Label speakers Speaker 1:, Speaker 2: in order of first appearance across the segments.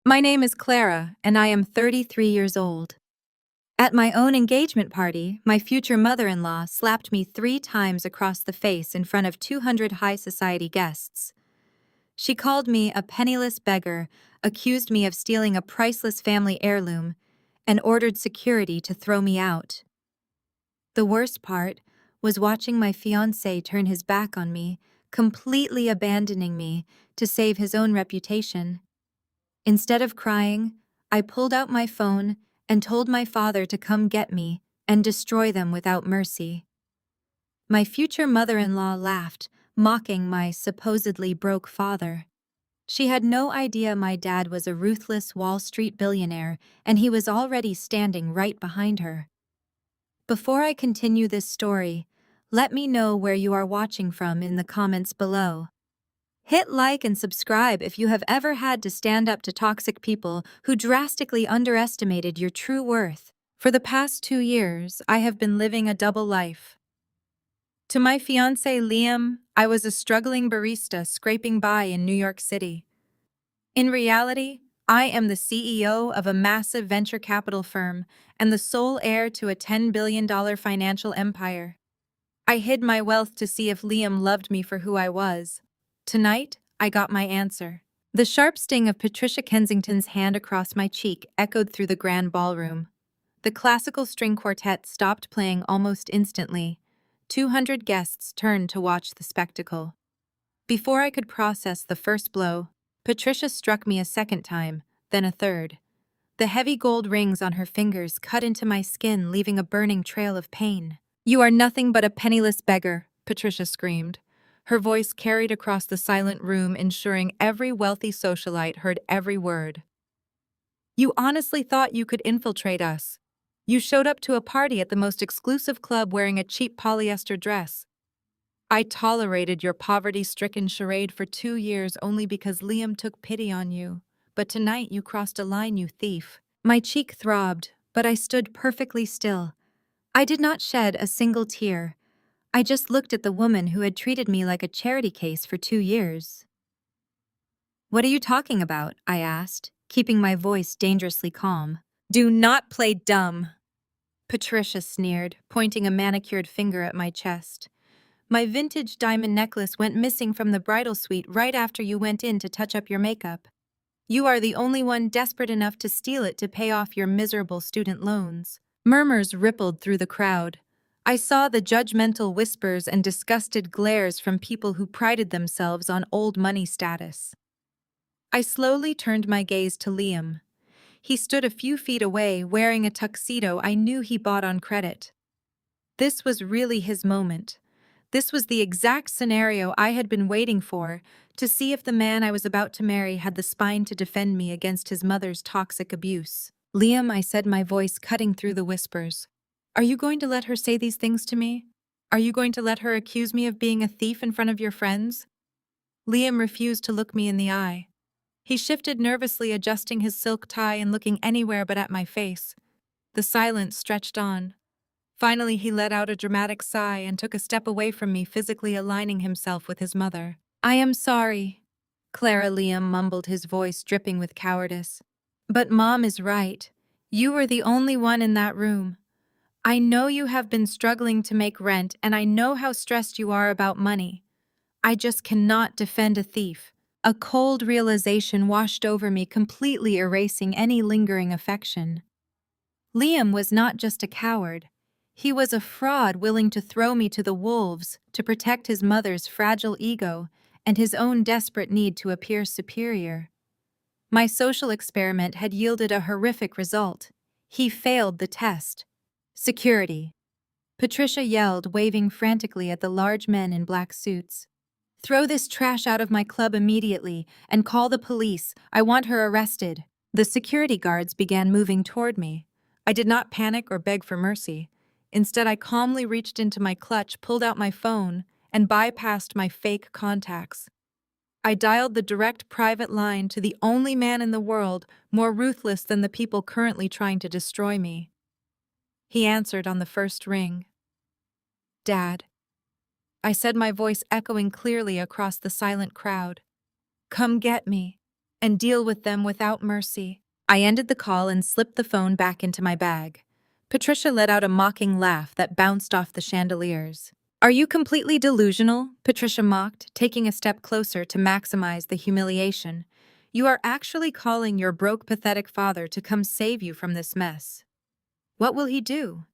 Speaker 1: My name is Clara, and I am 33 years old. At my own engagement party, my future mother-in-law slapped me 3 times across the face in front of 200 high society guests. She called me a penniless beggar, accused me of stealing a priceless family heirloom, and ordered security to throw me out. The worst part was watching my fiance turn his back on me, completely abandoning me to save his own reputation. Instead of crying, I pulled out my phone and told my father to come get me and destroy them without mercy. My future mother-in-law laughed, mocking my supposedly broke father. She had no idea my dad was a ruthless Wall Street billionaire, and he was already standing right behind her. Before I continue this story, let me know where you are watching from in the comments below. Hit like and subscribe if you have ever had to stand up to toxic people who drastically underestimated your true worth. For the past 2 years, I have been living a double life. To my fiancé Liam, I was a struggling barista scraping by in New York City. In reality, I am the CEO of a massive venture capital firm and the sole heir to a $10 billion financial empire. I hid my wealth to see if Liam loved me for who I was. Tonight, I got my answer. The sharp sting of Patricia Kensington's hand across my cheek echoed through the grand ballroom. The classical string quartet stopped playing almost instantly. 200 guests turned to watch the spectacle. Before I could process the first blow, Patricia struck me a second time, then a third. The heavy gold rings on her fingers cut into my skin, leaving a burning trail of pain. "You are nothing but a penniless beggar," Patricia screamed. Her voice carried across the silent room, ensuring every wealthy socialite heard every word. "You honestly thought you could infiltrate us. You showed up to a party at the most exclusive club wearing a cheap polyester dress. I tolerated your poverty-stricken charade for 2 years only because Liam took pity on you. But tonight you crossed a line, you thief." My cheek throbbed, but I stood perfectly still. I did not shed a single tear. I just looked at the woman who had treated me like a charity case for 2 years. "What are you talking about?" I asked, keeping my voice dangerously calm. "Do not play dumb," Patricia sneered, pointing a manicured finger at my chest. "My vintage diamond necklace went missing from the bridal suite right after you went in to touch up your makeup. You are the only one desperate enough to steal it to pay off your miserable student loans." Murmurs rippled through the crowd. I saw the judgmental whispers and disgusted glares from people who prided themselves on old money status. I slowly turned my gaze to Liam. He stood a few feet away, wearing a tuxedo I knew he bought on credit. This was really his moment. This was the exact scenario I had been waiting for, to see if the man I was about to marry had the spine to defend me against his mother's toxic abuse. "Liam," I said, my voice cutting through the whispers. "Are you going to let her say these things to me? Are you going to let her accuse me of being a thief in front of your friends?" Liam refused to look me in the eye. He shifted nervously, adjusting his silk tie and looking anywhere but at my face. The silence stretched on. Finally, he let out a dramatic sigh and took a step away from me, physically aligning himself with his mother. "I am sorry," Clara, Liam mumbled, his voice dripping with cowardice. "But Mom is right. You were the only one in that room. I know you have been struggling to make rent, and I know how stressed you are about money. I just cannot defend a thief." A cold realization washed over me, completely erasing any lingering affection. Liam was not just a coward. He was a fraud willing to throw me to the wolves to protect his mother's fragile ego and his own desperate need to appear superior. My social experiment had yielded a horrific result. He failed the test. "Security," Patricia yelled, waving frantically at the large men in black suits. "Throw this trash out of my club immediately and call the police. I want her arrested." The security guards began moving toward me. I did not panic or beg for mercy. Instead, I calmly reached into my clutch, pulled out my phone, and bypassed my fake contacts. I dialed the direct private line to the only man in the world more ruthless than the people currently trying to destroy me. He answered on the first ring. "Dad," I said, my voice echoing clearly across the silent crowd. "Come get me." and deal with them without mercy. I ended the call and slipped the phone back into my bag. Patricia let out a mocking laugh that bounced off the chandeliers. Are you completely delusional? Patricia mocked, taking a step closer to maximize the humiliation. You are actually calling your broke, pathetic father to come save you from this mess. What will he do?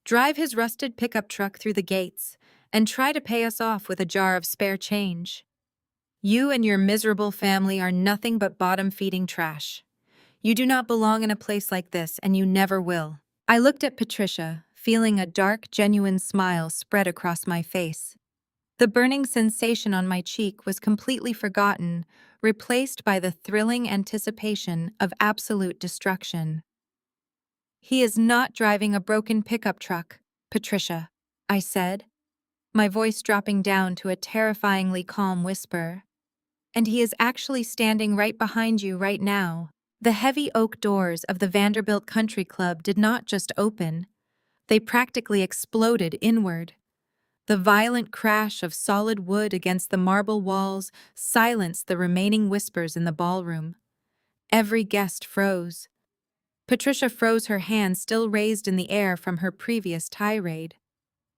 Speaker 1: Drive his rusted pickup truck through the gates and try to pay us off with a jar of spare change. You and your miserable family are nothing but bottom-feeding trash. You do not belong in a place like this, and you never will. I looked at Patricia, feeling a dark, genuine smile spread across my face. The burning sensation on my cheek was completely forgotten, replaced by the thrilling anticipation of absolute destruction. He is not driving a broken pickup truck, Patricia, I said, my voice dropping down to a terrifyingly calm whisper. And he is actually standing right behind you right now. The heavy oak doors of the Vanderbilt Country Club did not just open, they practically exploded inward. The violent crash of solid wood against the marble walls silenced the remaining whispers in the ballroom. Every guest froze. Patricia froze, her hand still raised in the air from her previous tirade.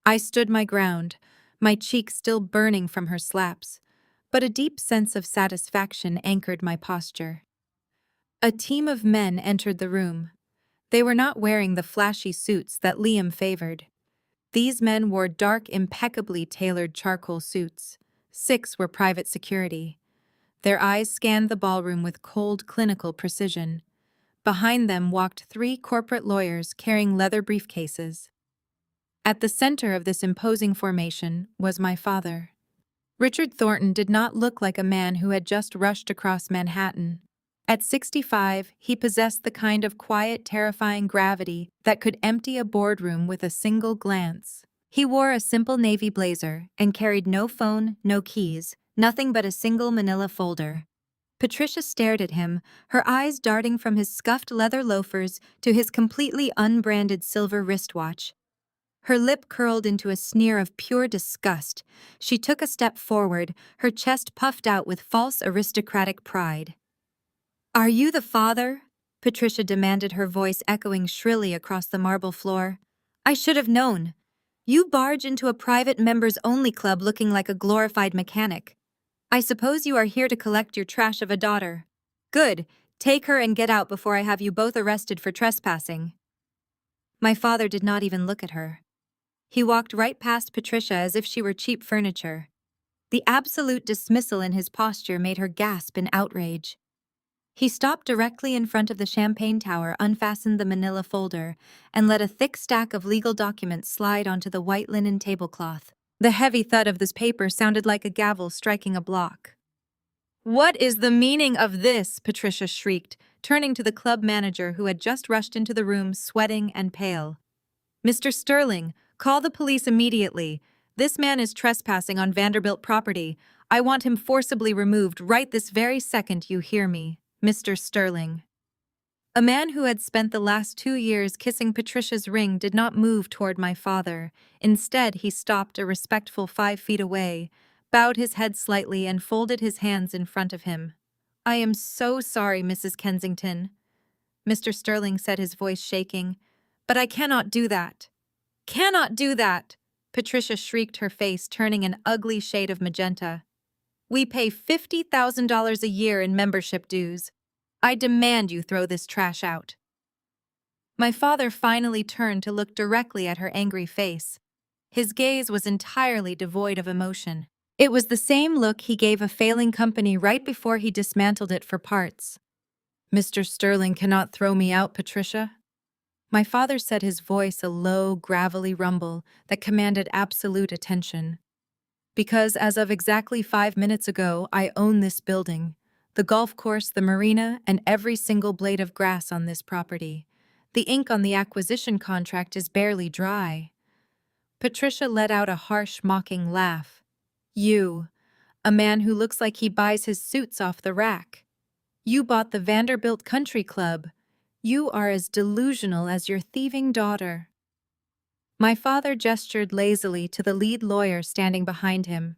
Speaker 1: I stood my ground, my cheek still burning from her slaps, but a deep sense of satisfaction anchored my posture. A team of men entered the room. They were not wearing the flashy suits that Liam favored. These men wore dark, impeccably tailored charcoal suits. 6 were private security. Their eyes scanned the ballroom with cold, clinical precision. Behind them walked 3 corporate lawyers carrying leather briefcases. At the center of this imposing formation was my father. Richard Thornton did not look like a man who had just rushed across Manhattan. At 65, he possessed the kind of quiet, terrifying gravity that could empty a boardroom with a single glance. He wore a simple navy blazer and carried no phone, no keys, nothing but a single manila folder. Patricia stared at him, her eyes darting from his scuffed leather loafers to his completely unbranded silver wristwatch. Her lip curled into a sneer of pure disgust. She took a step forward, her chest puffed out with false aristocratic pride. "Are you the father?" Patricia demanded, her voice echoing shrilly across the marble floor. "I should have known. You barge into a private members-only club looking like a glorified mechanic. I suppose you are here to collect your trash of a daughter. Good, take her and get out before I have you both arrested for trespassing." My father did not even look at her. He walked right past Patricia as if she were cheap furniture. The absolute dismissal in his posture made her gasp in outrage. He stopped directly in front of the champagne tower, unfastened the manila folder, and let a thick stack of legal documents slide onto the white linen tablecloth. The heavy thud of this paper sounded like a gavel striking a block. "What is the meaning of this?" Patricia shrieked, turning to the club manager who had just rushed into the room, sweating and pale. "Mr. Sterling, call the police immediately. This man is trespassing on Vanderbilt property. I want him forcibly removed right this very second, you hear me, Mr. Sterling." A man who had spent the last 2 years kissing Patricia's ring did not move toward my father. Instead, he stopped a respectful 5 feet away, bowed his head slightly, and folded his hands in front of him. "I am so sorry, Mrs. Kensington," Mr. Sterling said, his voice shaking, "but I cannot do that." "Cannot do that!" Patricia shrieked, her face turning an ugly shade of magenta. "We pay $50,000 a year in membership dues. I demand you throw this trash out." My father finally turned to look directly at her angry face. His gaze was entirely devoid of emotion. It was the same look he gave a failing company right before he dismantled it for parts. "Mr. Sterling cannot throw me out, Patricia." My father said, his voice a low, gravelly rumble that commanded absolute attention. "Because as of exactly 5 minutes ago, I own this building, the golf course, the marina, and every single blade of grass on this property. The ink on the acquisition contract is barely dry." Patricia let out a harsh, mocking laugh. "You, a man who looks like he buys his suits off the rack. You bought the Vanderbilt Country Club. You are as delusional as your thieving daughter." My father gestured lazily to the lead lawyer standing behind him.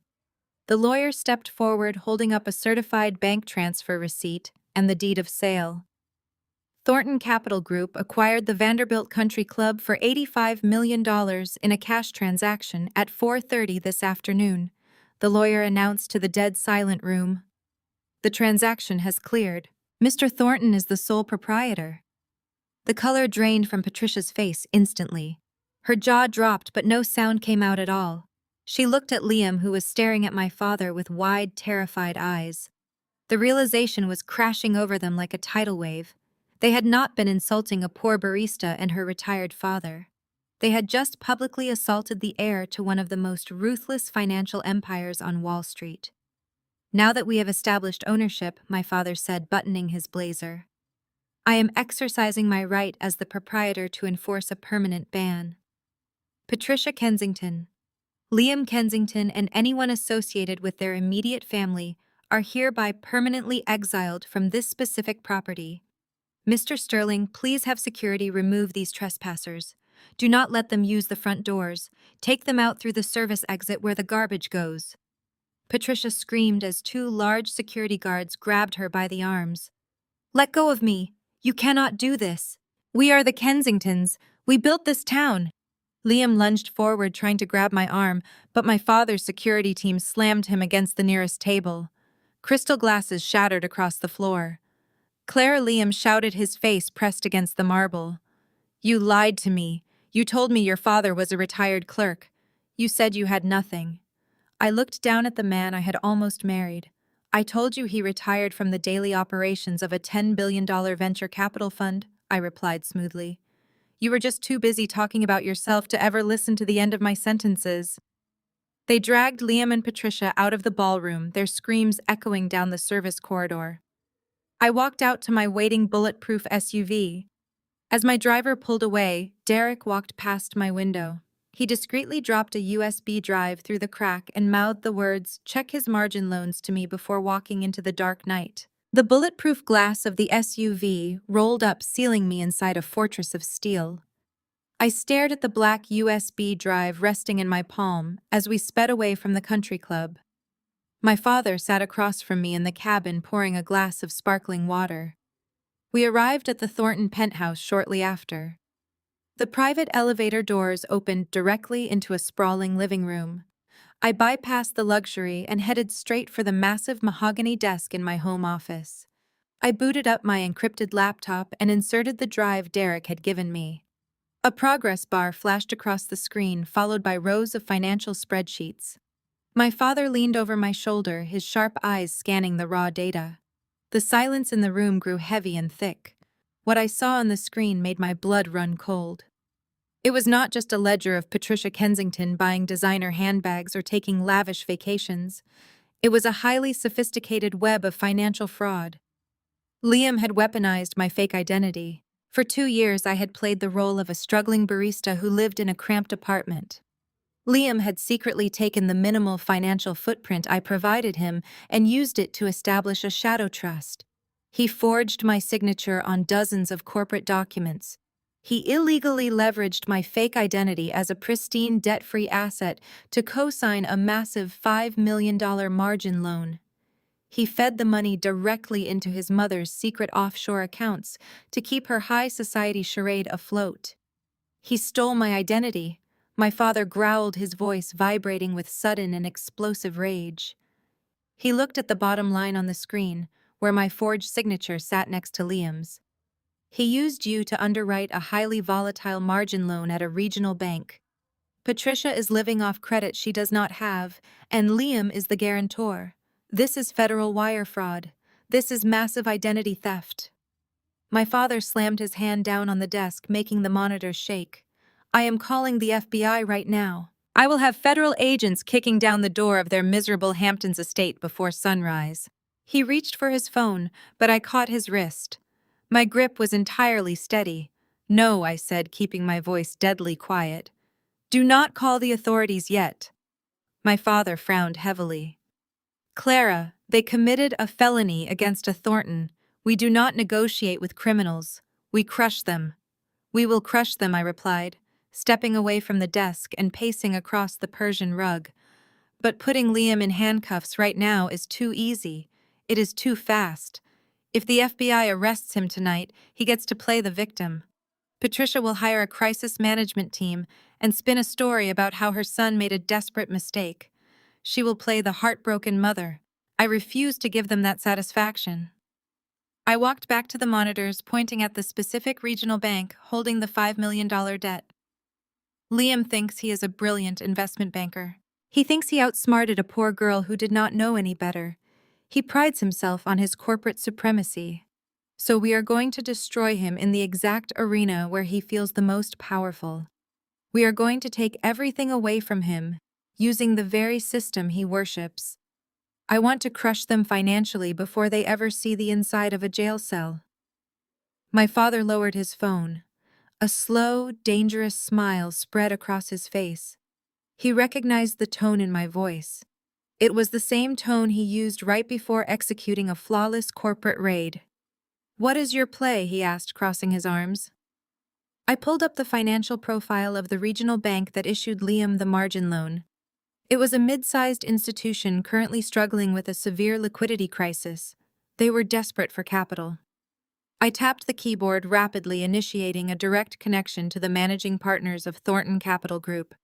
Speaker 1: The lawyer stepped forward, holding up a certified bank transfer receipt and the deed of sale. Thornton Capital Group acquired the Vanderbilt Country Club for $85 million in a cash transaction at 4:30 this afternoon, the lawyer announced to the dead silent room. The transaction has cleared. Mr. Thornton is the sole proprietor. The color drained from Patricia's face instantly. Her jaw dropped, but no sound came out at all. She looked at Liam, who was staring at my father with wide, terrified eyes. The realization was crashing over them like a tidal wave. They had not been insulting a poor barista and her retired father. They had just publicly assaulted the heir to one of the most ruthless financial empires on Wall Street. "Now that we have established ownership," my father said, buttoning his blazer, "I am exercising my right as the proprietor to enforce a permanent ban. Patricia Kensington, Liam Kensington, and anyone associated with their immediate family are hereby permanently exiled from this specific property. Mr. Sterling, please have security remove these trespassers. Do not let them use the front doors. Take them out through the service exit where the garbage goes." Patricia screamed as two large security guards grabbed her by the arms. "Let go of me! You cannot do this! We are the Kensingtons! We built this town!" Liam lunged forward, trying to grab my arm, but my father's security team slammed him against the nearest table. Crystal glasses shattered across the floor. Clara, Liam shouted, his face pressed against the marble. "You lied to me. You told me your father was a retired clerk. You said you had nothing." I looked down at the man I had almost married. "I told you he retired from the daily operations of a $10 billion venture capital fund," I replied smoothly. "You were just too busy talking about yourself to ever listen to the end of my sentences." They dragged Liam and Patricia out of the ballroom, their screams echoing down the service corridor. I walked out to my waiting bulletproof SUV. As my driver pulled away, Derek walked past my window. He discreetly dropped a USB drive through the crack and mouthed the words, "Check his margin loans," to me before walking into the dark night. The bulletproof glass of the SUV rolled up, sealing me inside a fortress of steel. I stared at the black USB drive resting in my palm as we sped away from the country club. My father sat across from me in the cabin, pouring a glass of sparkling water. We arrived at the Thornton penthouse shortly after. The private elevator doors opened directly into a sprawling living room. I bypassed the luxury and headed straight for the massive mahogany desk in my home office. I booted up my encrypted laptop and inserted the drive Derek had given me. A progress bar flashed across the screen, followed by rows of financial spreadsheets. My father leaned over my shoulder, his sharp eyes scanning the raw data. The silence in the room grew heavy and thick. What I saw on the screen made my blood run cold. It was not just a ledger of Patricia Kensington buying designer handbags or taking lavish vacations. It was a highly sophisticated web of financial fraud. Liam had weaponized my fake identity. For 2 years, I had played the role of a struggling barista who lived in a cramped apartment. Liam had secretly taken the minimal financial footprint I provided him and used it to establish a shadow trust. He forged my signature on dozens of corporate documents. He illegally leveraged my fake identity as a pristine, debt-free asset to co-sign a massive $5 million margin loan. He fed the money directly into his mother's secret offshore accounts to keep her high society charade afloat. He stole my identity. My father growled, his voice vibrating with sudden and explosive rage. He looked at the bottom line on the screen, where my forged signature sat next to Liam's. "He used you to underwrite a highly volatile margin loan at a regional bank. Patricia is living off credit she does not have, and Liam is the guarantor. This is federal wire fraud. This is massive identity theft." My father slammed his hand down on the desk, making the monitor shake. "I am calling the FBI right now. I will have federal agents kicking down the door of their miserable Hamptons estate before sunrise." He reached for his phone, but I caught his wrist. My grip was entirely steady. "No," I said, keeping my voice deadly quiet. "Do not call the authorities yet." My father frowned heavily. "Clara, they committed a felony against a Thornton. We do not negotiate with criminals. We crush them." "We will crush them," I replied, stepping away from the desk and pacing across the Persian rug. But putting Liam in handcuffs right now is too easy. It is too fast. If the FBI arrests him tonight, he gets to play the victim. Patricia will hire a crisis management team and spin a story about how her son made a desperate mistake. She will play the heartbroken mother. I refuse to give them that satisfaction. I walked back to the monitors, pointing at the specific regional bank holding the $5 million debt. Liam thinks he is a brilliant investment banker. He thinks he outsmarted a poor girl who did not know any better. He prides himself on his corporate supremacy. So we are going to destroy him in the exact arena where he feels the most powerful. We are going to take everything away from him, using the very system he worships. I want to crush them financially before they ever see the inside of a jail cell. My father lowered his phone. A slow, dangerous smile spread across his face. He recognized the tone in my voice. It was the same tone he used right before executing a flawless corporate raid. "What is your play?" he asked, crossing his arms. I pulled up the financial profile of the regional bank that issued Liam the margin loan. It was a mid-sized institution currently struggling with a severe liquidity crisis. They were desperate for capital. I tapped the keyboard rapidly, initiating a direct connection to the managing partners of Thornton Capital Group.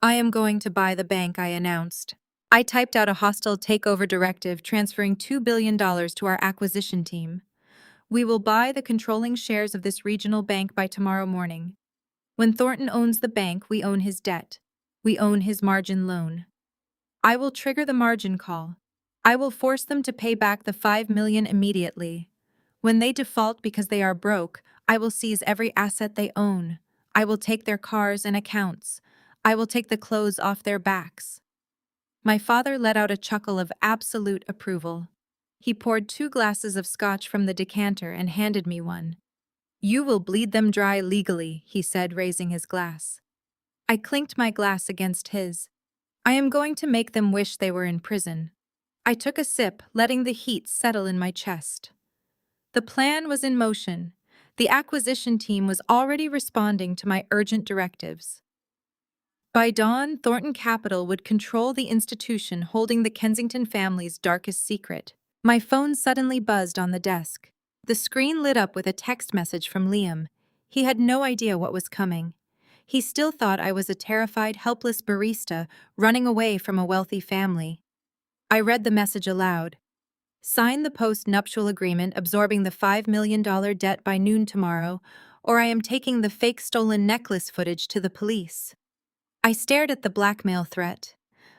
Speaker 1: "I am going to buy the bank," I announced. I typed out a hostile takeover directive transferring $2 billion to our acquisition team. "We will buy the controlling shares of this regional bank by tomorrow morning. When Thornton owns the bank, we own his debt. We own his margin loan. I will trigger the margin call. I will force them to pay back the $5 million immediately. When they default because they are broke, I will seize every asset they own. I will take their cars and accounts. I will take the clothes off their backs." My father let out a chuckle of absolute approval. He poured 2 glasses of scotch from the decanter and handed me one. "You will bleed them dry legally," he said, raising his glass. I clinked my glass against his. "I am going to make them wish they were in prison." I took a sip, letting the heat settle in my chest. The plan was in motion. The acquisition team was already responding to my urgent directives. By dawn, Thornton Capital would control the institution holding the Kensington family's darkest secret. My phone suddenly buzzed on the desk. The screen lit up with a text message from Liam. He had no idea what was coming. He still thought I was a terrified, helpless barista running away from a wealthy family. I read the message aloud. "Sign the post-nuptial agreement absorbing the $5 million debt by noon tomorrow, or I am taking the fake stolen necklace footage to the police." I stared at the blackmail threat.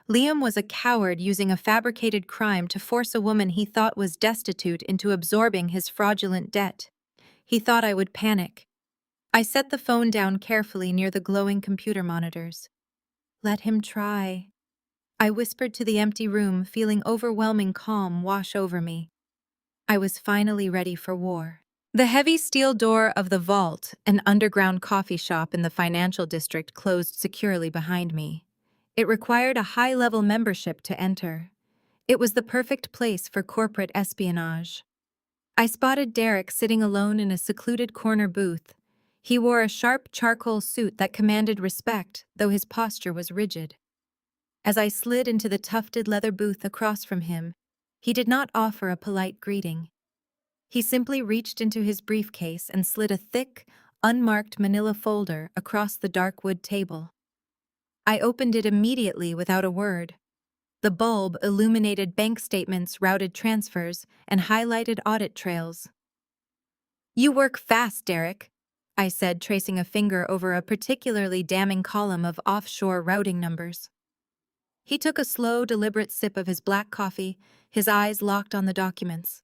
Speaker 1: Liam was a coward using a fabricated crime to force a woman he thought was destitute into absorbing his fraudulent debt. He thought I would panic. I set the phone down carefully near the glowing computer monitors. "Let him try." I whispered to the empty room, feeling overwhelming calm wash over me. I was finally ready for war. The heavy steel door of the Vault, an underground coffee shop in the financial district, closed securely behind me. It required a high-level membership to enter. It was the perfect place for corporate espionage. I spotted Derek sitting alone in a secluded corner booth. He wore a sharp charcoal suit that commanded respect, though his posture was rigid. As I slid into the tufted leather booth across from him, he did not offer a polite greeting. He simply reached into his briefcase and slid a thick, unmarked manila folder across the dark wood table. I opened it immediately without a word. The bulb illuminated bank statements, routed transfers, and highlighted audit trails. "You work fast, Derek," I said, tracing a finger over a particularly damning column of offshore routing numbers. He took a slow, deliberate sip of his black coffee, his eyes locked on the documents.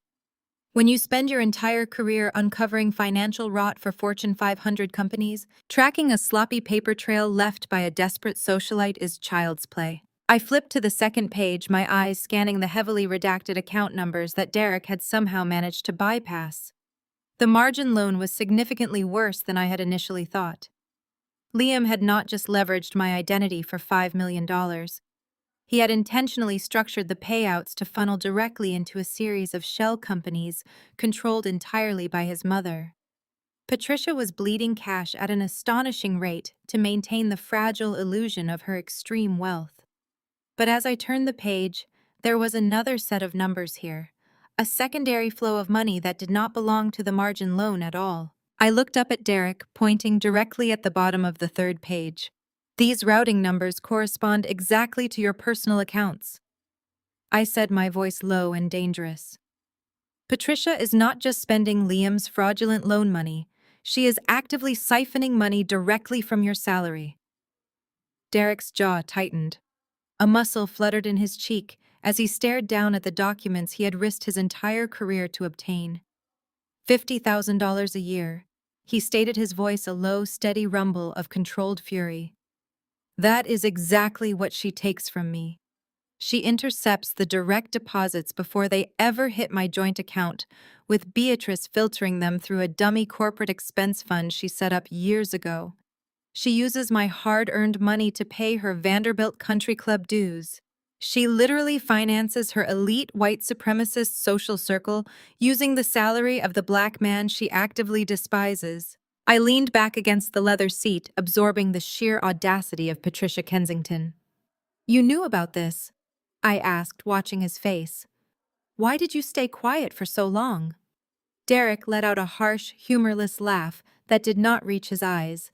Speaker 1: When you spend your entire career uncovering financial rot for Fortune 500 companies, tracking a sloppy paper trail left by a desperate socialite is child's play. I flipped to the second page, my eyes scanning the heavily redacted account numbers that Derek had somehow managed to bypass. The margin loan was significantly worse than I had initially thought. Liam had not just leveraged my identity for $5 million. He had intentionally structured the payouts to funnel directly into a series of shell companies controlled entirely by his mother. Patricia was bleeding cash at an astonishing rate to maintain the fragile illusion of her extreme wealth. But as I turned the page, there was another set of numbers here. A secondary flow of money that did not belong to the margin loan at all. I looked up at Derek, pointing directly at the bottom of the third page. These routing numbers correspond exactly to your personal accounts. I said, my voice low and dangerous. Patricia is not just spending Liam's fraudulent loan money, she is actively siphoning money directly from your salary. Derek's jaw tightened. A muscle fluttered in his cheek as he stared down at the documents he had risked his entire career to obtain. $50,000 a year. He stated, his voice a low, steady rumble of controlled fury. That is exactly what she takes from me. She intercepts the direct deposits before they ever hit my joint account, with Beatrice filtering them through a dummy corporate expense fund she set up years ago. She uses my hard-earned money to pay her Vanderbilt Country Club dues. She literally finances her elite white supremacist social circle using the salary of the black man she actively despises. I leaned back against the leather seat, absorbing the sheer audacity of Patricia Kensington. You knew about this? I asked, watching his face. Why did you stay quiet for so long? Derek let out a harsh, humorless laugh that did not reach his eyes.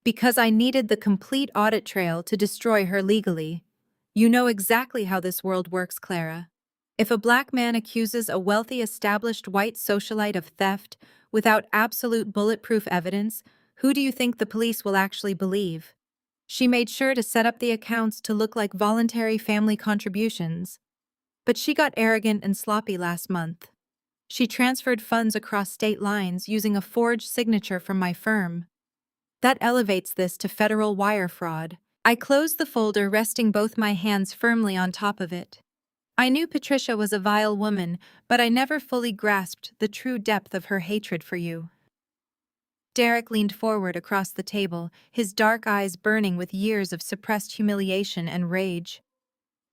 Speaker 1: Because I needed the complete audit trail to destroy her legally. You know exactly how this world works, Clara. If a black man accuses a wealthy, established white socialite of theft without absolute bulletproof evidence, who do you think the police will actually believe? She made sure to set up the accounts to look like voluntary family contributions. But she got arrogant and sloppy last month. She transferred funds across state lines using a forged signature from my firm. That elevates this to federal wire fraud. I closed the folder, resting both my hands firmly on top of it. I knew Patricia was a vile woman, but I never fully grasped the true depth of her hatred for you. Derek leaned forward across the table, his dark eyes burning with years of suppressed humiliation and rage.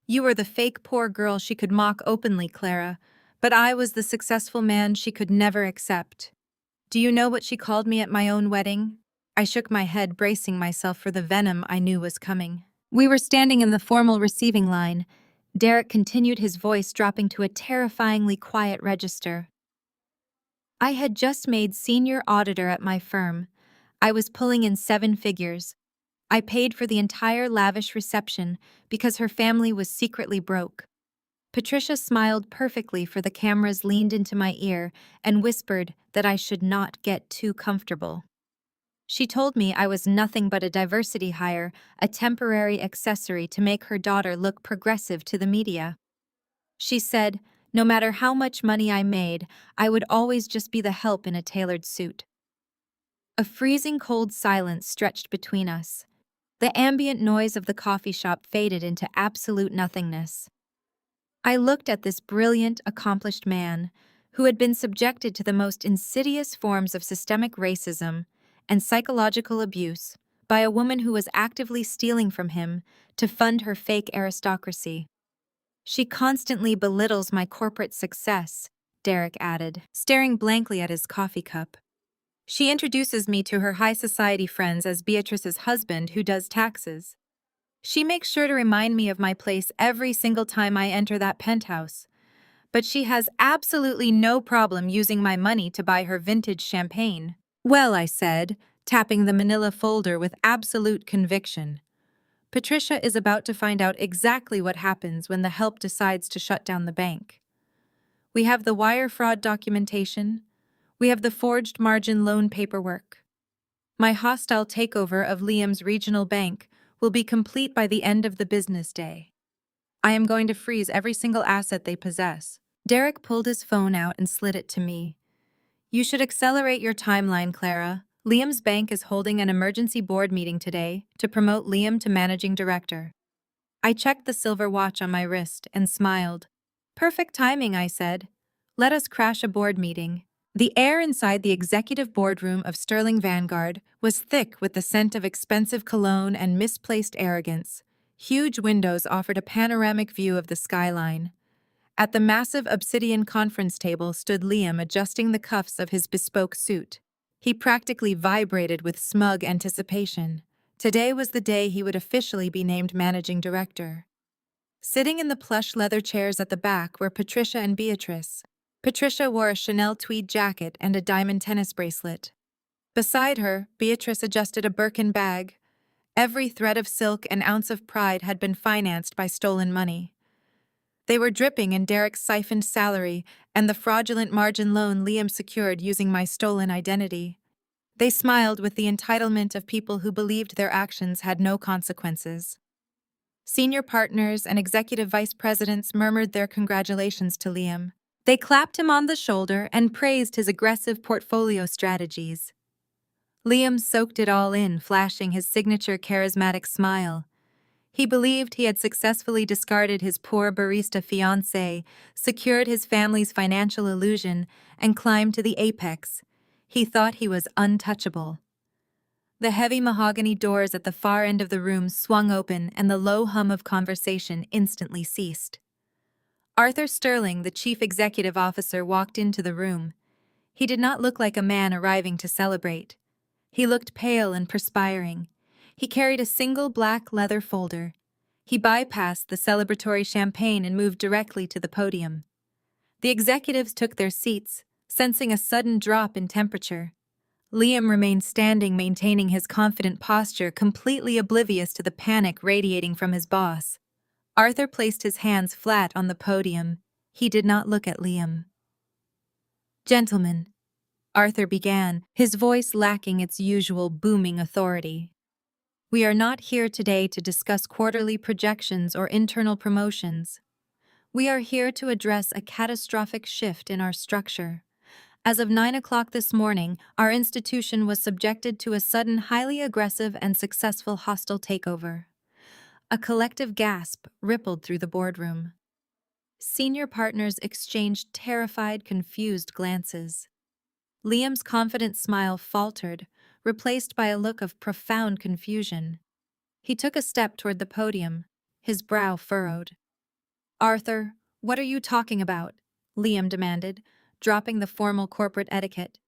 Speaker 1: You were the fake poor girl she could mock openly, Clara, but I was the successful man she could never accept. Do you know what she called me at my own wedding? I shook my head, bracing myself for the venom I knew was coming. We were standing in the formal receiving line. Derek continued, his voice dropping to a terrifyingly quiet register. I had just made senior auditor at my firm. I was pulling in 7 figures. I paid for the entire lavish reception because her family was secretly broke. Patricia smiled perfectly for the cameras leaned into my ear and whispered that I should not get too comfortable. She told me I was nothing but a diversity hire, a temporary accessory to make her daughter look progressive to the media. She said, no matter how much money I made, I would always just be the help in a tailored suit. A freezing cold silence stretched between us. The ambient noise of the coffee shop faded into absolute nothingness. I looked at this brilliant, accomplished man, who had been subjected to the most insidious forms of systemic racism and psychological abuse by a woman who was actively stealing from him to fund her fake aristocracy. She constantly belittles my corporate success, Derek added, staring blankly at his coffee cup. She introduces me to her high society friends as Beatrice's husband who does taxes. She makes sure to remind me of my place every single time I enter that penthouse. But she has absolutely no problem using my money to buy her vintage champagne. Well, I said, tapping the manila folder with absolute conviction. Patricia is about to find out exactly what happens when the help decides to shut down the bank. We have the wire fraud documentation. We have the forged margin loan paperwork. My hostile takeover of Liam's regional bank will be complete by the end of the business day. I am going to freeze every single asset they possess. Derek pulled his phone out and slid it to me. You should accelerate your timeline, Clara. Liam's bank is holding an emergency board meeting today to promote Liam to managing director. I checked the silver watch on my wrist and smiled. Perfect timing, I said. Let us crash a board meeting. The air inside the executive boardroom of Sterling Vanguard was thick with the scent of expensive cologne and misplaced arrogance. Huge windows offered a panoramic view of the skyline. At the massive obsidian conference table stood Liam, adjusting the cuffs of his bespoke suit. He practically vibrated with smug anticipation. Today was the day he would officially be named managing director. Sitting in the plush leather chairs at the back were Patricia and Beatrice. Patricia wore a Chanel tweed jacket and a diamond tennis bracelet. Beside her, Beatrice adjusted a Birkin bag. Every thread of silk and ounce of pride had been financed by stolen money. They were dripping in Derek's siphoned salary and the fraudulent margin loan Liam secured using my stolen identity. They smiled with the entitlement of people who believed their actions had no consequences. Senior partners and executive vice presidents murmured their congratulations to Liam. They clapped him on the shoulder and praised his aggressive portfolio strategies. Liam soaked it all in, flashing his signature charismatic smile. He believed he had successfully discarded his poor barista fiance, secured his family's financial illusion, and climbed to the apex. He thought he was untouchable. The heavy mahogany doors at the far end of the room swung open and the low hum of conversation instantly ceased. Arthur Sterling, the chief executive officer, walked into the room. He did not look like a man arriving to celebrate. He looked pale and perspiring. He carried a single black leather folder. He bypassed the celebratory champagne and moved directly to the podium. The executives took their seats, sensing a sudden drop in temperature. Liam remained standing, maintaining his confident posture, completely oblivious to the panic radiating from his boss. Arthur placed his hands flat on the podium. He did not look at Liam. "Gentlemen," Arthur began, his voice lacking its usual booming authority. "We are not here today to discuss quarterly projections or internal promotions. We are here to address a catastrophic shift in our structure. As of 9 o'clock this morning, our institution was subjected to a sudden, highly aggressive and successful hostile takeover." A collective gasp rippled through the boardroom. Senior partners exchanged terrified, confused glances. Liam's confident smile faltered, replaced by a look of profound confusion. He took a step toward the podium, his brow furrowed. "Arthur, what are you talking about?" Liam demanded, dropping the formal corporate etiquette.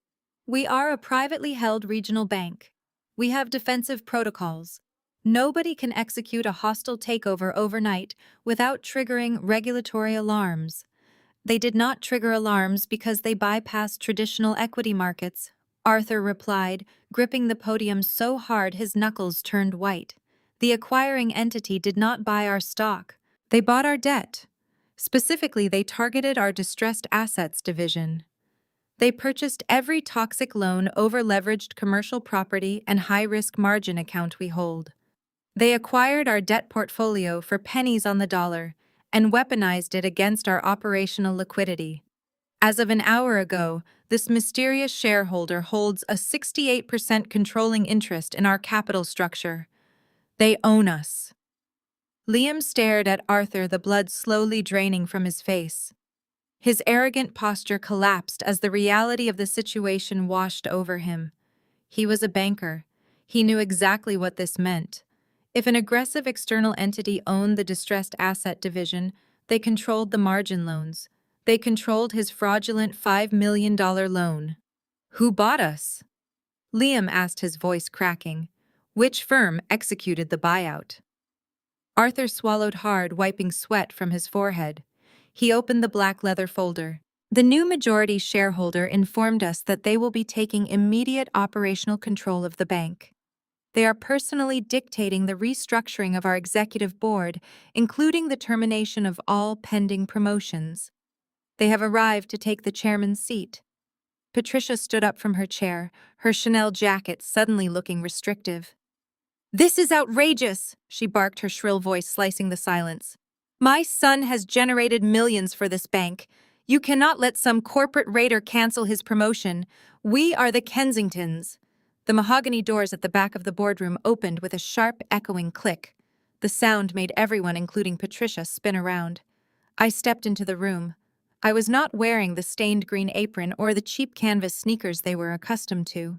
Speaker 1: "We are a privately held regional bank. We have defensive protocols. Nobody can execute a hostile takeover overnight without triggering regulatory alarms. They did not trigger alarms because they bypassed traditional equity markets," Arthur replied, gripping the podium so hard his knuckles turned white. "The acquiring entity did not buy our stock. They bought our debt. Specifically, they targeted our distressed assets division. They purchased every toxic loan, over-leveraged commercial property, and high-risk margin account we hold. They acquired our debt portfolio for pennies on the dollar and weaponized it against our operational liquidity. As of an hour ago, this mysterious shareholder holds a 68% controlling interest in our capital structure. They own us." Liam stared at Arthur, the blood slowly draining from his face. His arrogant posture collapsed as the reality of the situation washed over him. He was a banker. He knew exactly what this meant. If an aggressive external entity owned the distressed asset division, they controlled the margin loans. They controlled his fraudulent $5 million loan. "Who bought us?" Liam asked, his voice cracking. "Which firm executed the buyout?" Arthur swallowed hard, wiping sweat from his forehead. He opened the black leather folder. "The new majority shareholder informed us that they will be taking immediate operational control of the bank. They are personally dictating the restructuring of our executive board, including the termination of all pending promotions. They have arrived to take the chairman's seat." Patricia stood up from her chair, her Chanel jacket suddenly looking restrictive. "This is outrageous," she barked, her shrill voice slicing the silence. "My son has generated millions for this bank. You cannot let some corporate raider cancel his promotion. We are the Kensingtons." The mahogany doors at the back of the boardroom opened with a sharp, echoing click. The sound made everyone, including Patricia, spin around. I stepped into the room. I was not wearing the stained green apron or the cheap canvas sneakers they were accustomed to.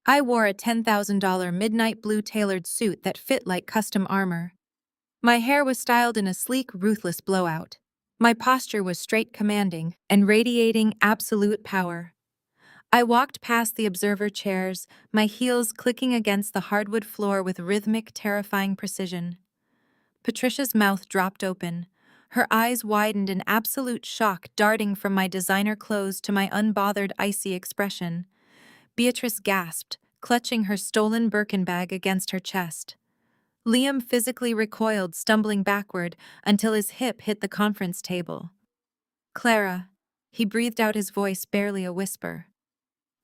Speaker 1: I wore a $10,000 midnight blue tailored suit that fit like custom armor. My hair was styled in a sleek, ruthless blowout. My posture was straight, commanding, and radiating absolute power. I walked past the observer chairs, my heels clicking against the hardwood floor with rhythmic, terrifying precision. Patricia's mouth dropped open. Her eyes widened in absolute shock, darting from my designer clothes to my unbothered, icy expression. Beatrice gasped, clutching her stolen Birkin bag against her chest. Liam physically recoiled, stumbling backward until his hip hit the conference table. Clara, he breathed out, his voice barely a whisper.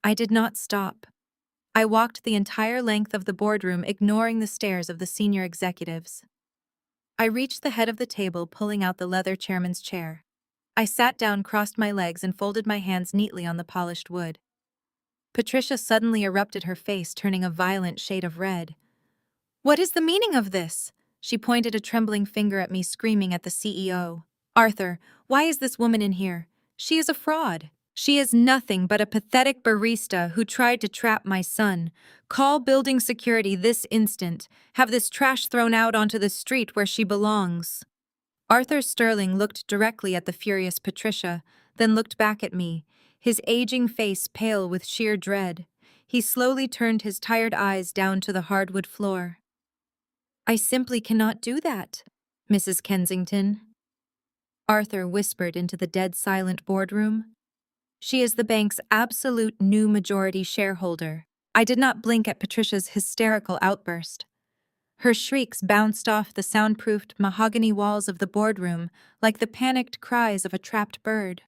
Speaker 1: I did not stop. I walked the entire length of the boardroom, ignoring the stares of the senior executives. I reached the head of the table, pulling out the leather chairman's chair. I sat down, crossed my legs, and folded my hands neatly on the polished wood. Patricia suddenly erupted, her face turning a violent shade of red. What is the meaning of this? She pointed a trembling finger at me, screaming at the CEO. Arthur, why is this woman in here? She is a fraud. She is nothing but a pathetic barista who tried to trap my son. Call building security this instant. Have this trash thrown out onto the street where she belongs. Arthur Sterling looked directly at the furious Patricia, then looked back at me, his aging face pale with sheer dread. He slowly turned his tired eyes down to the hardwood floor. I simply cannot do that, Mrs. Kensington. Arthur whispered into the dead-silent boardroom. She is the bank's absolute new majority shareholder. I did not blink at Patricia's hysterical outburst. Her shrieks bounced off the soundproofed mahogany walls of the boardroom like the panicked cries of a trapped bird.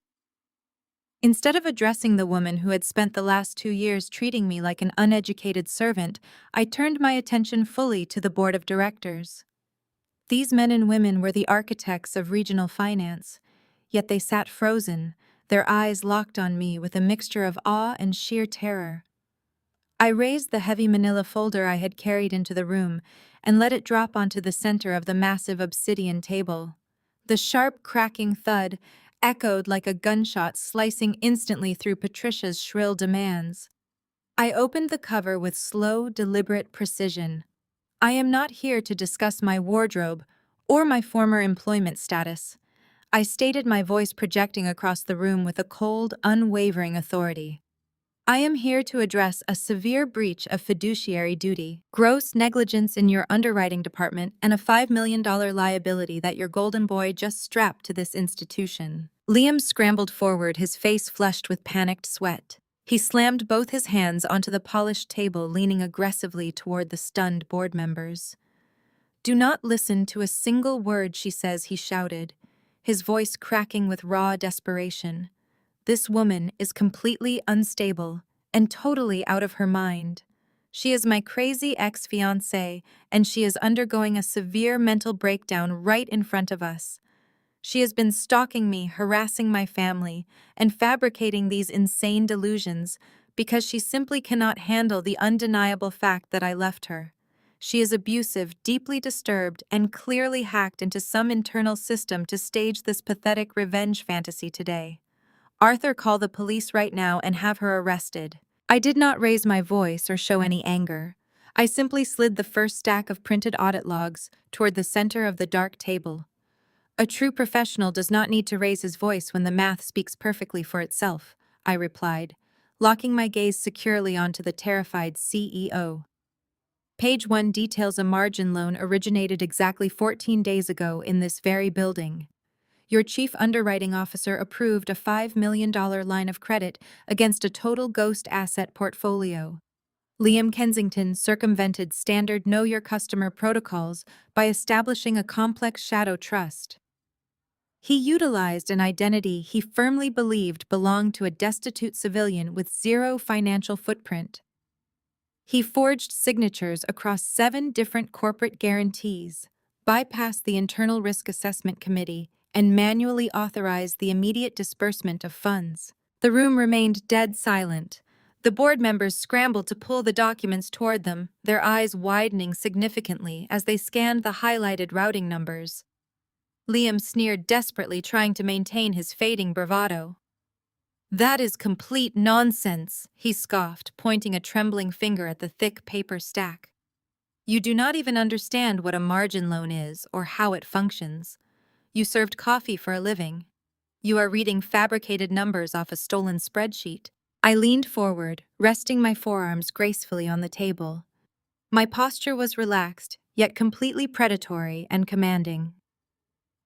Speaker 1: Instead of addressing the woman who had spent the last 2 years treating me like an uneducated servant, I turned my attention fully to the board of directors. These men and women were the architects of regional finance, yet they sat frozen, their eyes locked on me with a mixture of awe and sheer terror. I raised the heavy manila folder I had carried into the room and let it drop onto the center of the massive obsidian table. The sharp, cracking thud echoed like a gunshot, slicing instantly through Patricia's shrill demands. I opened the cover with slow, deliberate precision. I am not here to discuss my wardrobe or my former employment status. I stated, my voice projecting across the room with a cold, unwavering authority. I am here to address a severe breach of fiduciary duty, gross negligence in your underwriting department, and a $5 million liability that your golden boy just strapped to this institution. Liam scrambled forward, his face flushed with panicked sweat. He slammed both his hands onto the polished table, leaning aggressively toward the stunned board members. Do not listen to a single word she says, he shouted, his voice cracking with raw desperation. This woman is completely unstable and totally out of her mind. She is my crazy ex-fiance, and she is undergoing a severe mental breakdown right in front of us. She has been stalking me, harassing my family, and fabricating these insane delusions because she simply cannot handle the undeniable fact that I left her. She is abusive, deeply disturbed, and clearly hacked into some internal system to stage this pathetic revenge fantasy today. Arthur, call the police right now and have her arrested. I did not raise my voice or show any anger. I simply slid the first stack of printed audit logs toward the center of the dark table. A true professional does not need to raise his voice when the math speaks perfectly for itself, I replied, locking my gaze securely onto the terrified CEO. Page 1 details a margin loan originated exactly 14 days ago in this very building. Your chief underwriting officer approved a $5 million line of credit against a total ghost asset portfolio. Liam Kensington circumvented standard Know Your Customer protocols by establishing a complex shadow trust. He utilized an identity he firmly believed belonged to a destitute civilian with zero financial footprint. He forged signatures across 7 different corporate guarantees, bypassed the Internal Risk Assessment Committee, and manually authorized the immediate disbursement of funds. The room remained dead silent. The board members scrambled to pull the documents toward them, their eyes widening significantly as they scanned the highlighted routing numbers. Liam sneered desperately, trying to maintain his fading bravado. That is complete nonsense, he scoffed, pointing a trembling finger at the thick paper stack. You do not even understand what a margin loan is or how it functions. You served coffee for a living. You are reading fabricated numbers off a stolen spreadsheet. I leaned forward, resting my forearms gracefully on the table. My posture was relaxed, yet completely predatory and commanding.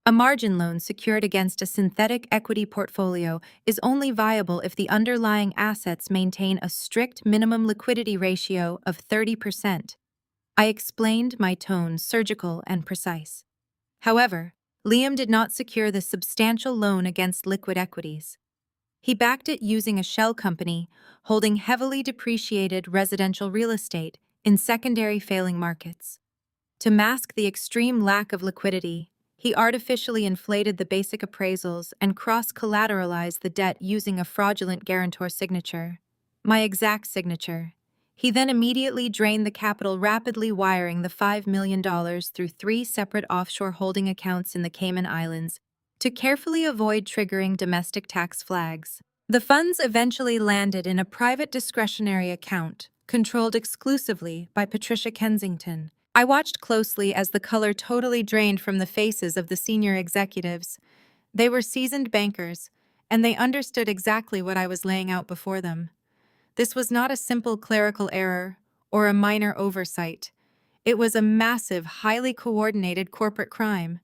Speaker 1: A margin loan secured against a synthetic equity portfolio is only viable if the underlying assets maintain a strict minimum liquidity ratio of 30%. I explained, my tone surgical and precise. However, Liam did not secure the substantial loan against liquid equities. He backed it using a shell company holding heavily depreciated residential real estate in secondary failing markets. To mask the extreme lack of liquidity, he artificially inflated the basic appraisals and cross-collateralized the debt using a fraudulent guarantor signature. My exact signature. He then immediately drained the capital, rapidly wiring the $5 million through 3 separate offshore holding accounts in the Cayman Islands to carefully avoid triggering domestic tax flags. The funds eventually landed in a private discretionary account, controlled exclusively by Patricia Kensington. I watched closely as the color totally drained from the faces of the senior executives. They were seasoned bankers, and they understood exactly what I was laying out before them. This was not a simple clerical error or a minor oversight. It was a massive, highly coordinated corporate crime.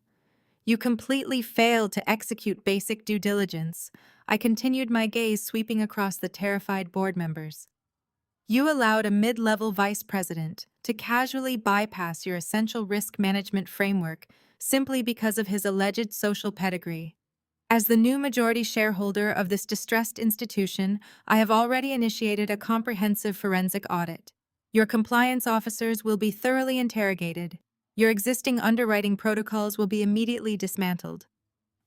Speaker 1: You completely failed to execute basic due diligence. I continued, my gaze sweeping across the terrified board members. You allowed a mid-level vice president to casually bypass your essential risk management framework simply because of his alleged social pedigree. As the new majority shareholder of this distressed institution, I have already initiated a comprehensive forensic audit. Your compliance officers will be thoroughly interrogated. Your existing underwriting protocols will be immediately dismantled.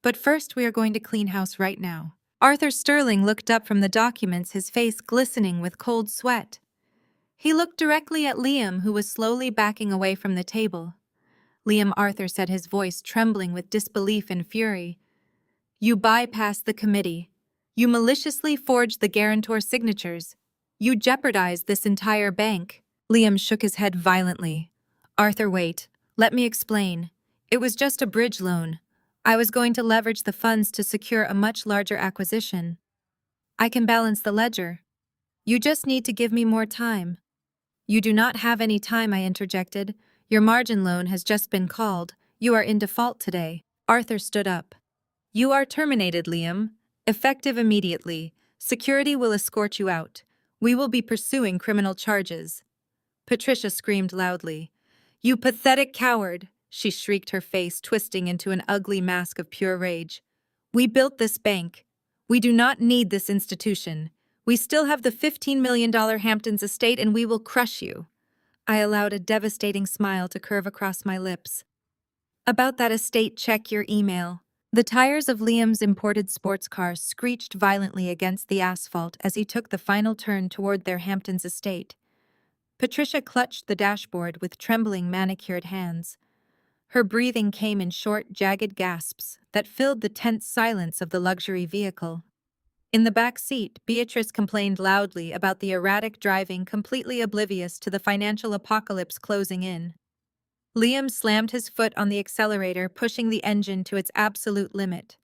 Speaker 1: But first, we are going to clean house right now. Arthur Sterling looked up from the documents, his face glistening with cold sweat. He looked directly at Liam, who was slowly backing away from the table. Liam, Arthur said, his voice trembling with disbelief and fury. You bypassed the committee. You maliciously forged the guarantor signatures. You jeopardized this entire bank. Liam shook his head violently. Arthur, wait. Let me explain. It was just a bridge loan. I was going to leverage the funds to secure a much larger acquisition. I can balance the ledger. You just need to give me more time. You do not have any time, I interjected. Your margin loan has just been called. You are in default today. Arthur stood up. You are terminated, Liam. Effective immediately. Security will escort you out. We will be pursuing criminal charges. Patricia screamed loudly. You pathetic coward, she shrieked, her face twisting into an ugly mask of pure rage. We built this bank. We do not need this institution. We still have the $15 million Hamptons estate, and we will crush you. I allowed a devastating smile to curve across my lips. About that estate, check your email. The tires of Liam's imported sports car screeched violently against the asphalt as he took the final turn toward their Hamptons estate. Patricia clutched the dashboard with trembling, manicured hands. Her breathing came in short, jagged gasps that filled the tense silence of the luxury vehicle. In the back seat, Beatrice complained loudly about the erratic driving, completely oblivious to the financial apocalypse closing in. Liam slammed his foot on the accelerator, pushing the engine to its absolute limit.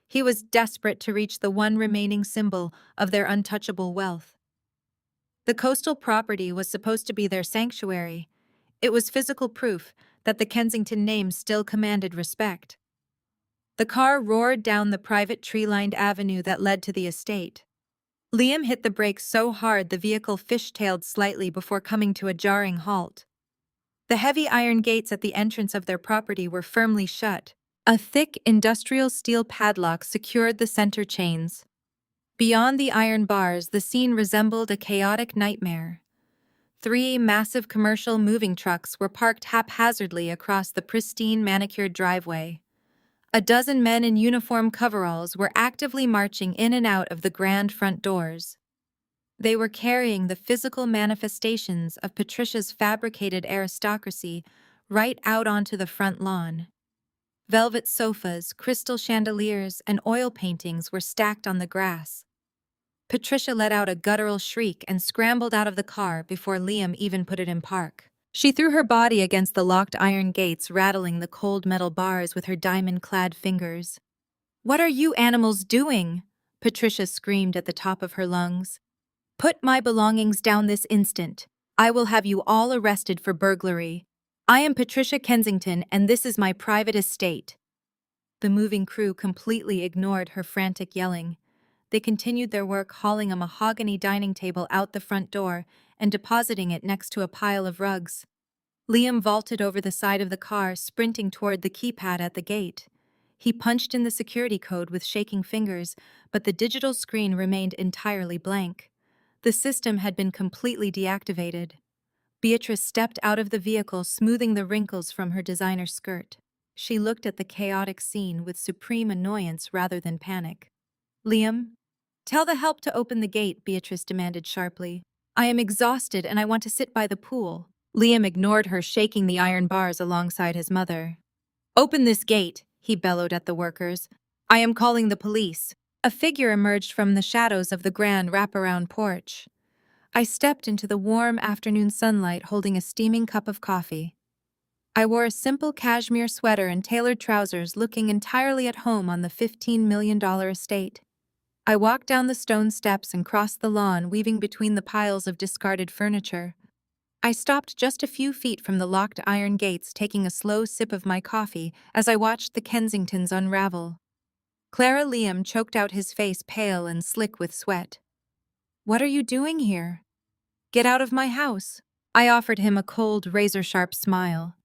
Speaker 1: He was desperate to reach the one remaining symbol of their untouchable wealth. The coastal property was supposed to be their sanctuary. It was physical proof that the Kensington name still commanded respect. The car roared down the private tree-lined avenue that led to the estate. Liam hit the brakes so hard the vehicle fishtailed slightly before coming to a jarring halt. The heavy iron gates at the entrance of their property were firmly shut. A thick industrial steel padlock secured the center chains. Beyond the iron bars, the scene resembled a chaotic nightmare. 3 massive commercial moving trucks were parked haphazardly across the pristine, manicured driveway. A dozen men in uniform coveralls were actively marching in and out of the grand front doors. They were carrying the physical manifestations of Patricia's fabricated aristocracy right out onto the front lawn. Velvet sofas, crystal chandeliers, and oil paintings were stacked on the grass. Patricia let out a guttural shriek and scrambled out of the car before Liam even put it in park. She threw her body against the locked iron gates, rattling the cold metal bars with her diamond-clad fingers. "What are you animals doing?" Patricia screamed at the top of her lungs. "Put my belongings down this instant. I will have you all arrested for burglary." I am Patricia Kensington, and this is my private estate. The moving crew completely ignored her frantic yelling. They continued their work hauling a mahogany dining table out the front door and depositing it next to a pile of rugs. Liam vaulted over the side of the car, sprinting toward the keypad at the gate. He punched in the security code with shaking fingers, but the digital screen remained entirely blank. The system had been completely deactivated. Beatrice stepped out of the vehicle, smoothing the wrinkles from her designer skirt. She looked at the chaotic scene with supreme annoyance rather than panic. Liam, tell the help to open the gate, Beatrice demanded sharply. I am exhausted and I want to sit by the pool. Liam ignored her, shaking the iron bars alongside his mother. Open this gate, he bellowed at the workers. I am calling the police. A figure emerged from the shadows of the grand wraparound porch. I stepped into the warm afternoon sunlight holding a steaming cup of coffee. I wore a simple cashmere sweater and tailored trousers, looking entirely at home on the $15 million estate. I walked down the stone steps and crossed the lawn, weaving between the piles of discarded furniture. I stopped just a few feet from the locked iron gates, taking a slow sip of my coffee as I watched the Kensingtons unravel. Clara Liam choked out, his face pale and slick with sweat. What are you doing here? Get out of my house. I offered him a cold, razor-sharp smile.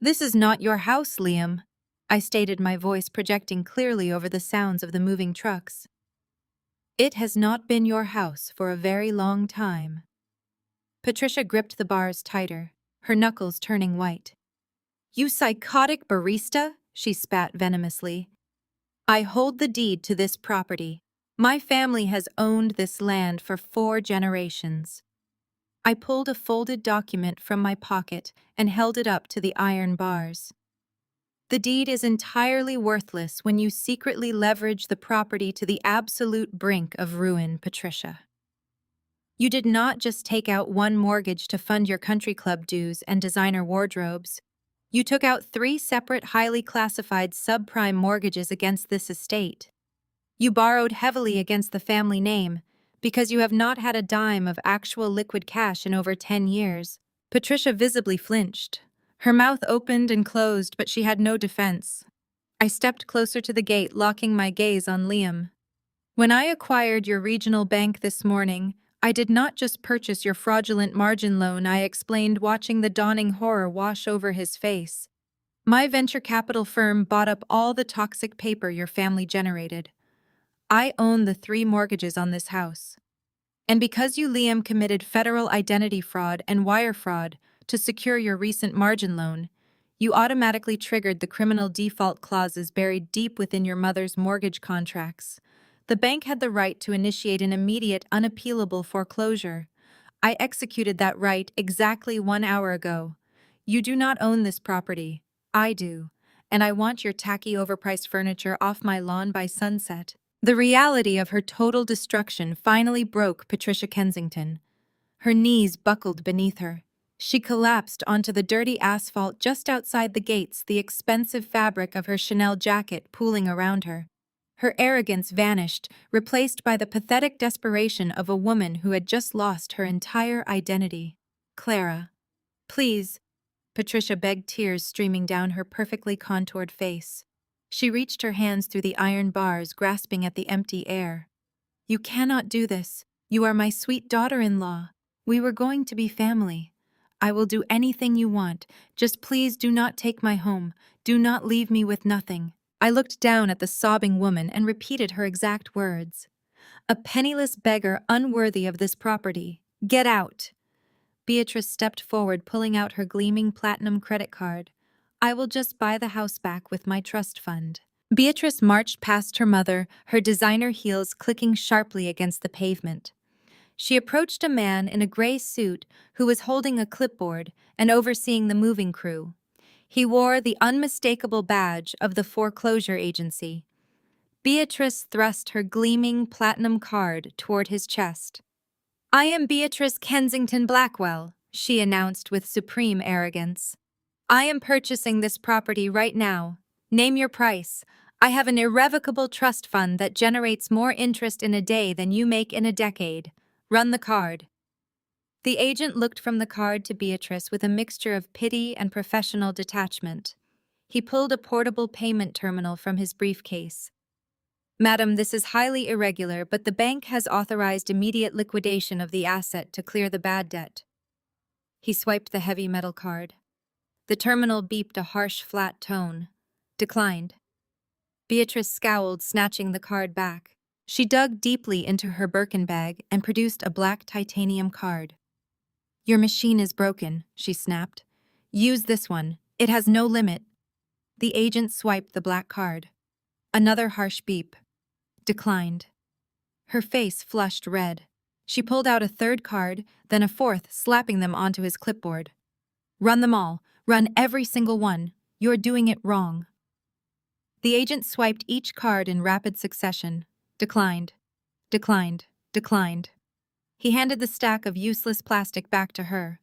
Speaker 1: This is not your house, Liam, I stated, my voice projecting clearly over the sounds of the moving trucks. It has not been your house for a very long time. Patricia gripped the bars tighter, her knuckles turning white. You psychotic barista, she spat venomously. I hold the deed to this property. My family has owned this land for 4 generations. I pulled a folded document from my pocket and held it up to the iron bars. The deed is entirely worthless when you secretly leverage the property to the absolute brink of ruin, Patricia. You did not just take out one mortgage to fund your country club dues and designer wardrobes. You took out 3 separate, highly classified subprime mortgages against this estate. You borrowed heavily against the family name because you have not had a dime of actual liquid cash in over 10 years. Patricia visibly flinched. Her mouth opened and closed, but she had no defense. I stepped closer to the gate, locking my gaze on Liam. When I acquired your regional bank this morning, I did not just purchase your fraudulent margin loan, I explained, watching the dawning horror wash over his face. My venture capital firm bought up all the toxic paper your family generated. I own the 3 mortgages on this house. And because you, Liam, committed federal identity fraud and wire fraud to secure your recent margin loan, you automatically triggered the criminal default clauses buried deep within your mother's mortgage contracts. The bank had the right to initiate an immediate, unappealable foreclosure. I executed that right exactly 1 hour ago. You do not own this property. I do. And I want your tacky, overpriced furniture off my lawn by sunset. The reality of her total destruction finally broke Patricia Kensington. Her knees buckled beneath her. She collapsed onto the dirty asphalt just outside the gates, the expensive fabric of her Chanel jacket pooling around her. Her arrogance vanished, replaced by the pathetic desperation of a woman who had just lost her entire identity. Clara, please, Patricia begged, tears streaming down her perfectly contoured face. She reached her hands through the iron bars, grasping at the empty air. You cannot do this. You are my sweet daughter-in-law. We were going to be family. I will do anything you want. Just please do not take my home. Do not leave me with nothing. I looked down at the sobbing woman and repeated her exact words. A penniless beggar unworthy of this property. Get out. Beatrice stepped forward, pulling out her gleaming platinum credit card. I will just buy the house back with my trust fund. Beatrice marched past her mother, her designer heels clicking sharply against the pavement. She approached a man in a gray suit who was holding a clipboard and overseeing the moving crew. He wore the unmistakable badge of the foreclosure agency. Beatrice thrust her gleaming platinum card toward his chest. I am Beatrice Kensington Blackwell, she announced with supreme arrogance. I am purchasing this property right now. Name your price. I have an irrevocable trust fund that generates more interest in a day than you make in a decade. Run the card. The agent looked from the card to Beatrice with a mixture of pity and professional detachment. He pulled a portable payment terminal from his briefcase. "Madam, this is highly irregular, but the bank has authorized immediate liquidation of the asset to clear the bad debt." He swiped the heavy metal card. The terminal beeped a harsh, flat tone. "Declined." Beatrice scowled, snatching the card back. She dug deeply into her Birkin bag and produced a black titanium card. "Your machine is broken," she snapped. "Use this one. It has no limit." The agent swiped the black card. Another harsh beep. "Declined." Her face flushed red. She pulled out a third card, then a fourth, slapping them onto his clipboard. "Run them all. Run every single one. You're doing it wrong." The agent swiped each card in rapid succession. "Declined. Declined. Declined." He handed the stack of useless plastic back to her.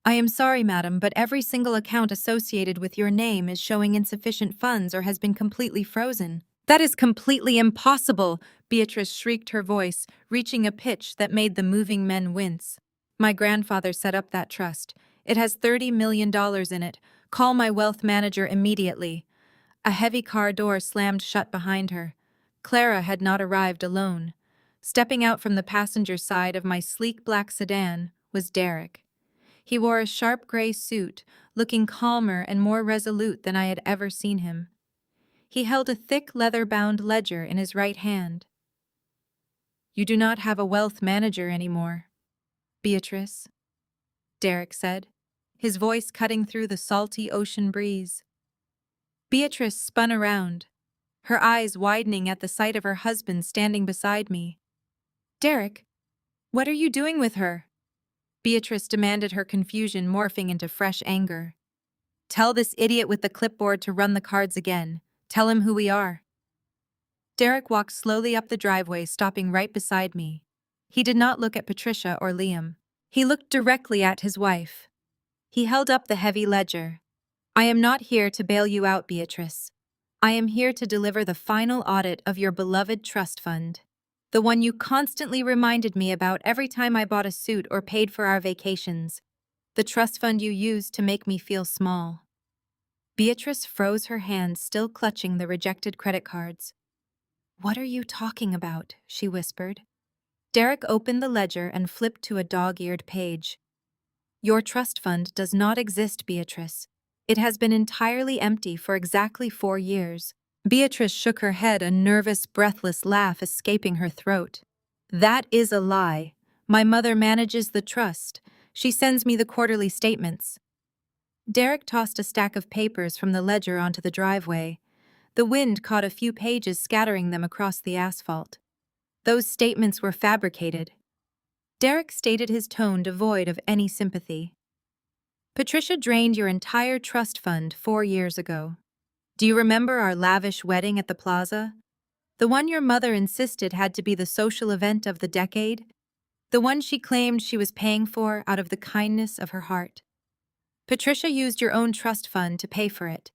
Speaker 1: "I am sorry, madam, but every single account associated with your name is showing insufficient funds or has been completely frozen." "That is completely impossible!" Beatrice shrieked, her voice reaching a pitch that made the moving men wince. "My grandfather set up that trust. It has $30 million in it. Call my wealth manager immediately." A heavy car door slammed shut behind her. Clara had not arrived alone. Stepping out from the passenger side of my sleek black sedan was Derek. He wore a sharp gray suit, looking calmer and more resolute than I had ever seen him. He held a thick leather-bound ledger in his right hand. "You do not have a wealth manager anymore, Beatrice," Derek said, his voice cutting through the salty ocean breeze. Beatrice spun around, her eyes widening at the sight of her husband standing beside me. "Derek, what are you doing with her?" Beatrice demanded, her confusion morphing into fresh anger. "Tell this idiot with the clipboard to run the cards again. Tell him who we are." Derek walked slowly up the driveway, stopping right beside me. He did not look at Patricia or Liam. He looked directly at his wife. He held up the heavy ledger. "I am not here to bail you out, Beatrice. I am here to deliver the final audit of your beloved trust fund. The one you constantly reminded me about every time I bought a suit or paid for our vacations. The trust fund you used to make me feel small." Beatrice froze, her hands still clutching the rejected credit cards. "What are you talking about?" she whispered. Derek opened the ledger and flipped to a dog-eared page. "Your trust fund does not exist, Beatrice. It has been entirely empty for exactly 4 years. Beatrice shook her head, a nervous, breathless laugh escaping her throat. "That is a lie. My mother manages the trust. She sends me the quarterly statements." Derek tossed a stack of papers from the ledger onto the driveway. The wind caught a few pages, scattering them across the asphalt. "Those statements were fabricated." Derek stated, his tone devoid of any sympathy. "Patricia drained your entire trust fund 4 years ago. Do you remember our lavish wedding at the plaza? The one your mother insisted had to be the social event of the decade? The one she claimed she was paying for out of the kindness of her heart. Patricia used your own trust fund to pay for it.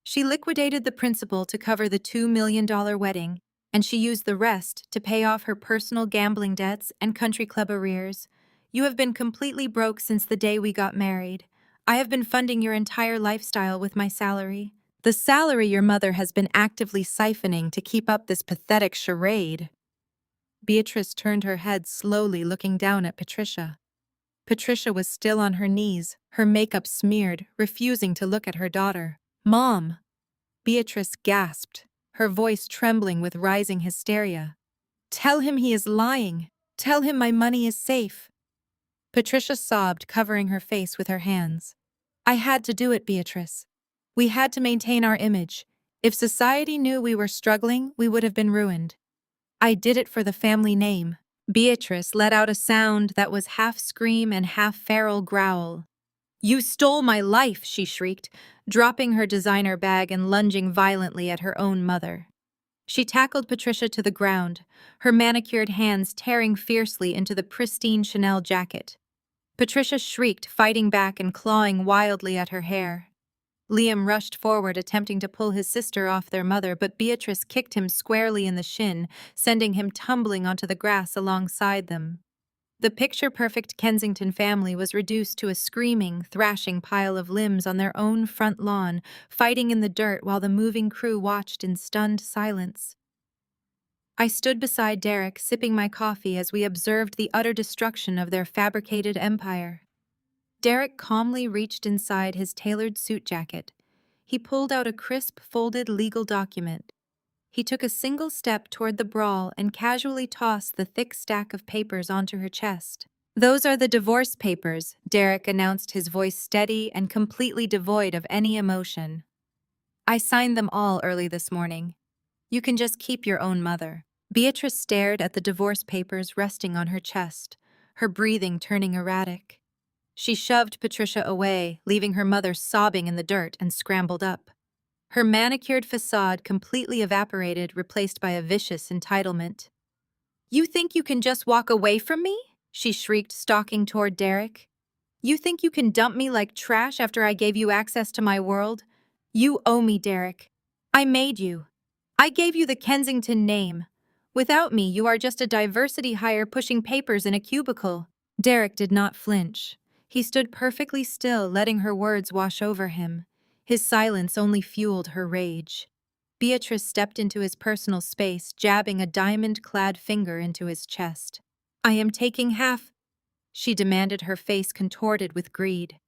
Speaker 1: She liquidated the principal to cover the $2 million wedding, and she used the rest to pay off her personal gambling debts and country club arrears. You have been completely broke since the day we got married. I have been funding your entire lifestyle with my salary. The salary your mother has been actively siphoning to keep up this pathetic charade." Beatrice turned her head slowly, looking down at Patricia. Patricia was still on her knees, her makeup smeared, refusing to look at her daughter. "Mom!" Beatrice gasped, her voice trembling with rising hysteria. "Tell him he is lying. Tell him my money is safe." Patricia sobbed, covering her face with her hands. "I had to do it, Beatrice. We had to maintain our image. If society knew we were struggling, we would have been ruined. I did it for the family name." Beatrice let out a sound that was half scream and half feral growl. "You stole my life," she shrieked, dropping her designer bag and lunging violently at her own mother. She tackled Patricia to the ground, her manicured hands tearing fiercely into the pristine Chanel jacket. Patricia shrieked, fighting back and clawing wildly at her hair. Liam rushed forward, attempting to pull his sister off their mother, but Beatrice kicked him squarely in the shin, sending him tumbling onto the grass alongside them. The picture-perfect Kensington family was reduced to a screaming, thrashing pile of limbs on their own front lawn, fighting in the dirt while the moving crew watched in stunned silence. I stood beside Derek, sipping my coffee as we observed the utter destruction of their fabricated empire. Derek calmly reached inside his tailored suit jacket. He pulled out a crisp, folded legal document. He took a single step toward the brawl and casually tossed the thick stack of papers onto her chest. "Those are the divorce papers," Derek announced, his voice steady and completely devoid of any emotion. "I signed them all early this morning. You can just keep your own mother." Beatrice stared at the divorce papers resting on her chest, her breathing turning erratic. She shoved Patricia away, leaving her mother sobbing in the dirt, and scrambled up. Her manicured facade completely evaporated, replaced by a vicious entitlement. "You think you can just walk away from me?" she shrieked, stalking toward Derek. "You think you can dump me like trash after I gave you access to my world? You owe me, Derek. I made you. I gave you the Kensington name. Without me, you are just a diversity hire pushing papers in a cubicle." Derek did not flinch. He stood perfectly still, letting her words wash over him. His silence only fueled her rage. Beatrice stepped into his personal space, jabbing a diamond-clad finger into his chest. "I am taking half," she demanded, her face contorted with greed.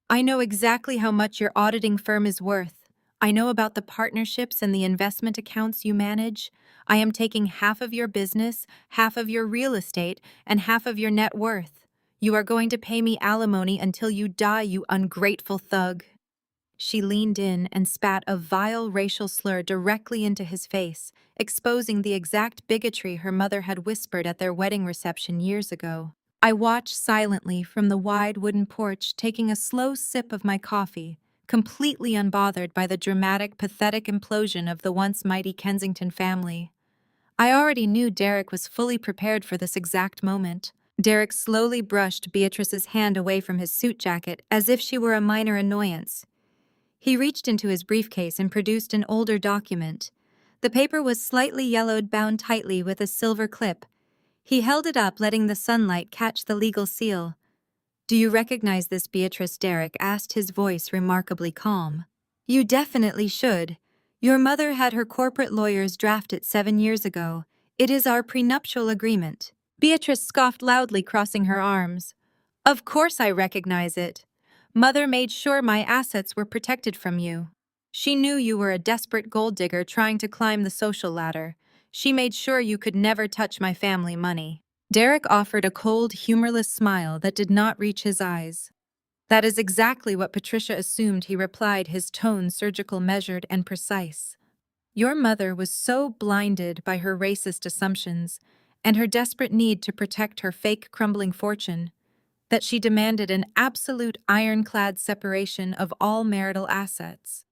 Speaker 1: "I know exactly how much your auditing firm is worth. I know about the partnerships and the investment accounts you manage. I am taking half of your business, half of your real estate, and half of your net worth. You are going to pay me alimony until you die, you ungrateful thug." She leaned in and spat a vile racial slur directly into his face, exposing the exact bigotry her mother had whispered at their wedding reception years ago. I watched silently from the wide wooden porch, taking a slow sip of my coffee, completely unbothered by the dramatic, pathetic implosion of the once mighty Kensington family. I already knew Derek was fully prepared for this exact moment. Derek slowly brushed Beatrice's hand away from his suit jacket as if she were a minor annoyance. He reached into his briefcase and produced an older document. The paper was slightly yellowed, bound tightly with a silver clip. He held it up, letting the sunlight catch the legal seal. "Do you recognize this, Beatrice?" Derek asked, his voice remarkably calm. "You definitely should. Your mother had her corporate lawyers draft it 7 years ago. It is our prenuptial agreement." Beatrice scoffed loudly, crossing her arms. "Of course I recognize it. Mother made sure my assets were protected from you. She knew you were a desperate gold digger trying to climb the social ladder. She made sure you could never touch my family money." Derek offered a cold, humorless smile that did not reach his eyes. "That is exactly what Patricia assumed," he replied, his tone surgical, measured, and precise. "Your mother was so blinded by her racist assumptions and her desperate need to protect her fake crumbling fortune that she demanded an absolute ironclad separation of all marital assets.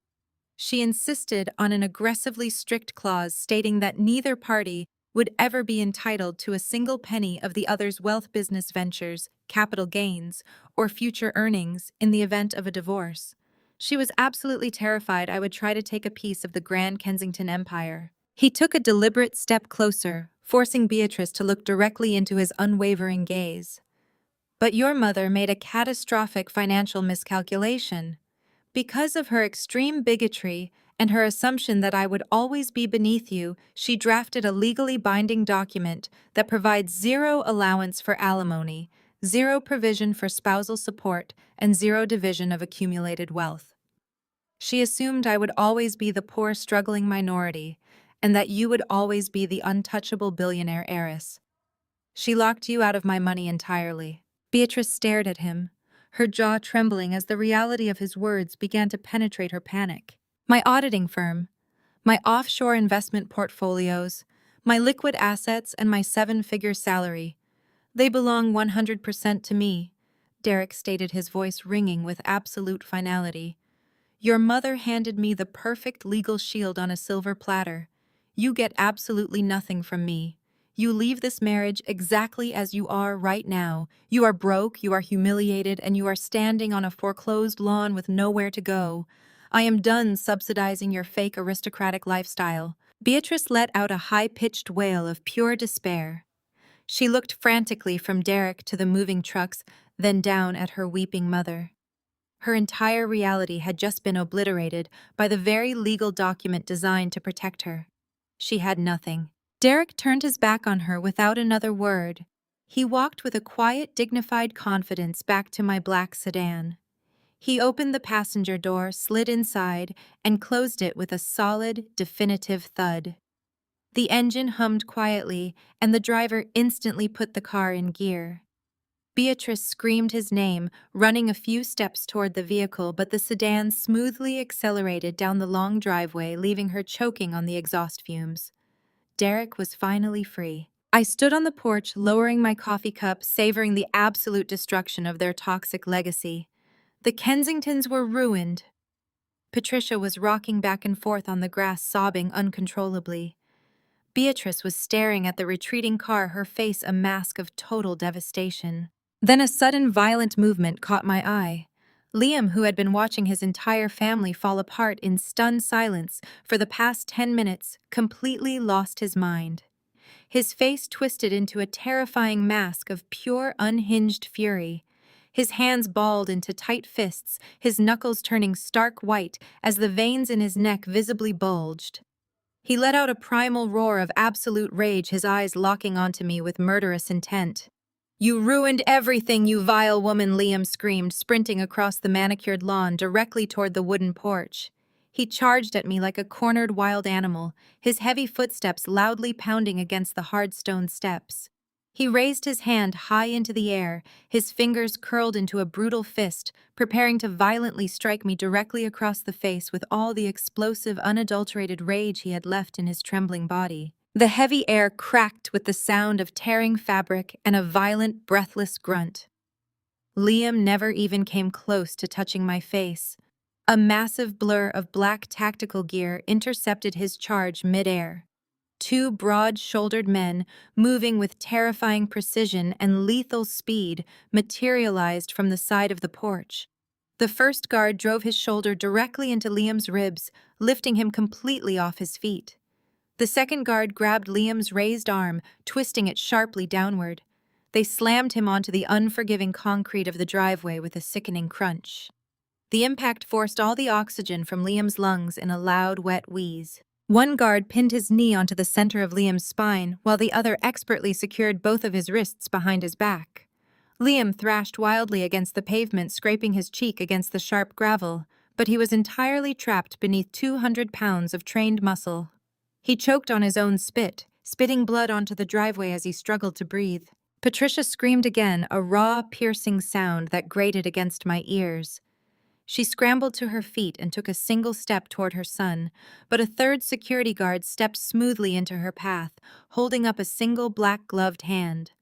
Speaker 1: She insisted on an aggressively strict clause stating that neither party would ever be entitled to a single penny of the other's wealth, business ventures, capital gains, or future earnings in the event of a divorce. She was absolutely terrified I would try to take a piece of the Grand Kensington Empire." He took a deliberate step closer, forcing Beatrice to look directly into his unwavering gaze. "But your mother made a catastrophic financial miscalculation. Because of her extreme bigotry and her assumption that I would always be beneath you, she drafted a legally binding document that provides zero allowance for alimony, zero provision for spousal support, and zero division of accumulated wealth. She assumed I would always be the poor, struggling minority, and that you would always be the untouchable billionaire heiress. She locked you out of my money entirely." Beatrice stared at him, her jaw trembling as the reality of his words began to penetrate her panic. "My auditing firm, my offshore investment portfolios, my liquid assets, and my 7-figure salary. They belong 100% to me," Derek stated, his voice ringing with absolute finality. "Your mother handed me the perfect legal shield on a silver platter. You get absolutely nothing from me. You leave this marriage exactly as you are right now. You are broke, you are humiliated, and you are standing on a foreclosed lawn with nowhere to go. I am done subsidizing your fake aristocratic lifestyle." Beatrice let out a high-pitched wail of pure despair. She looked frantically from Derek to the moving trucks, then down at her weeping mother. Her entire reality had just been obliterated by the very legal document designed to protect her. She had nothing. Derek turned his back on her without another word. He walked with a quiet, dignified confidence back to my black sedan. He opened the passenger door, slid inside, and closed it with a solid, definitive thud. The engine hummed quietly, and the driver instantly put the car in gear. Beatrice screamed his name, running a few steps toward the vehicle, but the sedan smoothly accelerated down the long driveway, leaving her choking on the exhaust fumes. Derek was finally free. I stood on the porch, lowering my coffee cup, savoring the absolute destruction of their toxic legacy. The Kensingtons were ruined. Patricia was rocking back and forth on the grass, sobbing uncontrollably. Beatrice was staring at the retreating car, her face a mask of total devastation. Then a sudden violent movement caught my eye. Liam, who had been watching his entire family fall apart in stunned silence for the past 10 minutes, completely lost his mind. His face twisted into a terrifying mask of pure, unhinged fury. His hands balled into tight fists, his knuckles turning stark white as the veins in his neck visibly bulged. He let out a primal roar of absolute rage, his eyes locking onto me with murderous intent. "You ruined everything, you vile woman," Liam screamed, sprinting across the manicured lawn directly toward the wooden porch. He charged at me like a cornered wild animal, his heavy footsteps loudly pounding against the hard stone steps. He raised his hand high into the air, his fingers curled into a brutal fist, preparing to violently strike me directly across the face with all the explosive, unadulterated rage he had left in his trembling body. The heavy air cracked with the sound of tearing fabric and a violent, breathless grunt. Liam never even came close to touching my face. A massive blur of black tactical gear intercepted his charge mid-air. Two broad-shouldered men, moving with terrifying precision and lethal speed, materialized from the side of the porch. The first guard drove his shoulder directly into Liam's ribs, lifting him completely off his feet. The second guard grabbed Liam's raised arm, twisting it sharply downward. They slammed him onto the unforgiving concrete of the driveway with a sickening crunch. The impact forced all the oxygen from Liam's lungs in a loud, wet wheeze. One guard pinned his knee onto the center of Liam's spine, while the other expertly secured both of his wrists behind his back. Liam thrashed wildly against the pavement, scraping his cheek against the sharp gravel, but he was entirely trapped beneath 200 pounds of trained muscle. He choked on his own spit, spitting blood onto the driveway as he struggled to breathe. Patricia screamed again, a raw, piercing sound that grated against my ears. She scrambled to her feet and took a single step toward her son, but a third security guard stepped smoothly into her path, holding up a single black-gloved hand.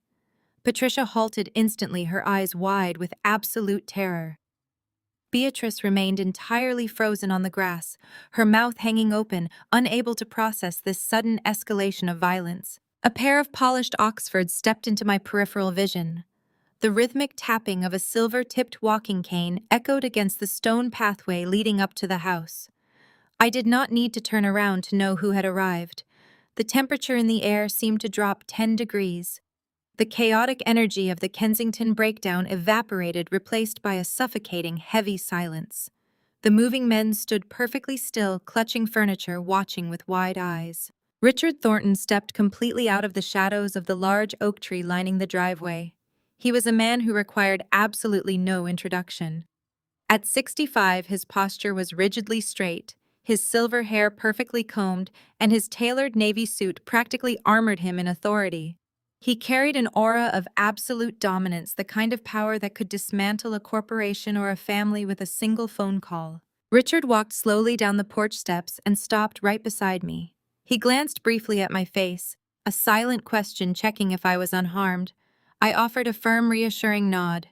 Speaker 1: Patricia halted instantly, her eyes wide with absolute terror. Beatrice remained entirely frozen on the grass, her mouth hanging open, unable to process this sudden escalation of violence. A pair of polished Oxfords stepped into my peripheral vision. The rhythmic tapping of a silver-tipped walking cane echoed against the stone pathway leading up to the house. I did not need to turn around to know who had arrived. The temperature in the air seemed to drop 10 degrees. The chaotic energy of the Kensington breakdown evaporated, replaced by a suffocating, heavy silence. The moving men stood perfectly still, clutching furniture, watching with wide eyes. Richard Thornton stepped completely out of the shadows of the large oak tree lining the driveway. He was a man who required absolutely no introduction. At 65, his posture was rigidly straight, his silver hair perfectly combed, and his tailored navy suit practically armored him in authority. He carried an aura of absolute dominance, the kind of power that could dismantle a corporation or a family with a single phone call. Richard walked slowly down the porch steps and stopped right beside me. He glanced briefly at my face, a silent question checking if I was unharmed. I offered a firm, reassuring nod.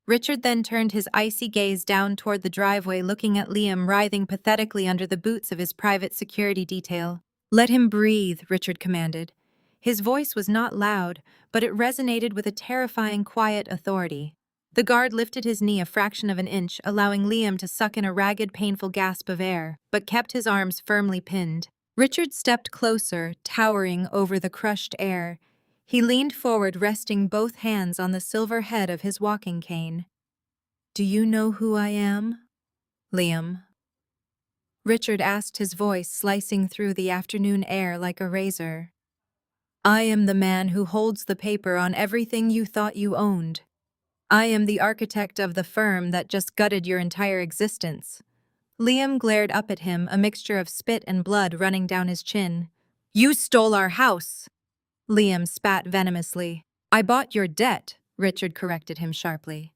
Speaker 1: Richard then turned his icy gaze down toward the driveway, looking at Liam writhing pathetically under the boots of his private security detail. "Let him breathe," Richard commanded. His voice was not loud, but it resonated with a terrifying, quiet authority. The guard lifted his knee a fraction of an inch, allowing Liam to suck in a ragged, painful gasp of air, but kept his arms firmly pinned. Richard stepped closer, towering over the crushed air. He leaned forward, resting both hands on the silver head of his walking cane. "Do you know who I am, Liam?" Richard asked, his voice slicing through the afternoon air like a razor. "I am the man who holds the paper on everything you thought you owned. I am the architect of the firm that just gutted your entire existence." Liam glared up at him, a mixture of spit and blood running down his chin. "You stole our house!" Liam spat venomously. "I bought your debt," Richard corrected him sharply.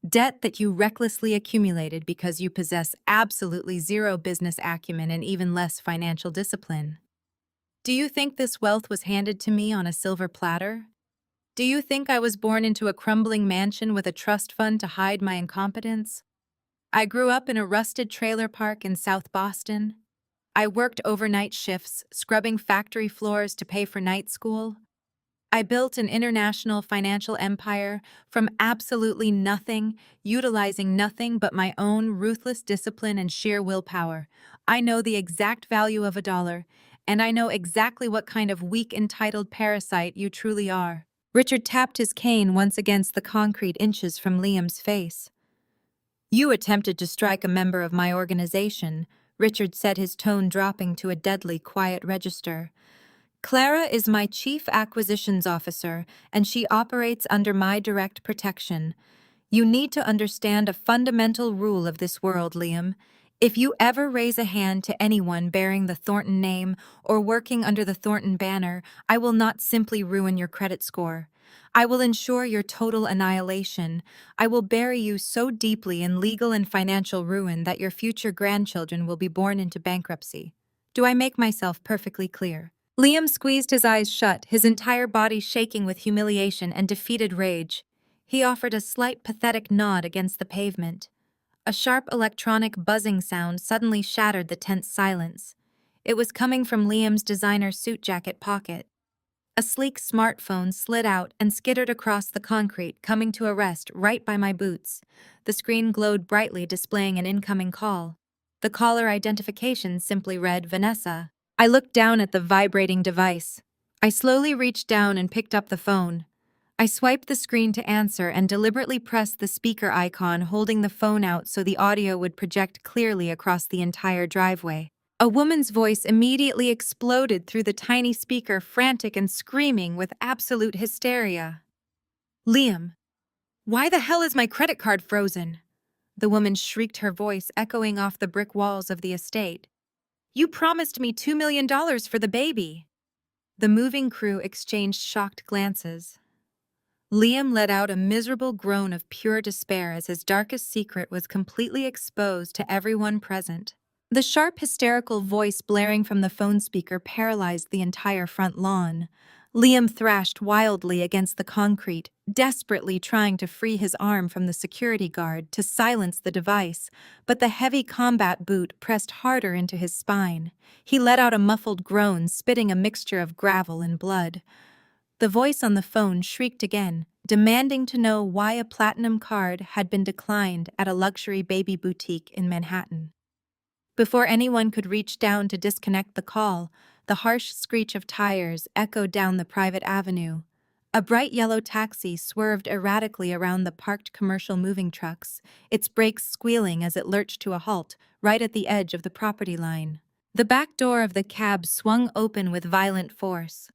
Speaker 1: "Debt that you recklessly accumulated because you possess absolutely zero business acumen and even less financial discipline. Do you think this wealth was handed to me on a silver platter? Do you think I was born into a crumbling mansion with a trust fund to hide my incompetence? I grew up in a rusted trailer park in South Boston. I worked overnight shifts, scrubbing factory floors to pay for night school. I built an international financial empire from absolutely nothing, utilizing nothing but my own ruthless discipline and sheer willpower. I know the exact value of $1, and I know exactly what kind of weak, entitled parasite you truly are." Richard tapped his cane once against the concrete inches from Liam's face. "You attempted to strike a member of my organization," Richard said, his tone dropping to a deadly quiet register. "Clara is my chief acquisitions officer, and she operates under my direct protection. You need to understand a fundamental rule of this world, Liam. If you ever raise a hand to anyone bearing the Thornton name or working under the Thornton banner, I will not simply ruin your credit score. I will ensure your total annihilation. I will bury you so deeply in legal and financial ruin that your future grandchildren will be born into bankruptcy. Do I make myself perfectly clear?" Liam squeezed his eyes shut, his entire body shaking with humiliation and defeated rage. He offered a slight pathetic nod against the pavement. A sharp electronic buzzing sound suddenly shattered the tense silence. It was coming from Liam's designer suit jacket pocket. A sleek smartphone slid out and skittered across the concrete, coming to a rest right by my boots. The screen glowed brightly, displaying an incoming call. The caller identification simply read, "Vanessa." I looked down at the vibrating device. I slowly reached down and picked up the phone. I swiped the screen to answer and deliberately pressed the speaker icon, holding the phone out so the audio would project clearly across the entire driveway. A woman's voice immediately exploded through the tiny speaker, frantic and screaming with absolute hysteria. "Liam, why the hell is my credit card frozen?" The woman shrieked, her voice echoing off the brick walls of the estate. "You promised me $2 million for the baby." The moving crew exchanged shocked glances. Liam let out a miserable groan of pure despair as his darkest secret was completely exposed to everyone present. The sharp, hysterical voice blaring from the phone speaker paralyzed the entire front lawn. Liam thrashed wildly against the concrete, desperately trying to free his arm from the security guard to silence the device, but the heavy combat boot pressed harder into his spine. He let out a muffled groan, spitting a mixture of gravel and blood. The voice on the phone shrieked again, demanding to know why a platinum card had been declined at a luxury baby boutique in Manhattan. Before anyone could reach down to disconnect the call, the harsh screech of tires echoed down the private avenue. A bright yellow taxi swerved erratically around the parked commercial moving trucks, its brakes squealing as it lurched to a halt right at the edge of the property line. The back door of the cab swung open with violent force.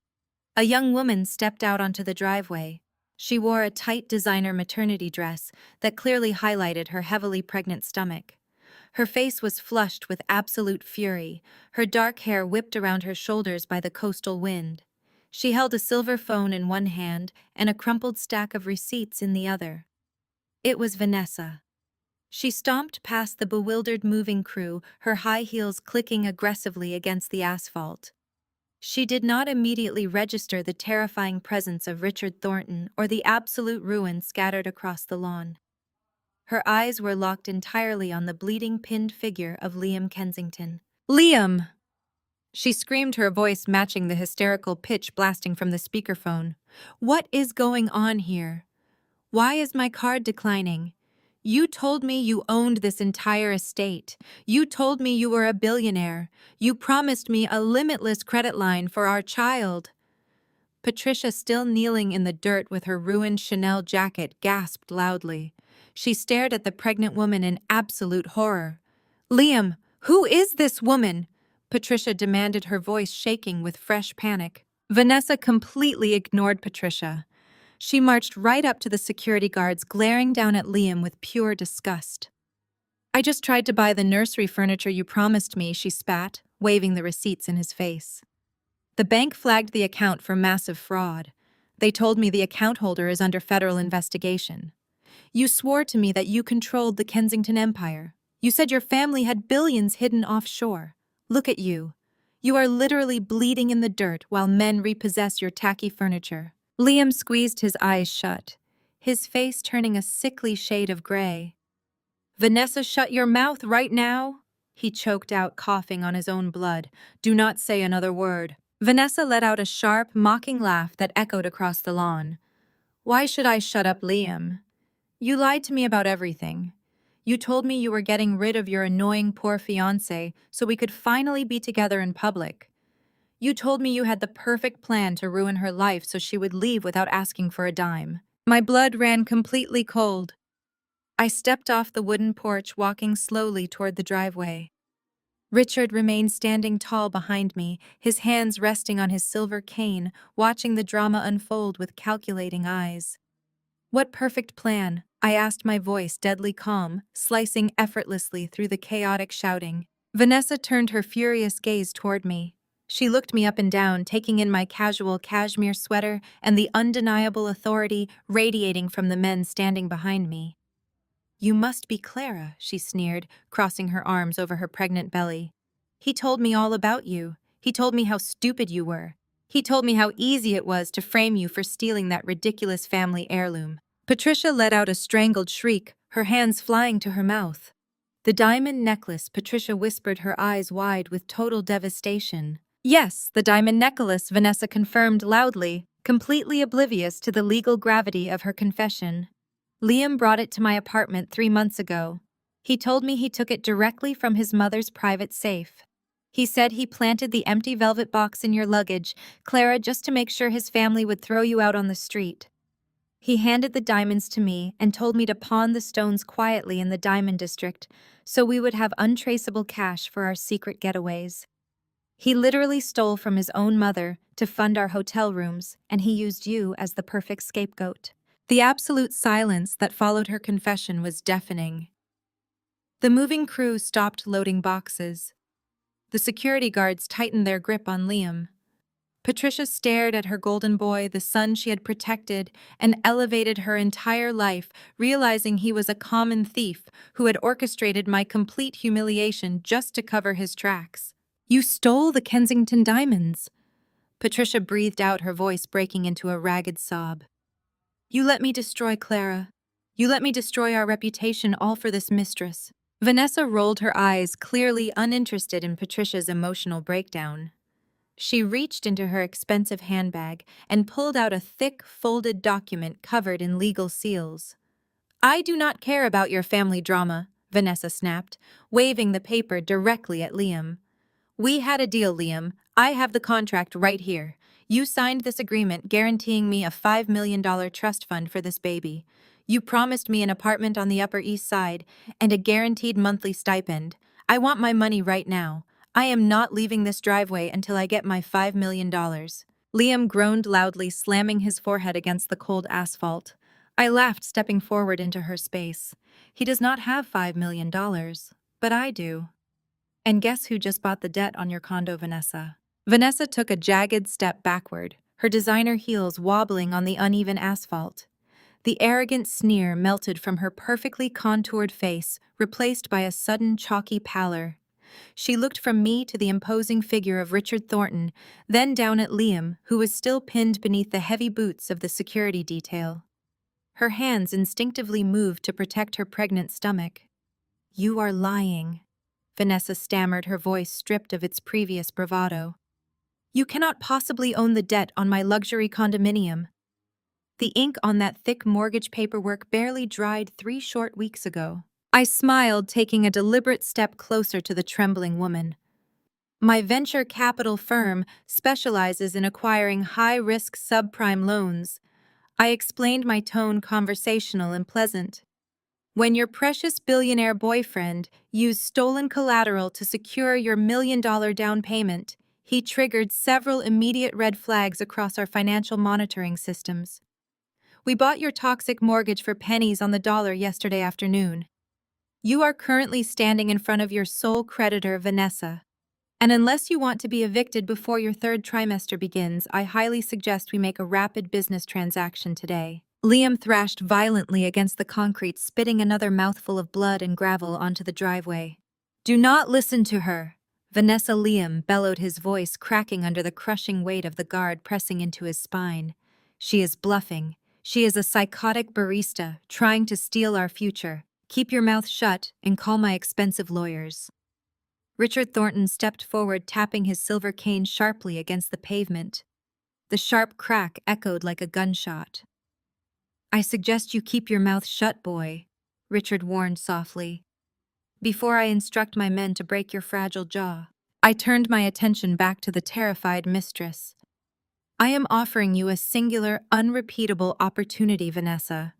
Speaker 1: A young woman stepped out onto the driveway. She wore a tight designer maternity dress that clearly highlighted her heavily pregnant stomach. Her face was flushed with absolute fury, her dark hair whipped around her shoulders by the coastal wind. She held a silver phone in one hand and a crumpled stack of receipts in the other. It was Vanessa. She stomped past the bewildered moving crew, her high heels clicking aggressively against the asphalt. She did not immediately register the terrifying presence of Richard Thornton or the absolute ruin scattered across the lawn. Her eyes were locked entirely on the bleeding, pinned figure of Liam Kensington. "Liam!" She screamed, her voice matching the hysterical pitch blasting from the speakerphone. "What is going on here? Why is my card declining? You told me you owned this entire estate. You told me you were a billionaire. You promised me a limitless credit line for our child. Patricia, still kneeling in the dirt with her ruined Chanel jacket, gasped loudly. She stared at the pregnant woman in absolute horror. "Liam, who is this woman?" Patricia demanded, her voice shaking with fresh panic. Vanessa completely ignored Patricia. She marched right up to the security guards, glaring down at Liam with pure disgust. "I just tried to buy the nursery furniture you promised me," she spat, waving the receipts in his face. "The bank flagged the account for massive fraud. They told me the account holder is under federal investigation. You swore to me that you controlled the Kensington Empire. You said your family had billions hidden offshore. Look at you. You are literally bleeding in the dirt while men repossess your tacky furniture." Liam squeezed his eyes shut, his face turning a sickly shade of gray. "Vanessa, shut your mouth right now," he choked out, coughing on his own blood. "Do not say another word." Vanessa let out a sharp, mocking laugh that echoed across the lawn. "Why should I shut up, Liam? You lied to me about everything. You told me you were getting rid of your annoying poor fiance so we could finally be together in public. You told me you had the perfect plan to ruin her life so she would leave without asking for a dime." My blood ran completely cold. I stepped off the wooden porch, walking slowly toward the driveway. Richard remained standing tall behind me, his hands resting on his silver cane, watching the drama unfold with calculating eyes. "What perfect plan?" I asked, my voice deadly calm, slicing effortlessly through the chaotic shouting. Vanessa turned her furious gaze toward me. She looked me up and down, taking in my casual cashmere sweater and the undeniable authority radiating from the men standing behind me. "You must be Clara," she sneered, crossing her arms over her pregnant belly. "He told me all about you. He told me how stupid you were. He told me how easy it was to frame you for stealing that ridiculous family heirloom." Patricia let out a strangled shriek, her hands flying to her mouth. "The diamond necklace," Patricia whispered, her eyes wide with total devastation. "Yes, the diamond necklace," Vanessa confirmed loudly, completely oblivious to the legal gravity of her confession. "Liam brought it to my apartment 3 months ago. He told me he took it directly from his mother's private safe. He said he planted the empty velvet box in your luggage, Clara, just to make sure his family would throw you out on the street. He handed the diamonds to me and told me to pawn the stones quietly in the diamond district so we would have untraceable cash for our secret getaways. He literally stole from his own mother to fund our hotel rooms, and he used you as the perfect scapegoat." The absolute silence that followed her confession was deafening. The moving crew stopped loading boxes. The security guards tightened their grip on Liam. Patricia stared at her golden boy, the son she had protected and elevated her entire life, realizing he was a common thief who had orchestrated my complete humiliation just to cover his tracks. "You stole the Kensington diamonds," Patricia breathed out, her voice breaking into a ragged sob. "You let me destroy Clara. You let me destroy our reputation, all for this mistress." Vanessa rolled her eyes, clearly uninterested in Patricia's emotional breakdown. She reached into her expensive handbag and pulled out a thick, folded document covered in legal seals. "I do not care about your family drama," Vanessa snapped, waving the paper directly at Liam. "We had a deal, Liam. I have the contract right here. You signed this agreement guaranteeing me a $5 million trust fund for this baby. You promised me an apartment on the Upper East Side and a guaranteed monthly stipend. I want my money right now. I am not leaving this driveway until I get my $5 million. Liam groaned loudly, slamming his forehead against the cold asphalt. I laughed, stepping forward into her space. "He does not have $5 million, but I do. And guess who just bought the debt on your condo, Vanessa?" Vanessa took a jagged step backward, her designer heels wobbling on the uneven asphalt. The arrogant sneer melted from her perfectly contoured face, replaced by a sudden chalky pallor. She looked from me to the imposing figure of Richard Thornton, then down at Liam, who was still pinned beneath the heavy boots of the security detail. Her hands instinctively moved to protect her pregnant stomach. "You are lying," Vanessa stammered, her voice stripped of its previous bravado. "You cannot possibly own the debt on my luxury condominium. The ink on that thick mortgage paperwork barely dried 3 short weeks ago." I smiled, taking a deliberate step closer to the trembling woman. My venture capital firm specializes in acquiring high-risk subprime loans. I explained, my tone conversational and pleasant. When your precious billionaire boyfriend used stolen collateral to secure your $1 million down payment, he triggered several immediate red flags across our financial monitoring systems. We bought your toxic mortgage for pennies on the dollar yesterday afternoon. You are currently standing in front of your sole creditor, Vanessa. And unless you want to be evicted before your third trimester begins, I highly suggest we make a rapid business transaction today. Liam thrashed violently against the concrete, spitting another mouthful of blood and gravel onto the driveway. Do not listen to her, Vanessa. Liam bellowed, his voice cracking under the crushing weight of the guard pressing into his spine. She is bluffing. She is a psychotic barista trying to steal our future. Keep your mouth shut and call my expensive lawyers. Richard Thornton stepped forward, tapping his silver cane sharply against the pavement. The sharp crack echoed like a gunshot. I suggest you keep your mouth shut, boy, Richard warned softly, before I instruct my men to break your fragile jaw. I turned my attention back to the terrified mistress. I am offering you a singular, unrepeatable opportunity, Vanessa.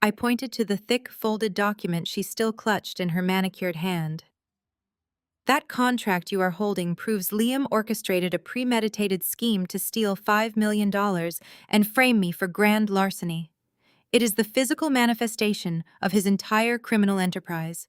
Speaker 1: I pointed to the thick, folded document she still clutched in her manicured hand. That contract you are holding proves Liam orchestrated a premeditated scheme to steal $5 million and frame me for grand larceny. It is the physical manifestation of his entire criminal enterprise.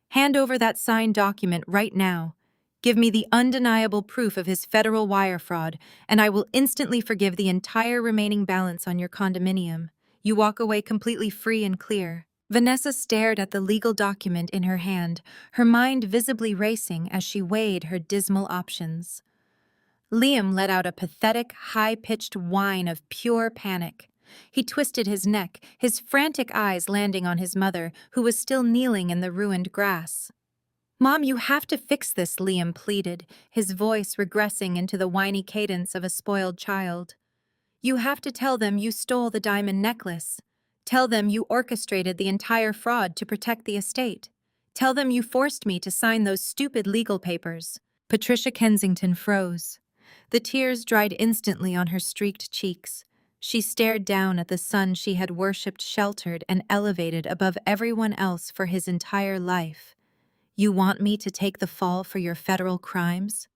Speaker 1: Hand over that signed document right now. Give me the undeniable proof of his federal wire fraud, and I will instantly forgive the entire remaining balance on your condominium. You walk away completely free and clear. Vanessa stared at the legal document in her hand, her mind visibly racing as she weighed her dismal options. Liam let out a pathetic, high-pitched whine of pure panic. He twisted his neck, his frantic eyes landing on his mother, who was still kneeling in the ruined grass. Mom, you have to fix this, Liam pleaded, his voice regressing into the whiny cadence of a spoiled child. You have to tell them you stole the diamond necklace. Tell them you orchestrated the entire fraud to protect the estate. Tell them you forced me to sign those stupid legal papers. Patricia Kensington froze. The tears dried instantly on her streaked cheeks. She stared down at the son she had worshipped, sheltered and elevated above everyone else for his entire life. You want me to take the fall for your federal crimes?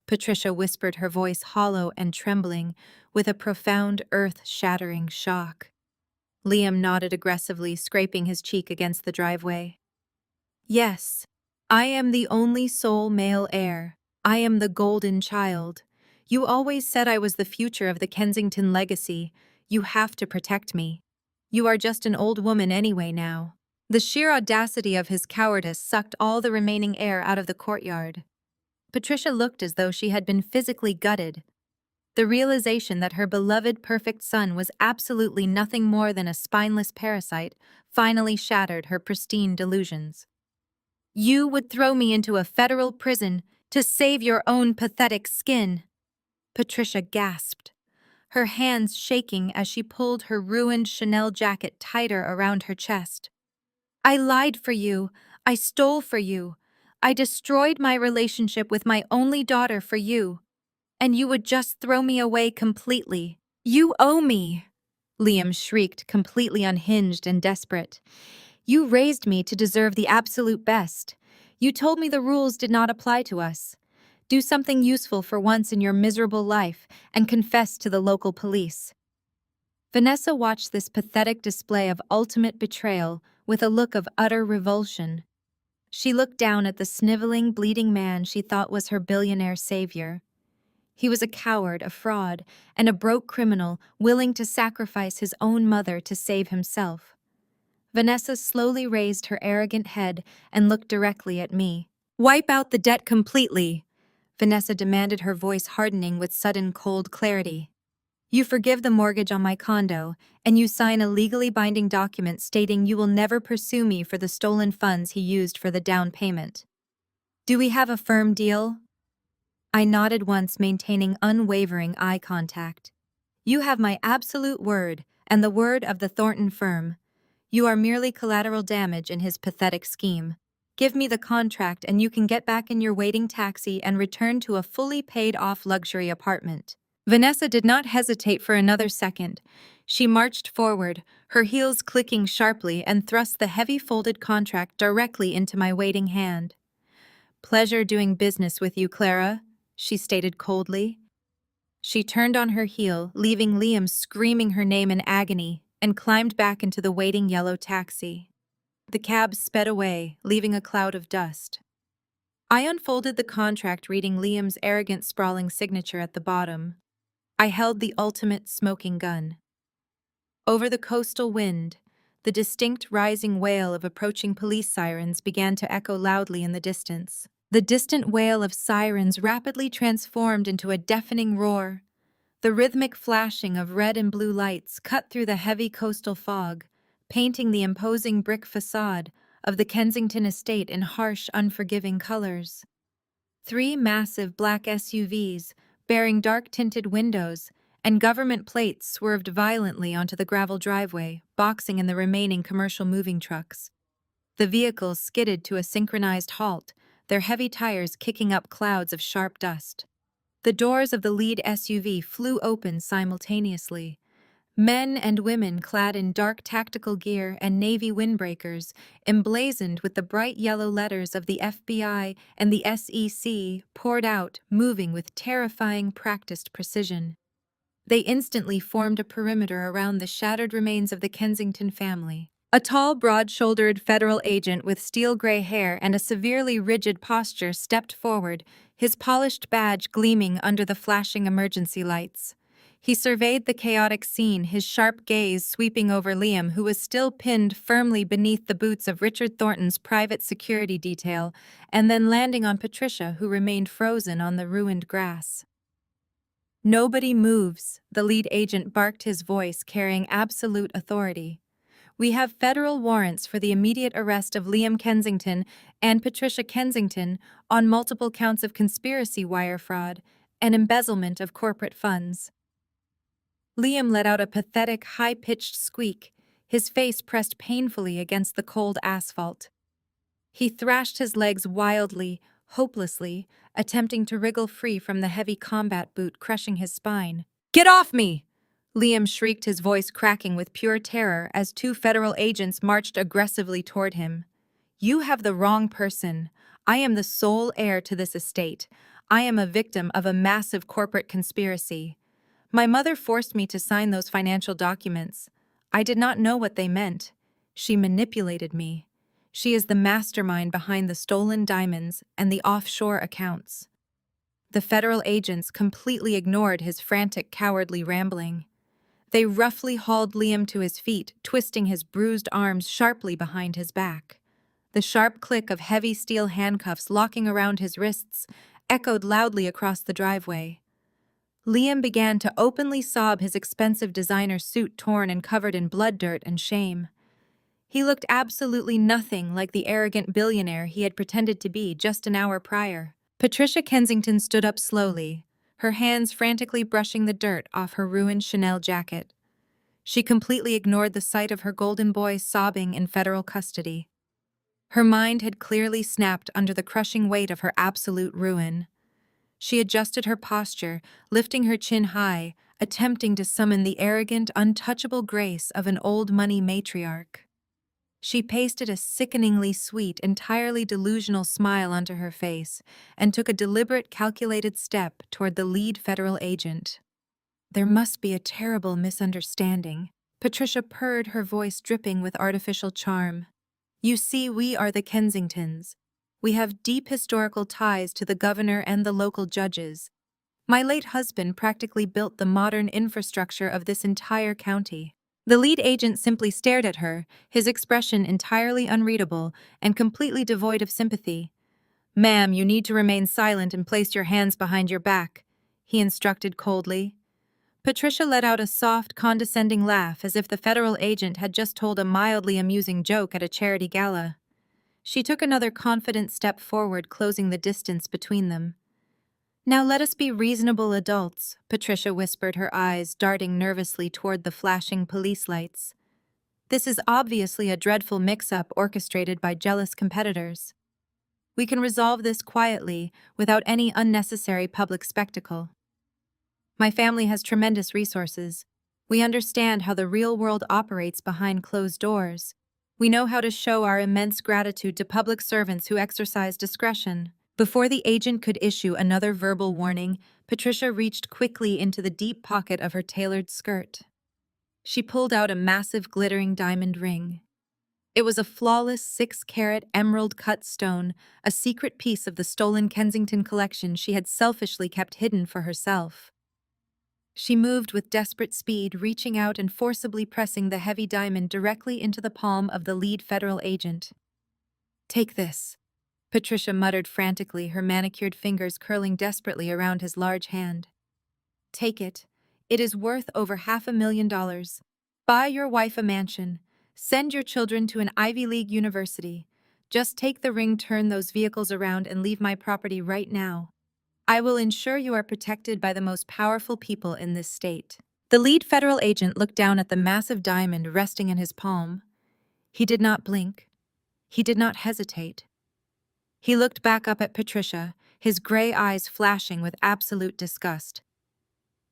Speaker 1: Patricia whispered, her voice hollow and trembling with a profound, earth-shattering shock. Liam nodded aggressively, scraping his cheek against the driveway. Yes, I am the only sole male heir. I am the golden child. You always said I was the future of the Kensington legacy. You have to protect me. You are just an old woman anyway now. The sheer audacity of his cowardice sucked all the remaining air out of the courtyard. Patricia looked as though she had been physically gutted. The realization that her beloved perfect son was absolutely nothing more than a spineless parasite finally shattered her pristine delusions. You would throw me into a federal prison to save your own pathetic skin, Patricia gasped, her hands shaking as she pulled her ruined Chanel jacket tighter around her chest. I lied for you. I stole for you. I destroyed my relationship with my only daughter for you. And you would just throw me away completely. You owe me, Liam shrieked, completely unhinged and desperate. You raised me to deserve the absolute best. You told me the rules did not apply to us. Do something useful for once in your miserable life and confess to the local police. Vanessa watched this pathetic display of ultimate betrayal with a look of utter revulsion. She looked down at the sniveling, bleeding man she thought was her billionaire savior. He was a coward, a fraud, and a broke criminal willing to sacrifice his own mother to save himself. Vanessa slowly raised her arrogant head and looked directly at me. Wipe out the debt completely, Vanessa demanded, her voice hardening with sudden cold clarity. You forgive the mortgage on my condo, and you sign a legally binding document stating you will never pursue me for the stolen funds he used for the down payment. Do we have a firm deal? I nodded once, maintaining unwavering eye contact. You have my absolute word, and the word of the Thornton firm. You are merely collateral damage in his pathetic scheme. Give me the contract and you can get back in your waiting taxi and return to a fully paid-off luxury apartment." Vanessa did not hesitate for another second. She marched forward, her heels clicking sharply, and thrust the heavy folded contract directly into my waiting hand. "Pleasure doing business with you, Clara," she stated coldly. She turned on her heel, leaving Liam screaming her name in agony, and climbed back into the waiting yellow taxi. The cab sped away, leaving a cloud of dust. I unfolded the contract, reading Liam's arrogant, sprawling signature at the bottom. I held the ultimate smoking gun. Over the coastal wind, the distinct rising wail of approaching police sirens began to echo loudly in the distance. The distant wail of sirens rapidly transformed into a deafening roar. The rhythmic flashing of red and blue lights cut through the heavy coastal fog, painting the imposing brick facade of the Kensington estate in harsh, unforgiving colors. 3 massive black SUVs, bearing dark-tinted windows, and government plates swerved violently onto the gravel driveway, boxing in the remaining commercial moving trucks. The vehicles skidded to a synchronized halt, their heavy tires kicking up clouds of sharp dust. The doors of the lead SUV flew open simultaneously. Men and women clad in dark tactical gear and navy windbreakers, emblazoned with the bright yellow letters of the FBI and the SEC, poured out, moving with terrifying practiced precision. They instantly formed a perimeter around the shattered remains of the Kensington family. A tall, broad-shouldered federal agent with steel-gray hair and a severely rigid posture stepped forward, his polished badge gleaming under the flashing emergency lights. He surveyed the chaotic scene, his sharp gaze sweeping over Liam, who was still pinned firmly beneath the boots of Richard Thornton's private security detail, and then landing on Patricia, who remained frozen on the ruined grass. "Nobody moves," the lead agent barked, his voice carrying absolute authority. "We have federal warrants for the immediate arrest of Liam Kensington and Patricia Kensington on multiple counts of conspiracy, wire fraud, and embezzlement of corporate funds." Liam let out a pathetic, high-pitched squeak, his face pressed painfully against the cold asphalt. He thrashed his legs wildly, hopelessly, attempting to wriggle free from the heavy combat boot crushing his spine. "Get off me!" Liam shrieked, his voice cracking with pure terror as 2 federal agents marched aggressively toward him. "You have the wrong person. I am the sole heir to this estate. I am a victim of a massive corporate conspiracy. My mother forced me to sign those financial documents. I did not know what they meant. She manipulated me. She is the mastermind behind the stolen diamonds and the offshore accounts." The federal agents completely ignored his frantic, cowardly rambling. They roughly hauled Liam to his feet, twisting his bruised arms sharply behind his back. The sharp click of heavy steel handcuffs locking around his wrists echoed loudly across the driveway. Liam began to openly sob, his expensive designer suit torn and covered in blood, dirt, and shame. He looked absolutely nothing like the arrogant billionaire he had pretended to be just an hour prior. Patricia Kensington stood up slowly, her hands frantically brushing the dirt off her ruined Chanel jacket. She completely ignored the sight of her golden boy sobbing in federal custody. Her mind had clearly snapped under the crushing weight of her absolute ruin. She adjusted her posture, lifting her chin high, attempting to summon the arrogant, untouchable grace of an old money matriarch. She pasted a sickeningly sweet, entirely delusional smile onto her face and took a deliberate, calculated step toward the lead federal agent. "There must be a terrible misunderstanding," Patricia purred, her voice dripping with artificial charm. "You see, we are the Kensingtons. We have deep historical ties to the governor and the local judges. My late husband practically built the modern infrastructure of this entire county." The lead agent simply stared at her, his expression entirely unreadable and completely devoid of sympathy. "Ma'am, you need to remain silent and place your hands behind your back," he instructed coldly. Patricia let out a soft, condescending laugh, as if the federal agent had just told a mildly amusing joke at a charity gala. She took another confident step forward, closing the distance between them. "Now let us be reasonable adults," Patricia whispered, her eyes darting nervously toward the flashing police lights. "This is obviously a dreadful mix-up orchestrated by jealous competitors. We can resolve this quietly, without any unnecessary public spectacle. My family has tremendous resources. We understand how the real world operates behind closed doors. We know how to show our immense gratitude to public servants who exercise discretion. Before the agent could issue another verbal warning, Patricia reached quickly into the deep pocket of her tailored skirt. She pulled out a massive glittering diamond ring. It was a flawless 6-carat emerald-cut stone, a secret piece of the stolen Kensington collection she had selfishly kept hidden for herself. She moved with desperate speed, reaching out and forcibly pressing the heavy diamond directly into the palm of the lead federal agent. "Take this," Patricia muttered frantically, her manicured fingers curling desperately around his large hand. "Take it. It is worth over $500,000. Buy your wife a mansion. Send your children to an Ivy League university. Just take the ring, turn those vehicles around, and leave my property right now. I will ensure you are protected by the most powerful people in this state." The lead federal agent looked down at the massive diamond resting in his palm. He did not blink. He did not hesitate. He looked back up at Patricia, his gray eyes flashing with absolute disgust.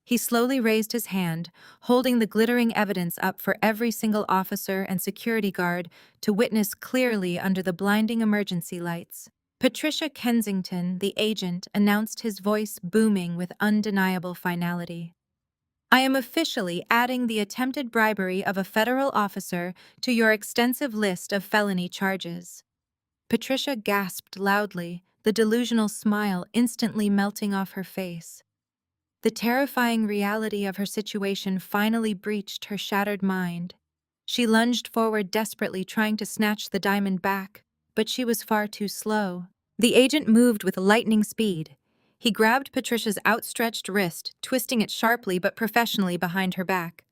Speaker 1: He slowly raised his hand, holding the glittering evidence up for every single officer and security guard to witness clearly under the blinding emergency lights. Patricia Kensington, the agent, announced, his voice booming with undeniable finality. "I am officially adding the attempted bribery of a federal officer to your extensive list of felony charges." Patricia gasped loudly, the delusional smile instantly melting off her face. The terrifying reality of her situation finally breached her shattered mind. She lunged forward desperately, trying to snatch the diamond back, but she was far too slow. The agent moved with lightning speed. He grabbed Patricia's outstretched wrist, twisting it sharply but professionally behind her back.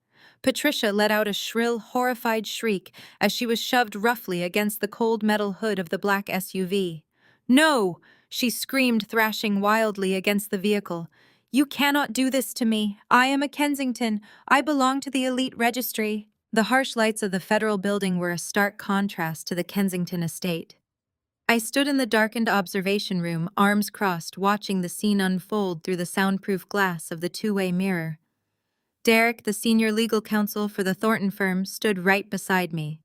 Speaker 1: Patricia let out a shrill, horrified shriek as she was shoved roughly against the cold metal hood of the black SUV. "No!" she screamed, thrashing wildly against the vehicle. "You cannot do this to me. I am a Kensington. I belong to the elite registry." The harsh lights of the federal building were a stark contrast to the Kensington estate. I stood in the darkened observation room, arms crossed, watching the scene unfold through the soundproof glass of the two-way mirror. Derek, the senior legal counsel for the Thornton firm, stood right beside me.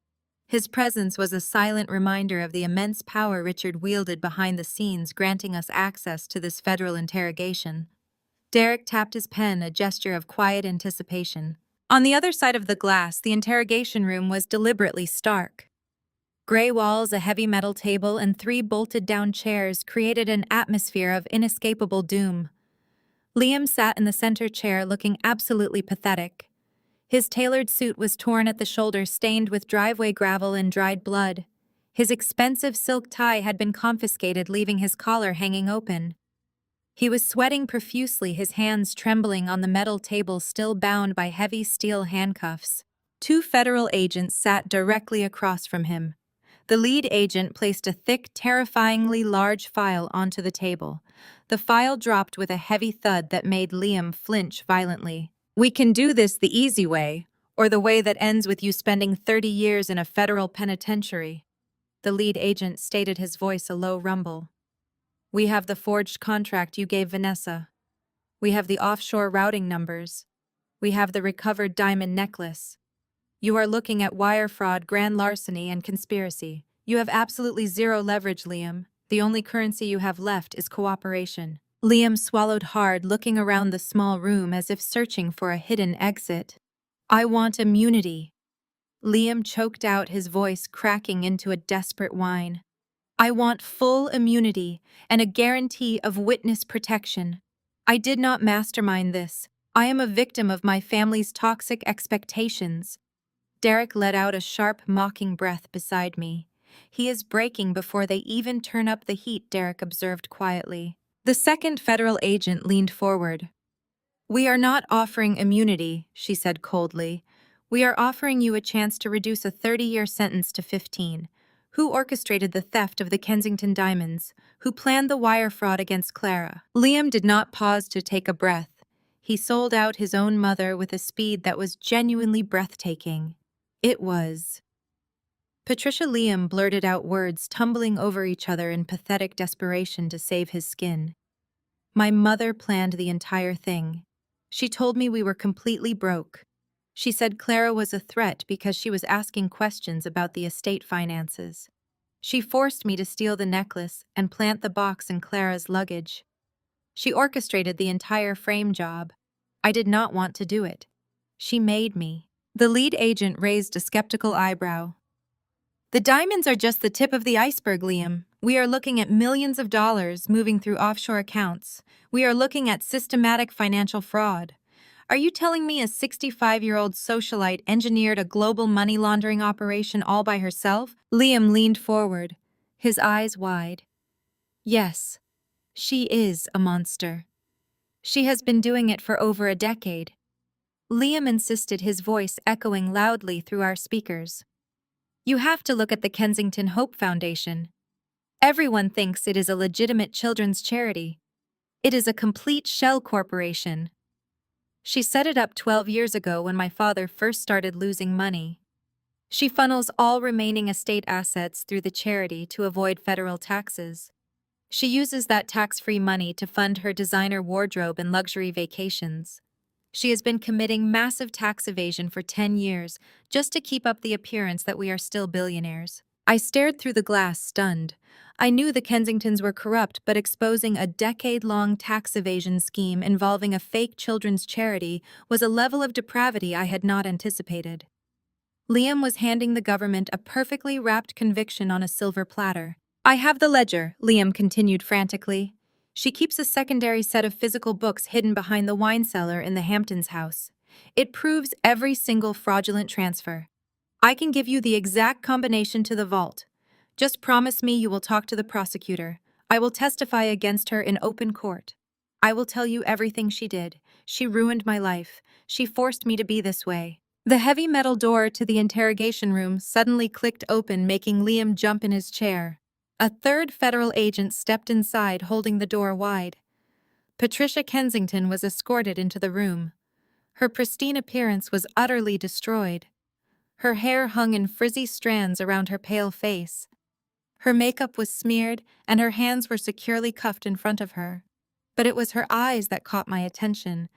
Speaker 1: His presence was a silent reminder of the immense power Richard wielded behind the scenes, granting us access to this federal interrogation. Derek tapped his pen, a gesture of quiet anticipation. On the other side of the glass, the interrogation room was deliberately stark. Gray walls, a heavy metal table, and 3 bolted-down chairs created an atmosphere of inescapable doom. Liam sat in the center chair, looking absolutely pathetic. His tailored suit was torn at the shoulder, stained with driveway gravel and dried blood. His expensive silk tie had been confiscated, leaving his collar hanging open. He was sweating profusely, his hands trembling on the metal table, still bound by heavy steel handcuffs. 2 federal agents sat directly across from him. The lead agent placed a thick, terrifyingly large file onto the table. The file dropped with a heavy thud that made Liam flinch violently. "We can do this the easy way, or the way that ends with you spending 30 years in a federal penitentiary." The lead agent stated, his voice a low rumble. "We have the forged contract you gave Vanessa. We have the offshore routing numbers. We have the recovered diamond necklace. You are looking at wire fraud, grand larceny, and conspiracy. You have absolutely zero leverage, Liam. The only currency you have left is cooperation." Liam swallowed hard, looking around the small room as if searching for a hidden exit. "I want immunity." Liam choked out, his voice cracking into a desperate whine. "I want full immunity and a guarantee of witness protection. I did not mastermind this. I am a victim of my family's toxic expectations." Derek let out a sharp, mocking breath beside me. "He is breaking before they even turn up the heat," Derek observed quietly. The second federal agent leaned forward. "We are not offering immunity," she said coldly. "We are offering you a chance to reduce a 30-year sentence to 15. Who orchestrated the theft of the Kensington diamonds? Who planned the wire fraud against Clara?" Liam did not pause to take a breath. He sold out his own mother with a speed that was genuinely breathtaking. It was Patricia Liam blurted out words tumbling over each other in pathetic desperation to save his skin. My mother planned the entire thing. She told me we were completely broke. She said Clara was a threat because she was asking questions about the estate finances. She forced me to steal the necklace and plant the box in Clara's luggage. She orchestrated the entire frame job. I did not want to do it. She made me. The lead agent raised a skeptical eyebrow. The diamonds are just the tip of the iceberg, Liam. We are looking at millions of dollars moving through offshore accounts. We are looking at systematic financial fraud. Are you telling me a 65-year-old socialite engineered a global money laundering operation all by herself? Liam leaned forward, his eyes wide. Yes, she is a monster. She has been doing it for over a decade. Liam insisted, his voice echoing loudly through our speakers. You have to look at the Kensington Hope Foundation. Everyone thinks it is a legitimate children's charity. It is a complete shell corporation. She set it up 12 years ago when my father first started losing money. She funnels all remaining estate assets through the charity to avoid federal taxes. She uses that tax-free money to fund her designer wardrobe and luxury vacations. She has been committing massive tax evasion for 10 years just to keep up the appearance that we are still billionaires. I stared through the glass, stunned. I knew the Kensingtons were corrupt, but exposing a decade-long tax evasion scheme involving a fake children's charity was a level of depravity I had not anticipated. Liam was handing the government a perfectly wrapped conviction on a silver platter. I have the ledger, Liam continued frantically. She keeps a secondary set of physical books hidden behind the wine cellar in the Hamptons house. It proves every single fraudulent transfer. I can give you the exact combination to the vault. Just promise me you will talk to the prosecutor. I will testify against her in open court. I will tell you everything she did. She ruined my life. She forced me to be this way. The heavy metal door to the interrogation room suddenly clicked open, making Liam jump in his chair. A third federal agent stepped inside, holding the door wide. Patricia Kensington was escorted into the room. Her pristine appearance was utterly destroyed. Her hair hung in frizzy strands around her pale face. Her makeup was smeared, and her hands were securely cuffed in front of her. But it was her eyes that caught my attention.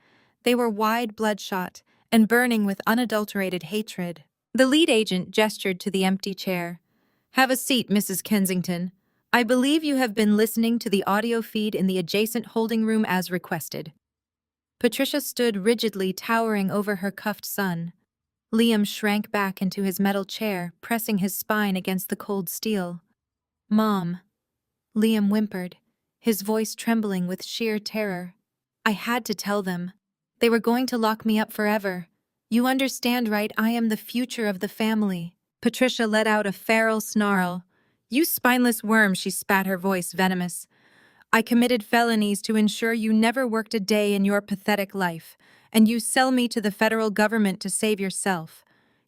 Speaker 1: They were wide, bloodshot, and burning with unadulterated hatred. The lead agent gestured to the empty chair. Have a seat, Mrs. Kensington. I believe you have been listening to the audio feed in the adjacent holding room as requested. Patricia stood rigidly, towering over her cuffed son. Liam shrank back into his metal chair, pressing his spine against the cold steel. Mom, Liam whimpered, his voice trembling with sheer terror. I had to tell them. They were going to lock me up forever. You understand, right? I am the future of the family. Patricia let out a feral snarl. You spineless worm, she spat, her voice venomous. I committed felonies to ensure you never worked a day in your pathetic life, and you sell me to the federal government to save yourself.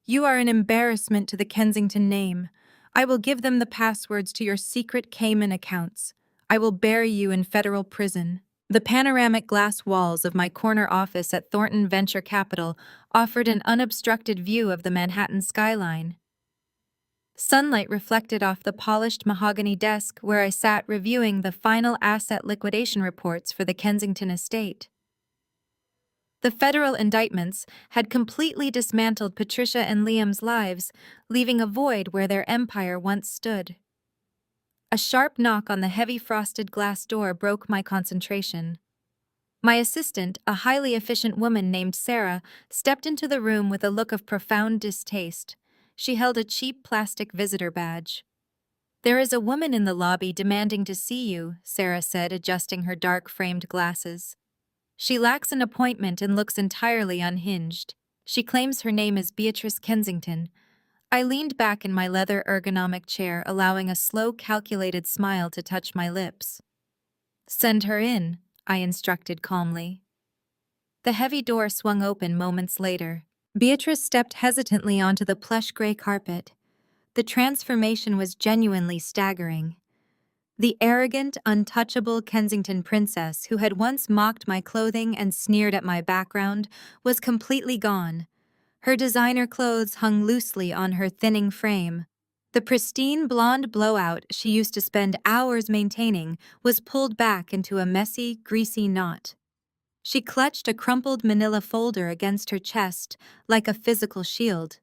Speaker 1: You are an embarrassment to the Kensington name. I will give them the passwords to your secret Cayman accounts. I will bury you in federal prison. The panoramic glass walls of my corner office at Thornton Venture Capital offered an unobstructed view of the Manhattan skyline. Sunlight reflected off the polished mahogany desk where I sat reviewing the final asset liquidation reports for the Kensington estate. The federal indictments had completely dismantled Patricia and Liam's lives, leaving a void where their empire once stood. A sharp knock on the heavy frosted glass door broke my concentration. My assistant, a highly efficient woman named Sarah, stepped into the room with a look of profound distaste. She held a cheap plastic visitor badge. There is a woman in the lobby demanding to see you, Sarah said, adjusting her dark-framed glasses. She lacks an appointment and looks entirely unhinged. She claims her name is Beatrice Kensington. I leaned back in my leather ergonomic chair, allowing a slow, calculated smile to touch my lips. Send her in, I instructed calmly. The heavy door swung open moments later. Beatrice stepped hesitantly onto the plush gray carpet. The transformation was genuinely staggering. The arrogant, untouchable Kensington princess who had once mocked my clothing and sneered at my background was completely gone. Her designer clothes hung loosely on her thinning frame. The pristine blonde blowout she used to spend hours maintaining was pulled back into a messy, greasy knot. She clutched a crumpled manila folder against her chest like a physical shield.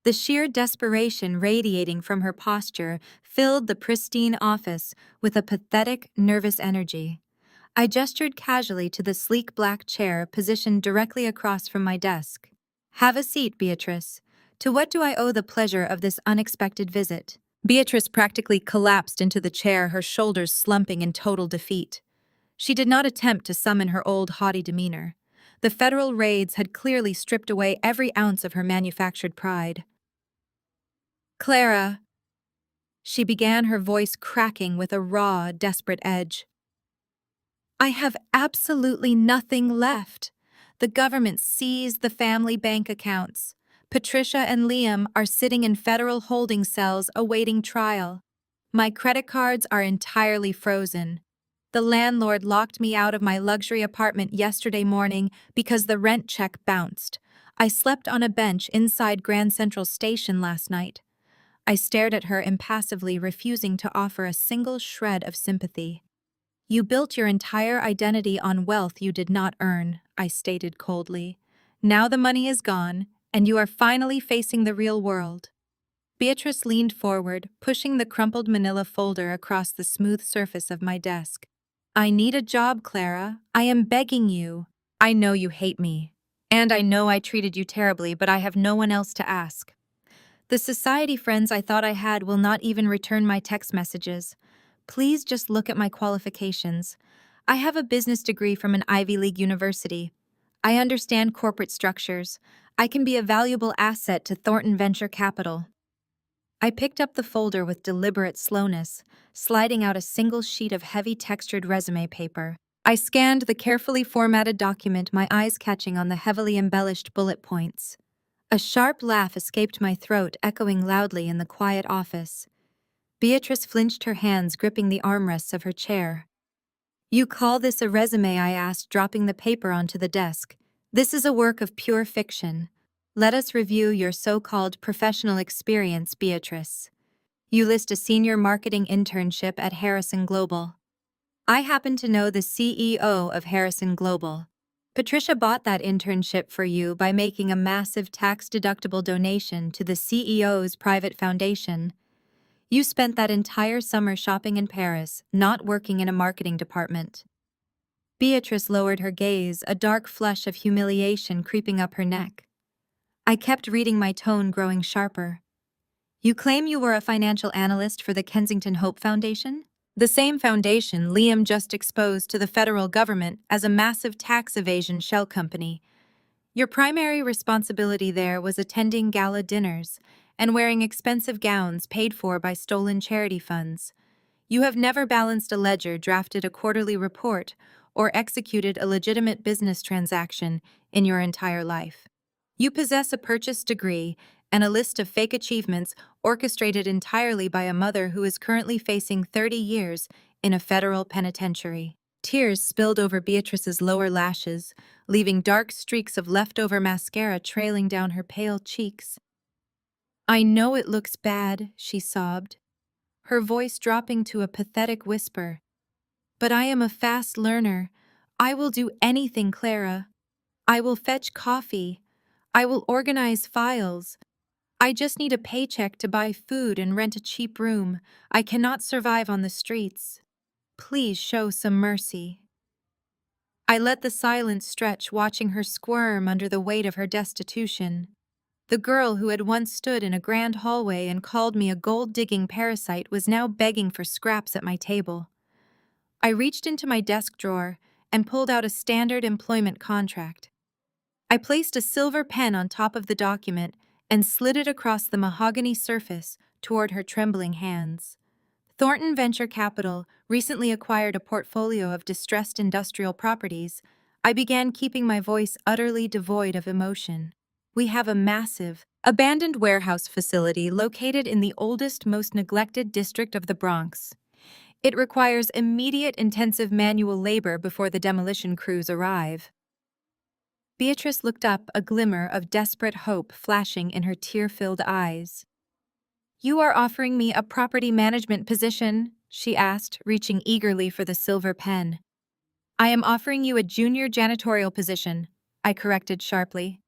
Speaker 1: The sheer desperation radiating from her posture filled the pristine office with a pathetic, nervous energy. I gestured casually to the sleek black chair positioned directly across from my desk. "Have a seat, Beatrice. To what do I owe the pleasure of this unexpected visit?" Beatrice practically collapsed into the chair, her shoulders slumping in total defeat. She did not attempt to summon her old haughty demeanor. The federal raids had clearly stripped away every ounce of her manufactured pride. "Clara," she began, her voice cracking with a raw, desperate edge. "I have absolutely nothing left. The government seized the family bank accounts. Patricia and Liam are sitting in federal holding cells awaiting trial. My credit cards are entirely frozen. The landlord locked me out of my luxury apartment yesterday morning because the rent check bounced. I slept on a bench inside Grand Central Station last night." I stared at her impassively, refusing to offer a single shred of sympathy. "You built your entire identity on wealth you did not earn," I stated coldly. "Now the money is gone, and you are finally facing the real world." Beatrice leaned forward, pushing the crumpled manila folder across the smooth surface of my desk. "I need a job, Clara. I am begging you. I know you hate me. And I know I treated you terribly, but I have no one else to ask. The society friends I thought I had will not even return my text messages. Please just look at my qualifications. I have a business degree from an Ivy League university. I understand corporate structures. I can be a valuable asset to Thornton Venture Capital." I picked up the folder with deliberate slowness, sliding out a single sheet of heavy textured resume paper. I scanned the carefully formatted document, my eyes catching on the heavily embellished bullet points. A sharp laugh escaped my throat, echoing loudly in the quiet office. Beatrice flinched, her hands gripping the armrests of her chair. "You call this a resume?" I asked, dropping the paper onto the desk. "This is a work of pure fiction. Let us review your so-called professional experience, Beatrice. You list a senior marketing internship at Harrison Global. I happen to know the CEO of Harrison Global. Patricia bought that internship for you by making a massive tax-deductible donation to the CEO's private foundation. You spent that entire summer shopping in Paris, not working in a marketing department." Beatrice lowered her gaze, a dark flush of humiliation creeping up her neck. I kept reading, my tone growing sharper. "You claim you were a financial analyst for the Kensington Hope Foundation? The same foundation Liam just exposed to the federal government as a massive tax evasion shell company. Your primary responsibility there was attending gala dinners and wearing expensive gowns paid for by stolen charity funds. You have never balanced a ledger, drafted a quarterly report, or executed a legitimate business transaction in your entire life. You possess a purchased degree and a list of fake achievements orchestrated entirely by a mother who is currently facing 30 years in a federal penitentiary." Tears spilled over Beatrice's lower lashes, leaving dark streaks of leftover mascara trailing down her pale cheeks. "I know it looks bad," she sobbed, her voice dropping to a pathetic whisper. "But I am a fast learner. I will do anything, Clara. I will fetch coffee. I will organize files. I just need a paycheck to buy food and rent a cheap room. I cannot survive on the streets. Please show some mercy." I let the silence stretch, watching her squirm under the weight of her destitution. The girl who had once stood in a grand hallway and called me a gold-digging parasite was now begging for scraps at my table. I reached into my desk drawer and pulled out a standard employment contract. I placed a silver pen on top of the document and slid it across the mahogany surface toward her trembling hands. Thornton Venture Capital recently acquired a portfolio of distressed industrial properties. I began, keeping my voice utterly devoid of emotion. "We have a massive, abandoned warehouse facility located in the oldest, most neglected district of the Bronx. It requires immediate intensive manual labor before the demolition crews arrive." Beatrice looked up, a glimmer of desperate hope flashing in her tear-filled eyes. You are offering me a property management position, she asked, reaching eagerly for the silver pen. I am offering you a junior janitorial position, I corrected sharply.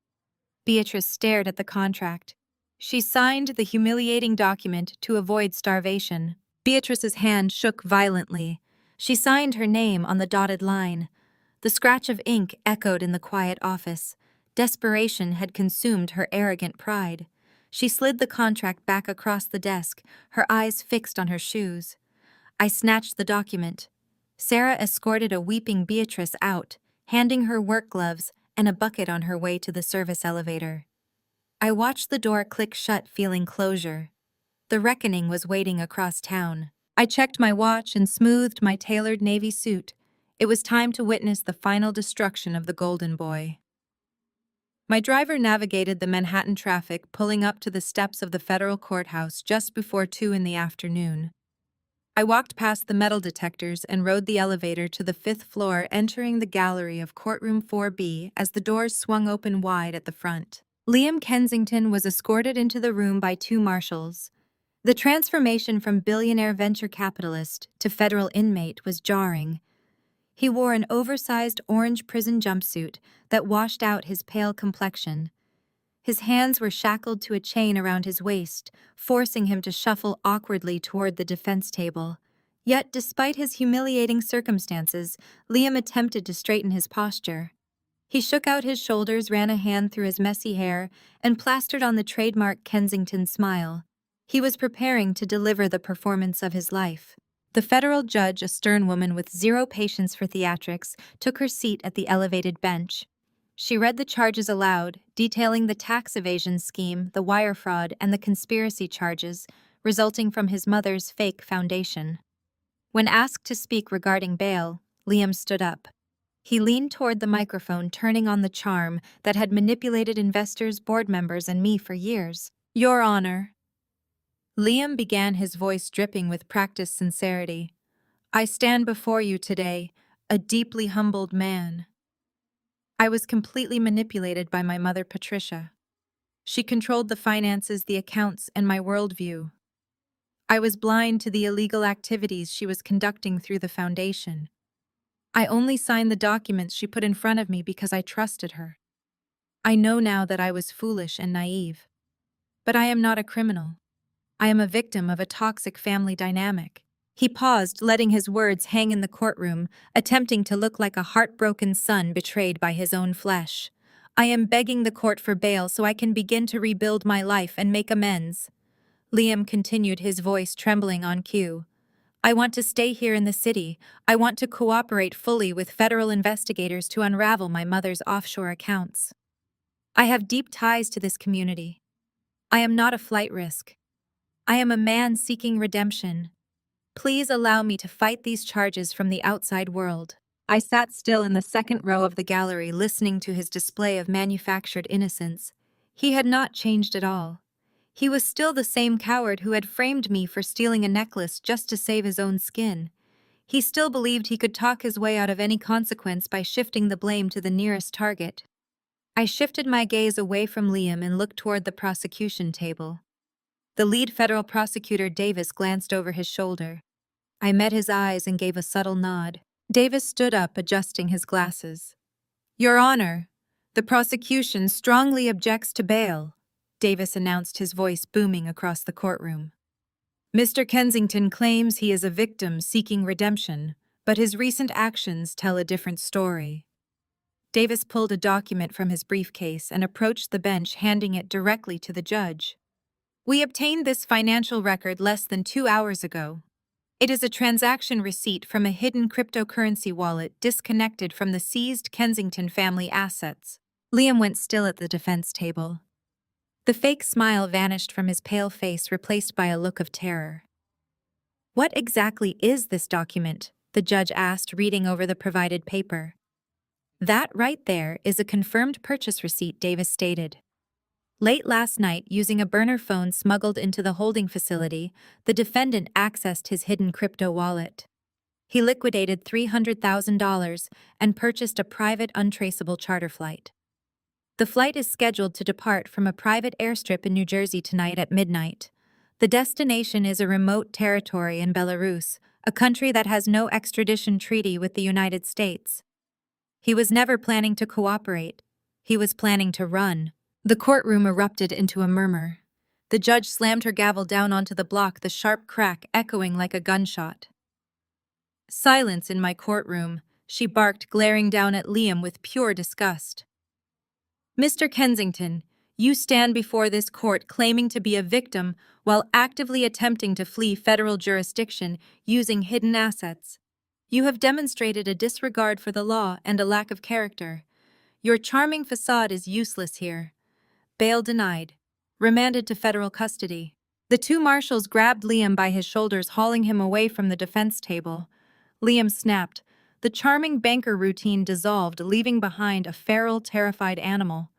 Speaker 1: Beatrice stared at the contract. She signed the humiliating document to avoid starvation. Beatrice's hand shook violently. She signed her name on the dotted line. The scratch of ink echoed in the quiet office. Desperation had consumed her arrogant pride. She slid the contract back across the desk, her eyes fixed on her shoes. I snatched the document. Sarah escorted a weeping Beatrice out, handing her work gloves and a bucket on her way to the service elevator. I watched the door click shut, feeling closure. The reckoning was waiting across town. I checked my watch and smoothed my tailored navy suit. It was time to witness the final destruction of the Golden Boy. My driver navigated the Manhattan traffic, pulling up to the steps of the federal courthouse just before 2 in the afternoon. I walked past the metal detectors and rode the elevator to the 5th floor, entering the gallery of courtroom 4B as the doors swung open wide at the front. Liam Kensington was escorted into the room by 2 marshals. The transformation from billionaire venture capitalist to federal inmate was jarring. He wore an oversized orange prison jumpsuit that washed out his pale complexion. His hands were shackled to a chain around his waist, forcing him to shuffle awkwardly toward the defense table. Yet, despite his humiliating circumstances, Liam attempted to straighten his posture. He shook out his shoulders, ran a hand through his messy hair, and plastered on the trademark Kensington smile. He was preparing to deliver the performance of his life. The federal judge, a stern woman with zero patience for theatrics, took her seat at the elevated bench. She read the charges aloud, detailing the tax evasion scheme, the wire fraud, and the conspiracy charges resulting from his mother's fake foundation. When asked to speak regarding bail, Liam stood up. He leaned toward the microphone, turning on the charm that had manipulated investors, board members, and me for years. Your Honor. Liam began, his voice dripping with practiced sincerity. I stand before you today, a deeply humbled man. I was completely manipulated by my mother, Patricia. She controlled the finances, the accounts, and my worldview. I was blind to the illegal activities she was conducting through the foundation. I only signed the documents she put in front of me because I trusted her. I know now that I was foolish and naive. But I am not a criminal. I am a victim of a toxic family dynamic. He paused, letting his words hang in the courtroom, attempting to look like a heartbroken son betrayed by his own flesh. I am begging the court for bail so I can begin to rebuild my life and make amends. Liam continued, his voice trembling on cue. I want to stay here in the city. I want to cooperate fully with federal investigators to unravel my mother's offshore accounts. I have deep ties to this community. I am not a flight risk. I am a man seeking redemption. Please allow me to fight these charges from the outside world. I sat still in the second row of the gallery, listening to his display of manufactured innocence. He had not changed at all. He was still the same coward who had framed me for stealing a necklace just to save his own skin. He still believed he could talk his way out of any consequence by shifting the blame to the nearest target. I shifted my gaze away from Liam and looked toward the prosecution table. The lead federal prosecutor, Davis, glanced over his shoulder. I met his eyes and gave a subtle nod. Davis stood up, adjusting his glasses. Your Honor, the prosecution strongly objects to bail, Davis announced, his voice booming across the courtroom. Mr. Kensington claims he is a victim seeking redemption, but his recent actions tell a different story. Davis pulled a document from his briefcase and approached the bench, handing it directly to the judge. We obtained this financial record less than 2 hours ago. It is a transaction receipt from a hidden cryptocurrency wallet disconnected from the seized Kensington family assets. Liam went still at the defense table. The fake smile vanished from his pale face, replaced by a look of terror. What exactly is this document? The judge asked, reading over the provided paper. That right there is a confirmed purchase receipt, Davis stated. Late last night, using a burner phone smuggled into the holding facility, the defendant accessed his hidden crypto wallet. He liquidated $300,000 and purchased a private, untraceable charter flight. The flight is scheduled to depart from a private airstrip in New Jersey tonight at midnight. The destination is a remote territory in Belarus, a country that has no extradition treaty with the United States. He was never planning to cooperate. He was planning to run. The courtroom erupted into a murmur. The judge slammed her gavel down onto the block, the sharp crack echoing like a gunshot. "Silence in my courtroom," she barked, glaring down at Liam with pure disgust. "Mr. Kensington, you stand before this court claiming to be a victim while actively attempting to flee federal jurisdiction using hidden assets. You have demonstrated a disregard for the law and a lack of character. Your charming facade is useless here. Bail denied. Remanded to federal custody." The two marshals grabbed Liam by his shoulders, hauling him away from the defense table. Liam snapped. The charming banker routine dissolved, leaving behind a feral, terrified animal.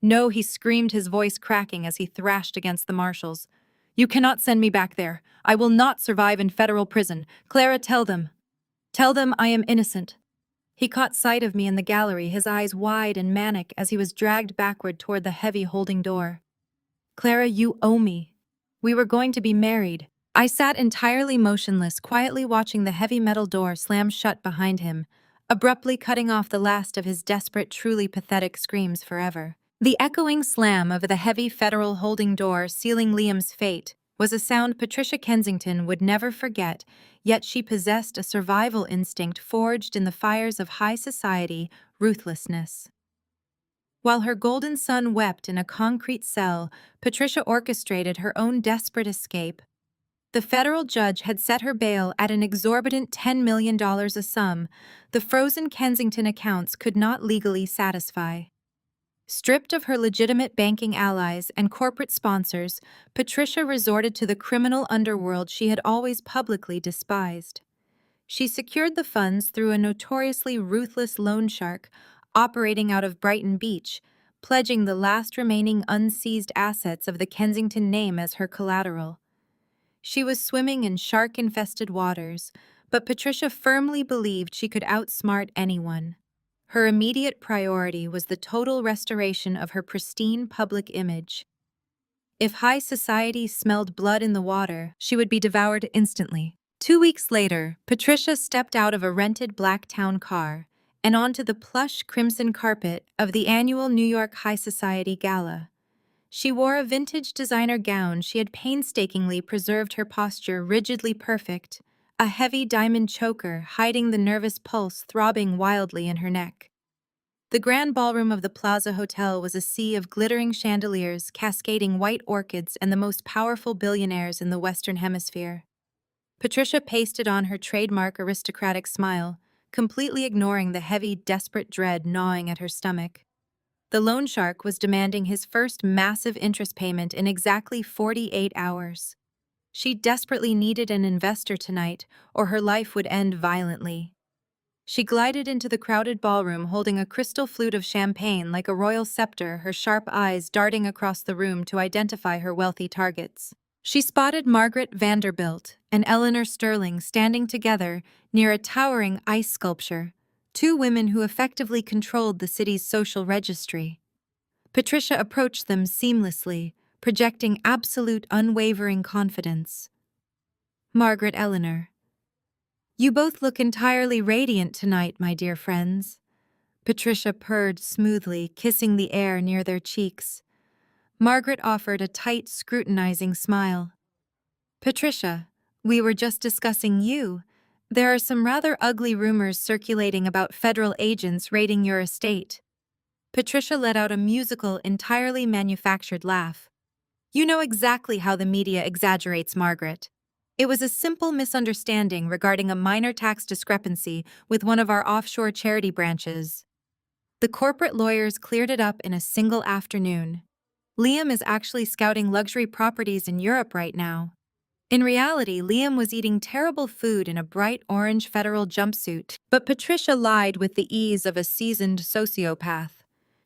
Speaker 1: "No," he screamed, his voice cracking as he thrashed against the marshals. "You cannot send me back there. I will not survive in federal prison. Clara, tell them. Tell them I am innocent." He caught sight of me in the gallery, his eyes wide and manic as he was dragged backward toward the heavy holding door. "Clara, you owe me. We were going to be married." I sat entirely motionless, quietly watching the heavy metal door slam shut behind him, abruptly cutting off the last of his desperate, truly pathetic screams forever. The echoing slam of the heavy federal holding door sealing Liam's fate was a sound Patricia Kensington would never forget, yet she possessed a survival instinct forged in the fires of high society ruthlessness. While her golden son wept in a concrete cell, Patricia orchestrated her own desperate escape. The federal judge had set her bail at an exorbitant $10 million a sum the frozen Kensington accounts could not legally satisfy. Stripped of her legitimate banking allies and corporate sponsors, Patricia resorted to the criminal underworld she had always publicly despised. She secured the funds through a notoriously ruthless loan shark operating out of Brighton Beach, pledging the last remaining unseized assets of the Kensington name as her collateral. She was swimming in shark-infested waters, but Patricia firmly believed she could outsmart anyone. Her immediate priority was the total restoration of her pristine public image. If high society smelled blood in the water, she would be devoured instantly. 2 weeks later, Patricia stepped out of a rented Blacktown car and onto the plush crimson carpet of the annual New York High Society Gala. She wore a vintage designer gown. She had painstakingly preserved her posture rigidly perfect, a heavy diamond choker hiding the nervous pulse throbbing wildly in her neck. The grand ballroom of the Plaza Hotel was a sea of glittering chandeliers, cascading white orchids, and the most powerful billionaires in the Western Hemisphere. Patricia pasted on her trademark aristocratic smile, completely ignoring the heavy, desperate dread gnawing at her stomach. The loan shark was demanding his first massive interest payment in exactly 48 hours. She desperately needed an investor tonight, or her life would end violently. She glided into the crowded ballroom holding a crystal flute of champagne like a royal scepter, her sharp eyes darting across the room to identify her wealthy targets. She spotted Margaret Vanderbilt and Eleanor Sterling standing together near a towering ice sculpture, two women who effectively controlled the city's social registry. Patricia approached them seamlessly, projecting absolute unwavering confidence. "Margaret, Eleanor, you both look entirely radiant tonight, my dear friends." Patricia purred smoothly, kissing the air near their cheeks. Margaret offered a tight, scrutinizing smile. "Patricia, we were just discussing you. There are some rather ugly rumors circulating about federal agents raiding your estate." Patricia let out a musical, entirely manufactured laugh. "You know exactly how the media exaggerates, Margaret. It was a simple misunderstanding regarding a minor tax discrepancy with one of our offshore charity branches. The corporate lawyers cleared it up in a single afternoon. Liam is actually scouting luxury properties in Europe right now." In reality, Liam was eating terrible food in a bright orange federal jumpsuit, but Patricia lied with the ease of a seasoned sociopath.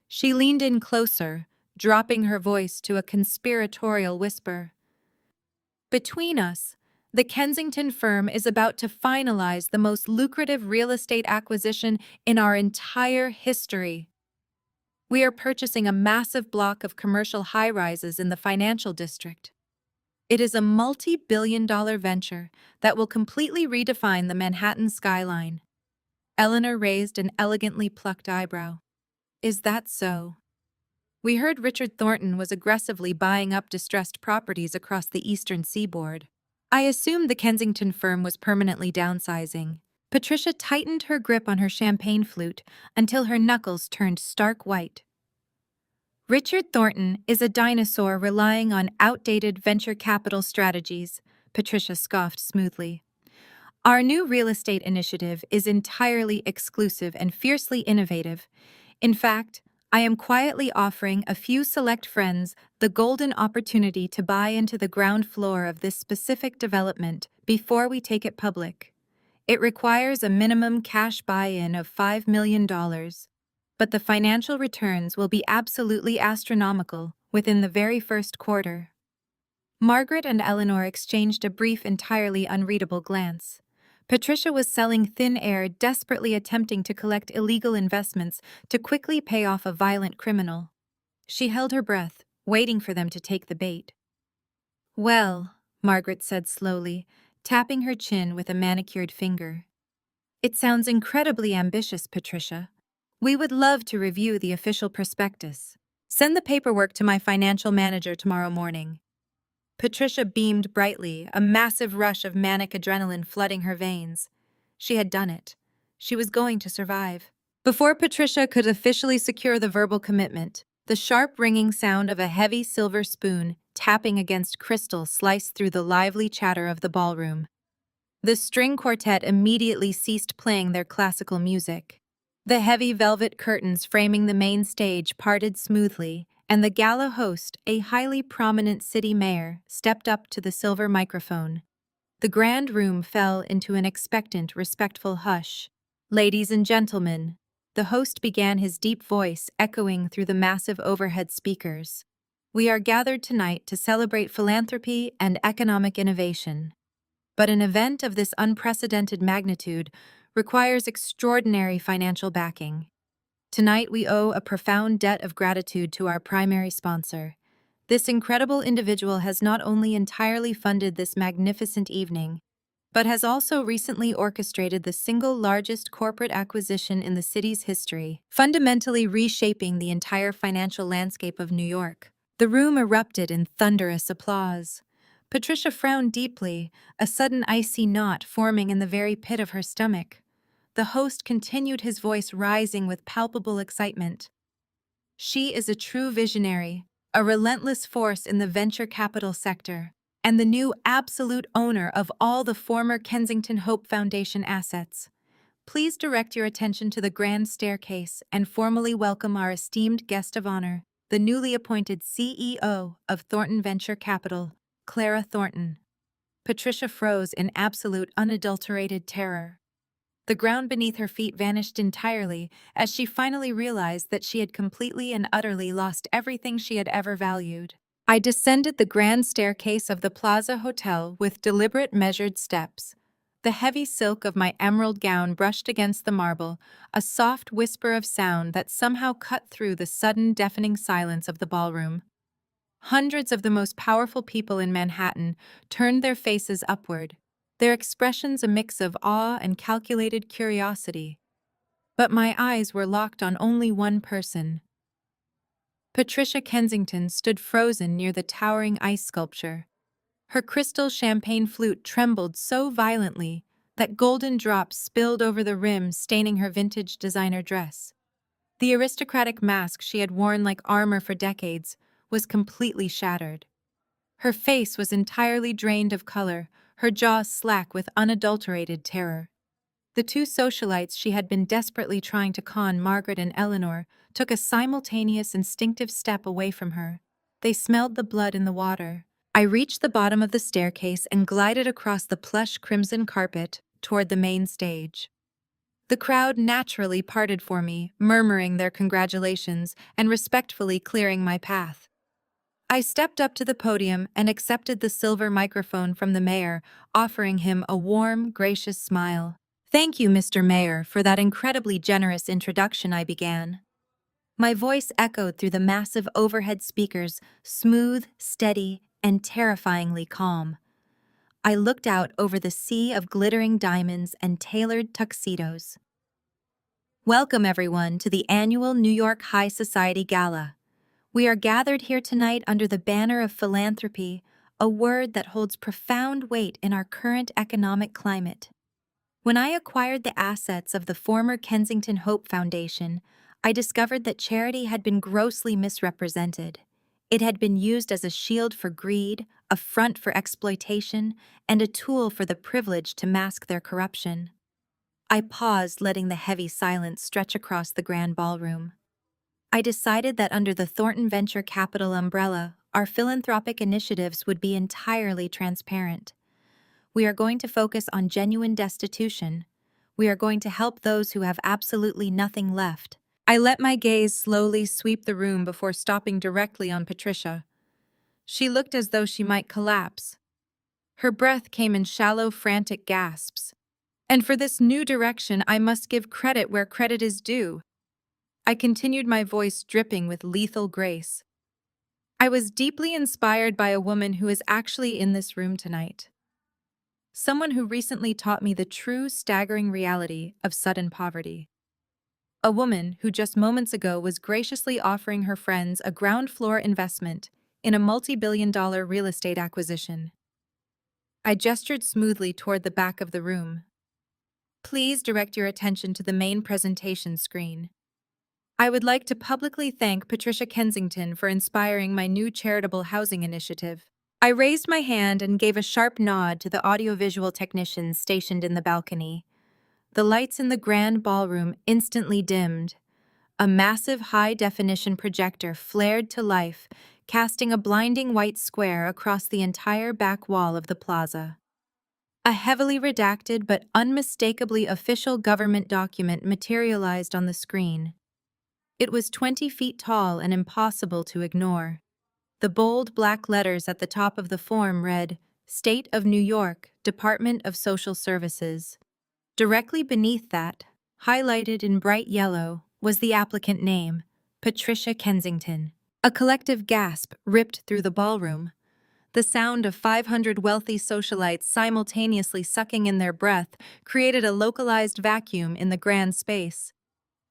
Speaker 1: She leaned in closer, dropping her voice to a conspiratorial whisper. "Between us, the Kensington firm is about to finalize the most lucrative real estate acquisition in our entire history. We are purchasing a massive block of commercial high-rises in the financial district. It is a multi-billion-dollar venture that will completely redefine the Manhattan skyline. Eleanor raised an elegantly plucked eyebrow. Is that so? We heard Richard Thornton was aggressively buying up distressed properties across the eastern seaboard. I assumed the Kensington firm was permanently downsizing. Patricia tightened her grip on her champagne flute until her knuckles turned stark white. Richard Thornton is a dinosaur relying on outdated venture capital strategies, Patricia scoffed smoothly. Our new real estate initiative is entirely exclusive and fiercely innovative. In fact, I am quietly offering a few select friends the golden opportunity to buy into the ground floor of this specific development before we take it public. It requires a minimum cash buy-in of $5 million, but the financial returns will be absolutely astronomical within the very first quarter. Margaret and Eleanor exchanged a brief, entirely unreadable glance. Patricia was selling thin air, desperately attempting to collect illegal investments to quickly pay off a violent criminal. She held her breath, waiting for them to take the bait. Well, Margaret said slowly, tapping her chin with a manicured finger. It sounds incredibly ambitious, Patricia. We would love to review the official prospectus. Send the paperwork to my financial manager tomorrow morning. Patricia beamed brightly, a massive rush of manic adrenaline flooding her veins. She had done it. She was going to survive. Before Patricia could officially secure the verbal commitment, the sharp ringing sound of a heavy silver spoon tapping against crystal sliced through the lively chatter of the ballroom. The string quartet immediately ceased playing their classical music. The heavy velvet curtains framing the main stage parted smoothly, and the gala host, a highly prominent city mayor, stepped up to the silver microphone. The grand room fell into an expectant, respectful hush. Ladies and gentlemen, the host began, his deep voice echoing through the massive overhead speakers. We are gathered tonight to celebrate philanthropy and economic innovation. But an event of this unprecedented magnitude requires extraordinary financial backing. Tonight we owe a profound debt of gratitude to our primary sponsor. This incredible individual has not only entirely funded this magnificent evening, but has also recently orchestrated the single largest corporate acquisition in the city's history, fundamentally reshaping the entire financial landscape of New York. The room erupted in thunderous applause. Patricia frowned deeply, a sudden icy knot forming in the very pit of her stomach. The host continued, his voice rising with palpable excitement. She is a true visionary, a relentless force in the venture capital sector, and the new absolute owner of all the former Kensington Hope Foundation assets. Please direct your attention to the grand staircase and formally welcome our esteemed guest of honor, the newly appointed CEO of Thornton Venture Capital, Clara Thornton. Patricia froze in absolute, unadulterated terror. The ground beneath her feet vanished entirely as she finally realized that she had completely and utterly lost everything she had ever valued. I descended the grand staircase of the Plaza Hotel with deliberate, measured steps. The heavy silk of my emerald gown brushed against the marble, a soft whisper of sound that somehow cut through the sudden, deafening silence of the ballroom. Hundreds of the most powerful people in Manhattan turned their faces upward, their expressions a mix of awe and calculated curiosity. But my eyes were locked on only one person. Patricia Kensington stood frozen near the towering ice sculpture. Her crystal champagne flute trembled so violently that golden drops spilled over the rim, staining her vintage designer dress. The aristocratic mask she had worn like armor for decades was completely shattered. Her face was entirely drained of color, her jaw slack with unadulterated terror. The two socialites she had been desperately trying to con, Margaret and Eleanor, took a simultaneous, instinctive step away from her. They smelled the blood in the water. I reached the bottom of the staircase and glided across the plush crimson carpet toward the main stage. The crowd naturally parted for me, murmuring their congratulations and respectfully clearing my path. I stepped up to the podium and accepted the silver microphone from the mayor, offering him a warm, gracious smile. "Thank you, Mr. Mayor, for that incredibly generous introduction," I began. My voice echoed through the massive overhead speakers, smooth, steady, and terrifyingly calm. I looked out over the sea of glittering diamonds and tailored tuxedos. Welcome, everyone, to the annual New York High Society Gala. We are gathered here tonight under the banner of philanthropy, a word that holds profound weight in our current economic climate. When I acquired the assets of the former Kensington Hope Foundation, I discovered that charity had been grossly misrepresented. It had been used as a shield for greed, a front for exploitation, and a tool for the privileged to mask their corruption. I paused, letting the heavy silence stretch across the grand ballroom. I decided that under the Thornton Venture Capital umbrella, our philanthropic initiatives would be entirely transparent. We are going to focus on genuine destitution. We are going to help those who have absolutely nothing left. I let my gaze slowly sweep the room before stopping directly on Patricia. She looked as though she might collapse. Her breath came in shallow, frantic gasps. And for this new direction, I must give credit where credit is due. I continued, my voice dripping with lethal grace. I was deeply inspired by a woman who is actually in this room tonight. Someone who recently taught me the true, staggering reality of sudden poverty. A woman who just moments ago was graciously offering her friends a ground-floor investment in a multi-billion-dollar real estate acquisition. I gestured smoothly toward the back of the room. Please direct your attention to the main presentation screen. I would like to publicly thank Patricia Kensington for inspiring my new charitable housing initiative. I raised my hand and gave a sharp nod to the audiovisual technicians stationed in the balcony. The lights in the grand ballroom instantly dimmed. A massive high-definition projector flared to life, casting a blinding white square across the entire back wall of the plaza. A heavily redacted but unmistakably official government document materialized on the screen. It was 20 feet tall and impossible to ignore. The bold black letters at the top of the form read, State of New York, Department of Social Services. Directly beneath that, highlighted in bright yellow, was the applicant name, Patricia Kensington. A collective gasp ripped through the ballroom. The sound of 500 wealthy socialites simultaneously sucking in their breath created a localized vacuum in the grand space.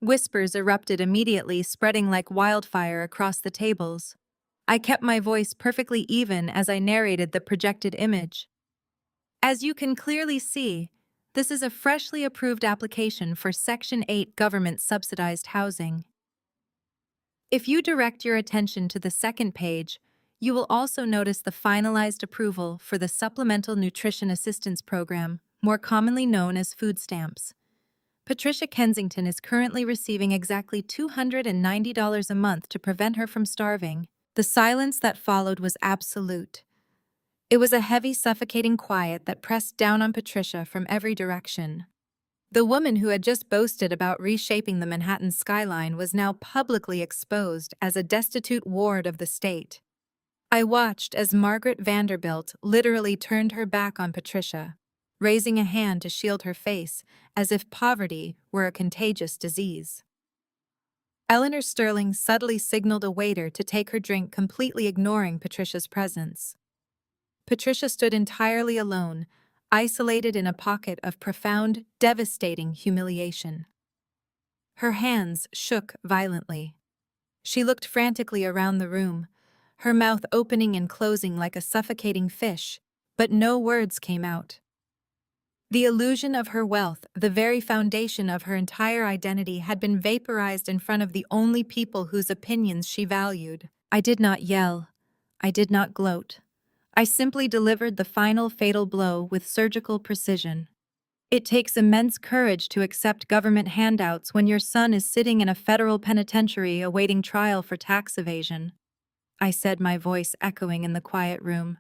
Speaker 1: Whispers erupted immediately, spreading like wildfire across the tables. I kept my voice perfectly even as I narrated the projected image. As you can clearly see, this is a freshly approved application for Section 8 government-subsidized housing. If you direct your attention to the second page, you will also notice the finalized approval for the Supplemental Nutrition Assistance Program, more commonly known as food stamps. Patricia Kensington is currently receiving exactly $290 a month to prevent her from starving. The silence that followed was absolute. It was a heavy, suffocating quiet that pressed down on Patricia from every direction. The woman who had just boasted about reshaping the Manhattan skyline was now publicly exposed as a destitute ward of the state. I watched as Margaret Vanderbilt literally turned her back on Patricia, raising a hand to shield her face, as if poverty were a contagious disease. Eleanor Sterling subtly signaled a waiter to take her drink, completely ignoring Patricia's presence. Patricia stood entirely alone, isolated in a pocket of profound, devastating humiliation. Her hands shook violently. She looked frantically around the room, her mouth opening and closing like a suffocating fish, but no words came out. The illusion of her wealth, the very foundation of her entire identity, had been vaporized in front of the only people whose opinions she valued. I did not yell. I did not gloat. I simply delivered the final fatal blow with surgical precision. It takes immense courage to accept government handouts when your son is sitting in a federal penitentiary awaiting trial for tax evasion, I said, my voice echoing in the quiet room.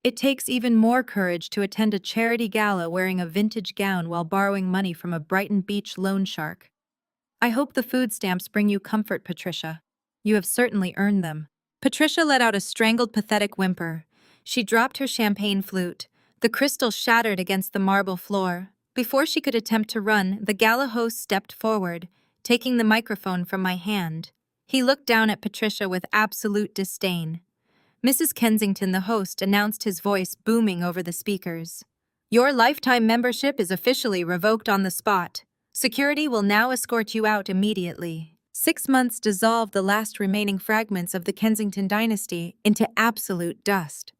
Speaker 1: It takes even more courage to attend a charity gala wearing a vintage gown while borrowing money from a Brighton Beach loan shark. I hope the food stamps bring you comfort, Patricia. You have certainly earned them. Patricia let out a strangled, pathetic whimper. She dropped her champagne flute. The crystal shattered against the marble floor. Before she could attempt to run, the gala host stepped forward, taking the microphone from my hand. He looked down at Patricia with absolute disdain. Mrs. Kensington, the host, announced, his voice booming over the speakers. Your lifetime membership is officially revoked on the spot. Security will now escort you out immediately. 6 months dissolved the last remaining fragments of the Kensington dynasty into absolute dust.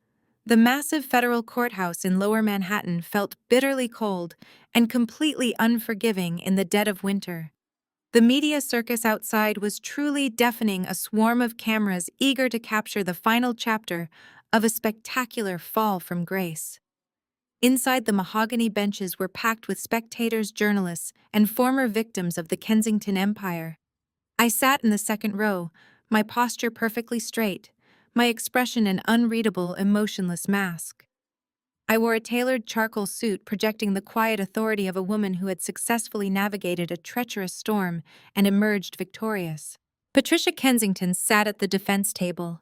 Speaker 1: The massive federal courthouse in Lower Manhattan felt bitterly cold and completely unforgiving in the dead of winter. The media circus outside was truly deafening, a swarm of cameras eager to capture the final chapter of a spectacular fall from grace. Inside, the mahogany benches were packed with spectators, journalists, and former victims of the Kensington Empire. I sat in the second row, my posture perfectly straight, my expression an unreadable, emotionless mask. I wore a tailored charcoal suit projecting the quiet authority of a woman who had successfully navigated a treacherous storm and emerged victorious. Patricia Kensington sat at the defense table.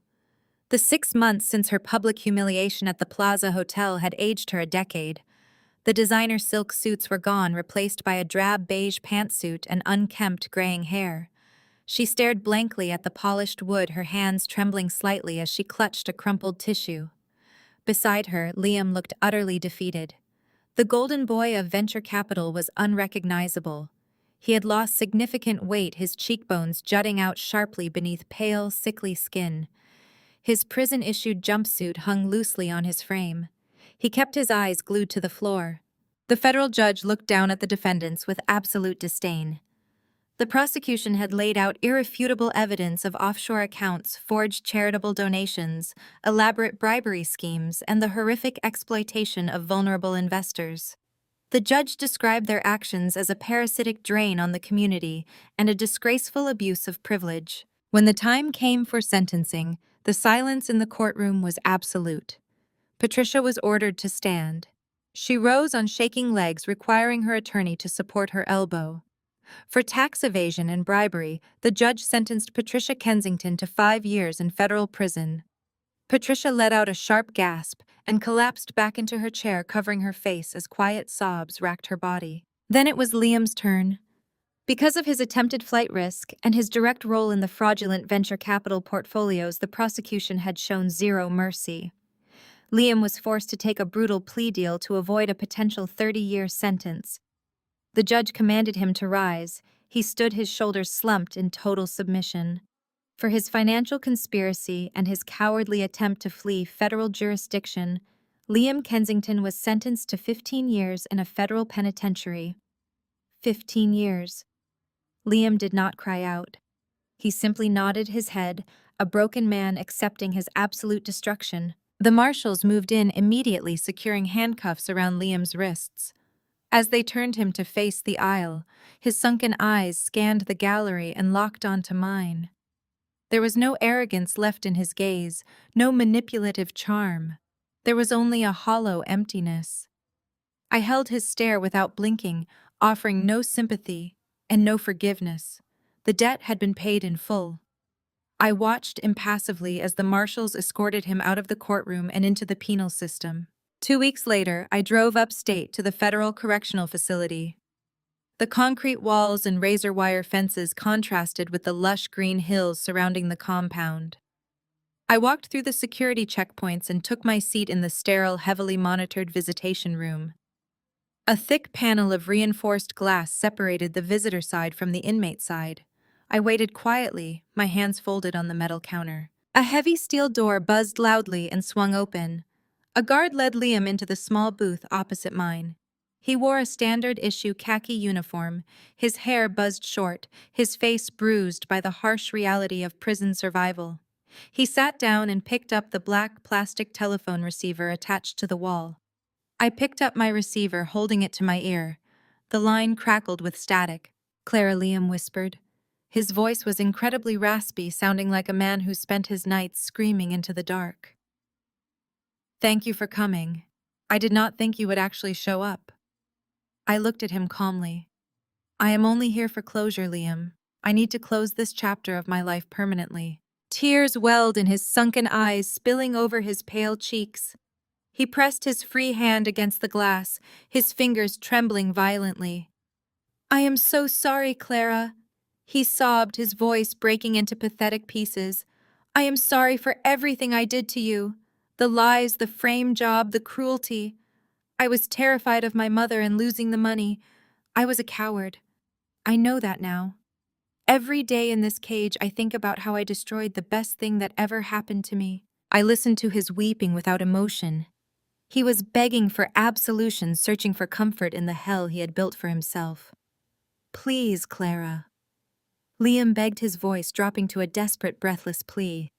Speaker 1: The 6 months since her public humiliation at the Plaza Hotel had aged her a decade. The designer silk suits were gone, replaced by a drab beige pantsuit and unkempt graying hair. She stared blankly at the polished wood, her hands trembling slightly as she clutched a crumpled tissue. Beside her, Liam looked utterly defeated. The golden boy of venture capital was unrecognizable. He had lost significant weight, his cheekbones jutting out sharply beneath pale, sickly skin. His prison-issued jumpsuit hung loosely on his frame. He kept his eyes glued to the floor. The federal judge looked down at the defendants with absolute disdain. The prosecution had laid out irrefutable evidence of offshore accounts, forged charitable donations, elaborate bribery schemes, and the horrific exploitation of vulnerable investors. The judge described their actions as a parasitic drain on the community and a disgraceful abuse of privilege. When the time came for sentencing, the silence in the courtroom was absolute. Patricia was ordered to stand. She rose on shaking legs, requiring her attorney to support her elbow. For tax evasion and bribery, the judge sentenced Patricia Kensington to 5 years in federal prison. Patricia let out a sharp gasp and collapsed back into her chair, covering her face as quiet sobs racked her body. Then it was Liam's turn. Because of his attempted flight risk and his direct role in the fraudulent venture capital portfolios, the prosecution had shown zero mercy. Liam was forced to take a brutal plea deal to avoid a potential 30-year sentence. The judge commanded him to rise. He stood, his shoulders slumped in total submission. For his financial conspiracy and his cowardly attempt to flee federal jurisdiction, Liam Kensington was sentenced to 15 years in a federal penitentiary. 15 years. Liam did not cry out. He simply nodded his head, a broken man accepting his absolute destruction. The marshals moved in immediately, securing handcuffs around Liam's wrists. As they turned him to face the aisle, his sunken eyes scanned the gallery and locked onto mine. There was no arrogance left in his gaze, no manipulative charm. There was only a hollow emptiness. I held his stare without blinking, offering no sympathy and no forgiveness. The debt had been paid in full. I watched impassively as the marshals escorted him out of the courtroom and into the penal system. 2 weeks later, I drove upstate to the Federal Correctional Facility. The concrete walls and razor wire fences contrasted with the lush green hills surrounding the compound. I walked through the security checkpoints and took my seat in the sterile, heavily monitored visitation room. A thick panel of reinforced glass separated the visitor side from the inmate side. I waited quietly, my hands folded on the metal counter. A heavy steel door buzzed loudly and swung open. A guard led Liam into the small booth opposite mine. He wore a standard-issue khaki uniform, his hair buzzed short, his face bruised by the harsh reality of prison survival. He sat down and picked up the black plastic telephone receiver attached to the wall. I picked up my receiver, holding it to my ear. The line crackled with static. "Clara," Liam whispered. His voice was incredibly raspy, sounding like a man who spent his nights screaming into the dark. "Thank you for coming. I did not think you would actually show up." I looked at him calmly. "I am only here for closure, Liam. I need to close this chapter of my life permanently." Tears welled in his sunken eyes, spilling over his pale cheeks. He pressed his free hand against the glass, his fingers trembling violently. "I am so sorry, Clara," he sobbed, his voice breaking into pathetic pieces. I am sorry for everything I did to you. The lies, the frame job, the cruelty. I was terrified of my mother and losing the money. I was a coward. I know that now. Every day in this cage, I think about how I destroyed the best thing that ever happened to me. I listened to his weeping without emotion. He was begging for absolution, searching for comfort in the hell he had built for himself. Please, Clara. Liam begged, his voice dropping to a desperate, breathless plea.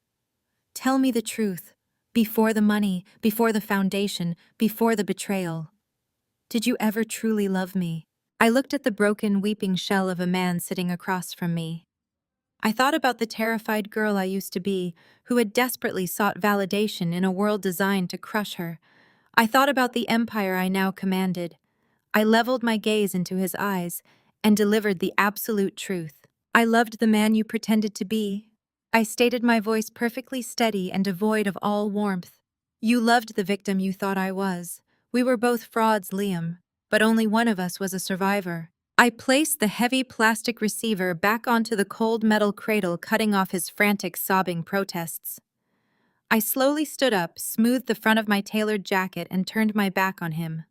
Speaker 1: Tell me the truth. Before the money, before the foundation, before the betrayal. Did you ever truly love me? I looked at the broken, weeping shell of a man sitting across from me. I thought about the terrified girl I used to be, who had desperately sought validation in a world designed to crush her. I thought about the empire I now commanded. I leveled my gaze into his eyes and delivered the absolute truth. I loved the man you pretended to be. I stated, my voice perfectly steady and devoid of all warmth. You loved the victim you thought I was. We were both frauds, Liam, but only one of us was a survivor. I placed the heavy plastic receiver back onto the cold metal cradle, cutting off his frantic, sobbing protests. I slowly stood up, smoothed the front of my tailored jacket, and turned my back on him.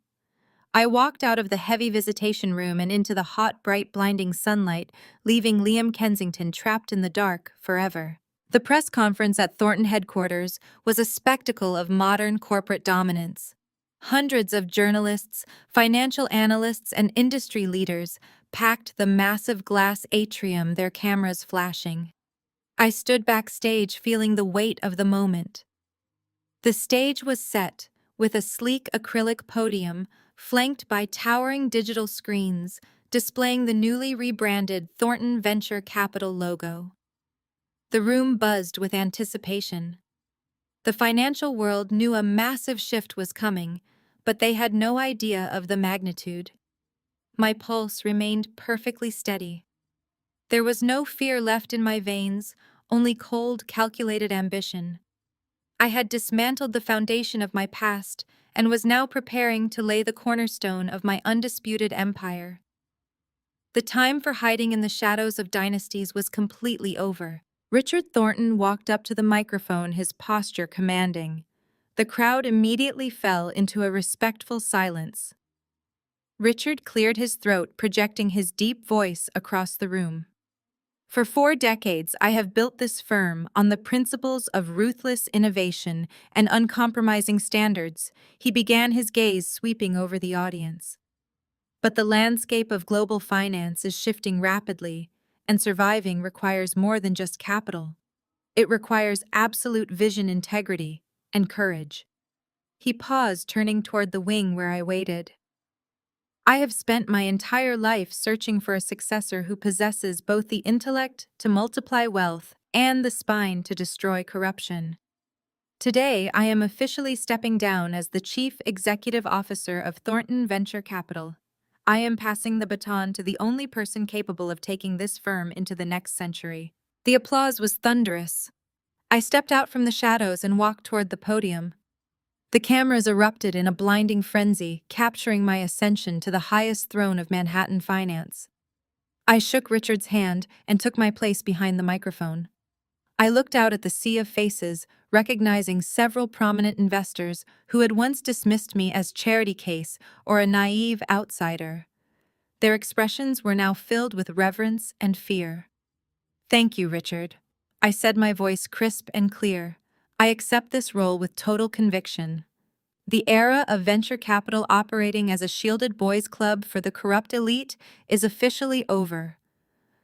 Speaker 1: I walked out of the heavy visitation room and into the hot, bright, blinding sunlight, leaving Liam Kensington trapped in the dark forever. The press conference at Thornton headquarters was a spectacle of modern corporate dominance. Hundreds of journalists, financial analysts, and industry leaders packed the massive glass atrium, their cameras flashing. I stood backstage, feeling the weight of the moment. The stage was set, with a sleek acrylic podium flanked by towering digital screens displaying the newly rebranded Thornton Venture Capital logo. The room buzzed with anticipation. The financial world knew a massive shift was coming, but they had no idea of the magnitude. My pulse remained perfectly steady. There was no fear left in my veins, only cold, calculated ambition. I had dismantled the foundation of my past and was now preparing to lay the cornerstone of my undisputed empire. The time for hiding in the shadows of dynasties was completely over. Richard Thornton walked up to the microphone, his posture commanding. The crowd immediately fell into a respectful silence. Richard cleared his throat, projecting his deep voice across the room. For 4 decades, I have built this firm on the principles of ruthless innovation and uncompromising standards. He began, his gaze sweeping over the audience. But the landscape of global finance is shifting rapidly, and surviving requires more than just capital. It requires absolute vision, integrity, and courage. He paused, turning toward the wing where I waited. I have spent my entire life searching for a successor who possesses both the intellect to multiply wealth and the spine to destroy corruption. Today, I am officially stepping down as the Chief Executive Officer of Thornton Venture Capital. I am passing the baton to the only person capable of taking this firm into the next century. The applause was thunderous. I stepped out from the shadows and walked toward the podium. The cameras erupted in a blinding frenzy, capturing my ascension to the highest throne of Manhattan finance. I shook Richard's hand and took my place behind the microphone. I looked out at the sea of faces, recognizing several prominent investors who had once dismissed me as charity case or a naive outsider. Their expressions were now filled with reverence and fear. "Thank you, Richard," I said, my voice crisp and clear. "I accept this role with total conviction. The era of venture capital operating as a shielded boys' club for the corrupt elite is officially over.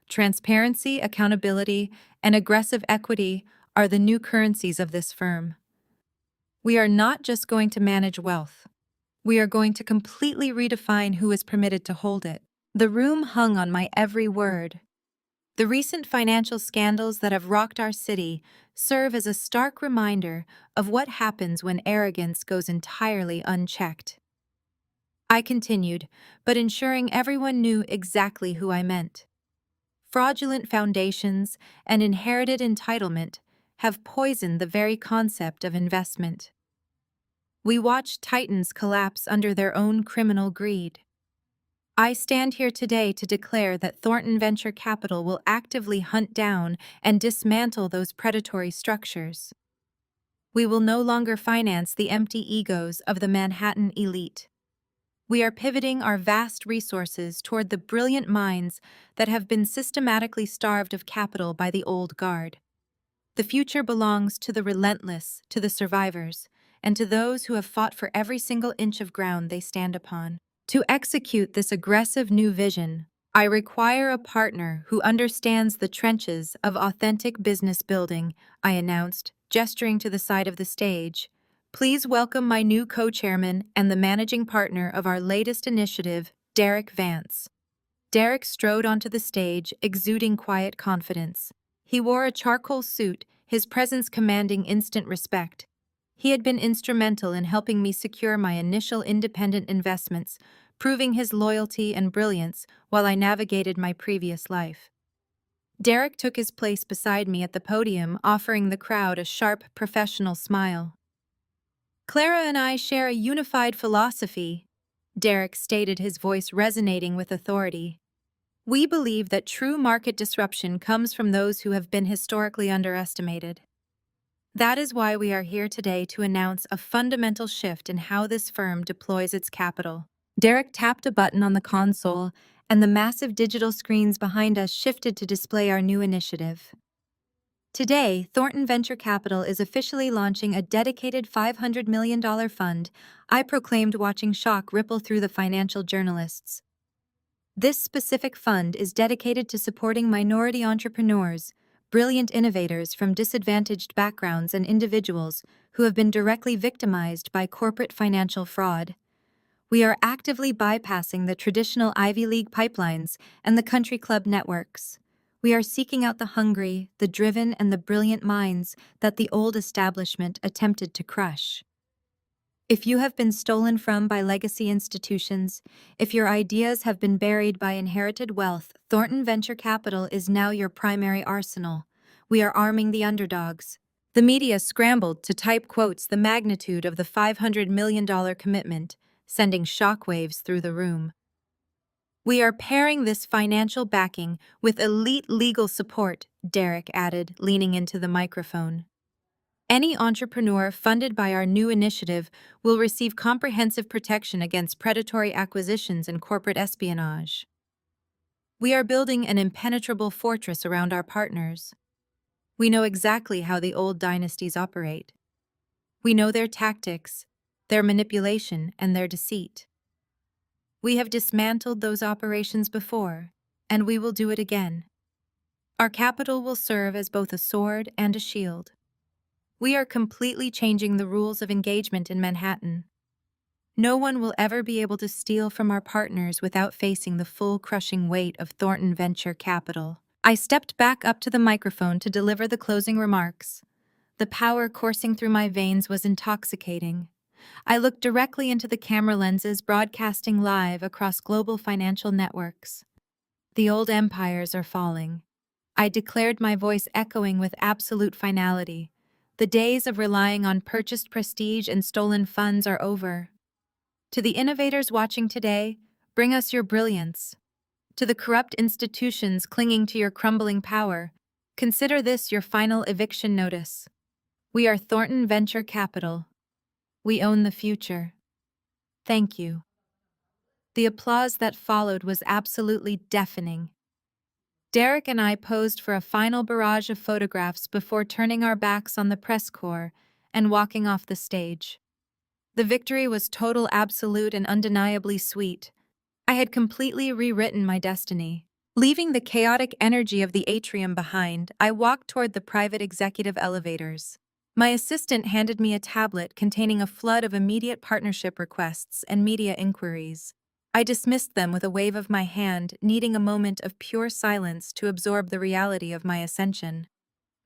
Speaker 1: Transparency, accountability, and aggressive equity are the new currencies of this firm. We are not just going to manage wealth. We are going to completely redefine who is permitted to hold it." The room hung on my every word. The recent financial scandals that have rocked our city serve as a stark reminder of what happens when arrogance goes entirely unchecked. I continued, but ensuring everyone knew exactly who I meant. Fraudulent foundations and inherited entitlement have poisoned the very concept of investment. We watched titans collapse under their own criminal greed. I stand here today to declare that Thornton Venture Capital will actively hunt down and dismantle those predatory structures. We will no longer finance the empty egos of the Manhattan elite. We are pivoting our vast resources toward the brilliant minds that have been systematically starved of capital by the old guard. The future belongs to the relentless, to the survivors, and to those who have fought for every single inch of ground they stand upon. To execute this aggressive new vision, I require a partner who understands the trenches of authentic business building, I announced, gesturing to the side of the stage. Please welcome my new co-chairman and the managing partner of our latest initiative, Derek Vance. Derek strode onto the stage, exuding quiet confidence. He wore a charcoal suit, his presence commanding instant respect. He had been instrumental in helping me secure my initial independent investments, proving his loyalty and brilliance while I navigated my previous life. Derek took his place beside me at the podium, offering the crowd a sharp, professional smile. Clara and I share a unified philosophy, Derek stated, his voice resonating with authority. We believe that true market disruption comes from those who have been historically underestimated. That is why we are here today to announce a fundamental shift in how this firm deploys its capital. Derek tapped a button on the console, and the massive digital screens behind us shifted to display our new initiative. Today, Thornton Venture Capital is officially launching a dedicated $500 million fund, I proclaimed, watching shock ripple through the financial journalists. This specific fund is dedicated to supporting minority entrepreneurs, brilliant innovators from disadvantaged backgrounds, and individuals who have been directly victimized by corporate financial fraud. We are actively bypassing the traditional Ivy League pipelines and the country club networks. We are seeking out the hungry, the driven, and the brilliant minds that the old establishment attempted to crush. If you have been stolen from by legacy institutions, if your ideas have been buried by inherited wealth, Thornton Venture Capital is now your primary arsenal. We are arming the underdogs. The media scrambled to type quotes the magnitude of the $500 million commitment, sending shockwaves through the room. We are pairing this financial backing with elite legal support, Derek added, leaning into the microphone. Any entrepreneur funded by our new initiative will receive comprehensive protection against predatory acquisitions and corporate espionage. We are building an impenetrable fortress around our partners. We know exactly how the old dynasties operate. We know their tactics, their manipulation, and their deceit. We have dismantled those operations before, and we will do it again. Our capital will serve as both a sword and a shield. We are completely changing the rules of engagement in Manhattan. No one will ever be able to steal from our partners without facing the full crushing weight of Thornton Venture Capital. I stepped back up to the microphone to deliver the closing remarks. The power coursing through my veins was intoxicating. I looked directly into the camera lenses broadcasting live across global financial networks. The old empires are falling. I declared, my voice echoing with absolute finality. The days of relying on purchased prestige and stolen funds are over. To the innovators watching today, bring us your brilliance. To the corrupt institutions clinging to your crumbling power, consider this your final eviction notice. We are Thornton Venture Capital. We own the future. Thank you. The applause that followed was absolutely deafening. Derek and I posed for a final barrage of photographs before turning our backs on the press corps and walking off the stage. The victory was total, absolute, and undeniably sweet. I had completely rewritten my destiny. Leaving the chaotic energy of the atrium behind, I walked toward the private executive elevators. My assistant handed me a tablet containing a flood of immediate partnership requests and media inquiries. I dismissed them with a wave of my hand, needing a moment of pure silence to absorb the reality of my ascension.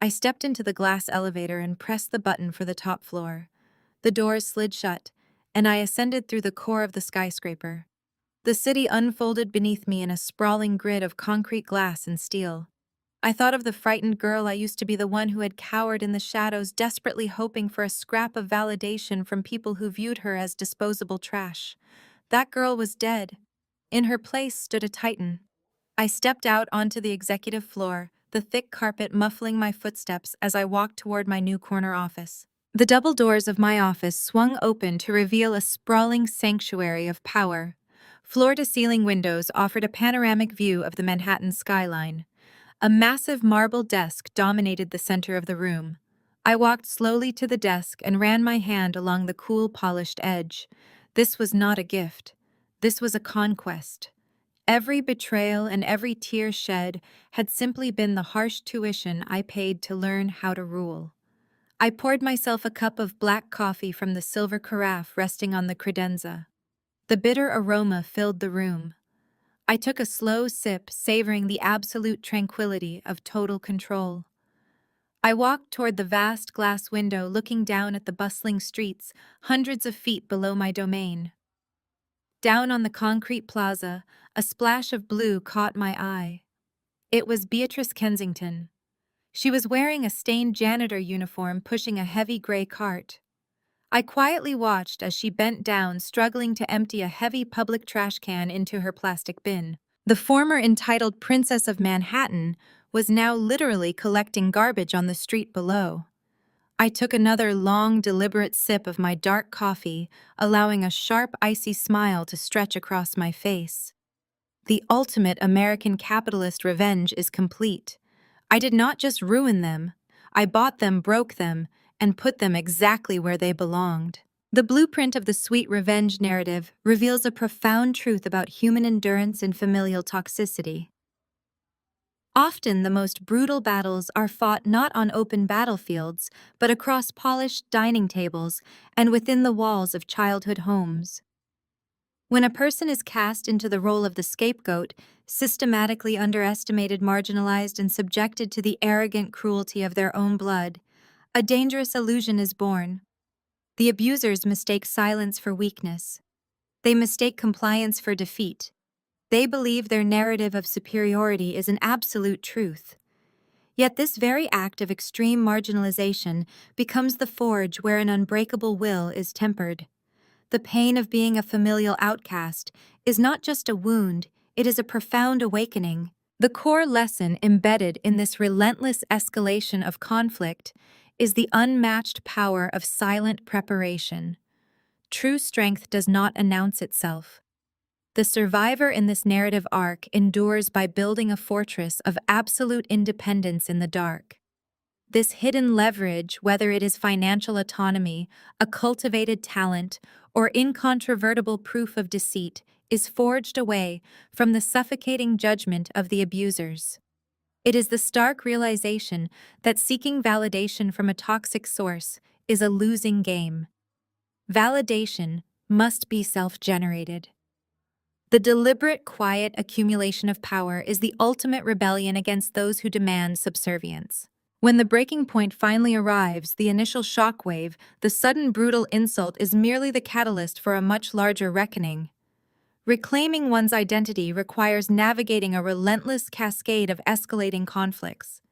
Speaker 1: I stepped into the glass elevator and pressed the button for the top floor. The doors slid shut, and I ascended through the core of the skyscraper. The city unfolded beneath me in a sprawling grid of concrete, glass, and steel. I thought of the frightened girl I used to be, the one who had cowered in the shadows, desperately hoping for a scrap of validation from people who viewed her as disposable trash. That girl was dead. In her place stood a titan. I stepped out onto the executive floor, the thick carpet muffling my footsteps as I walked toward my new corner office. The double doors of my office swung open to reveal a sprawling sanctuary of power. Floor-to-ceiling windows offered a panoramic view of the Manhattan skyline. A massive marble desk dominated the center of the room. I walked slowly to the desk and ran my hand along the cool, polished edge. This was not a gift. This was a conquest. Every betrayal and every tear shed had simply been the harsh tuition I paid to learn how to rule. I poured myself a cup of black coffee from the silver carafe resting on the credenza. The bitter aroma filled the room. I took a slow sip, savoring the absolute tranquility of total control. I walked toward the vast glass window, looking down at the bustling streets, hundreds of feet below my domain. Down on the concrete plaza, a splash of blue caught my eye. It was Beatrice Kensington. She was wearing a stained janitor uniform, pushing a heavy gray cart. I quietly watched as she bent down, struggling to empty a heavy public trash can into her plastic bin. The former entitled Princess of Manhattan was now literally collecting garbage on the street below. I took another long, deliberate sip of my dark coffee, allowing a sharp, icy smile to stretch across my face. The ultimate American capitalist revenge is complete. I did not just ruin them. I bought them, broke them, and put them exactly where they belonged. The blueprint of the sweet revenge narrative reveals a profound truth about human endurance and familial toxicity. Often the most brutal battles are fought not on open battlefields, but across polished dining tables and within the walls of childhood homes. When a person is cast into the role of the scapegoat, systematically underestimated, marginalized, and subjected to the arrogant cruelty of their own blood, a dangerous illusion is born. The abusers mistake silence for weakness. They mistake compliance for defeat. They believe their narrative of superiority is an absolute truth. Yet this very act of extreme marginalization becomes the forge where an unbreakable will is tempered. The pain of being a familial outcast is not just a wound, it is a profound awakening. The core lesson embedded in this relentless escalation of conflict is the unmatched power of silent preparation. True strength does not announce itself. The survivor in this narrative arc endures by building a fortress of absolute independence in the dark. This hidden leverage, whether it is financial autonomy, a cultivated talent, or incontrovertible proof of deceit, is forged away from the suffocating judgment of the abusers. It is the stark realization that seeking validation from a toxic source is a losing game. Validation must be self-generated. The deliberate, quiet accumulation of power is the ultimate rebellion against those who demand subservience. When the breaking point finally arrives, the initial shockwave, the sudden brutal insult is merely the catalyst for a much larger reckoning. Reclaiming one's identity requires navigating a relentless cascade of escalating conflicts.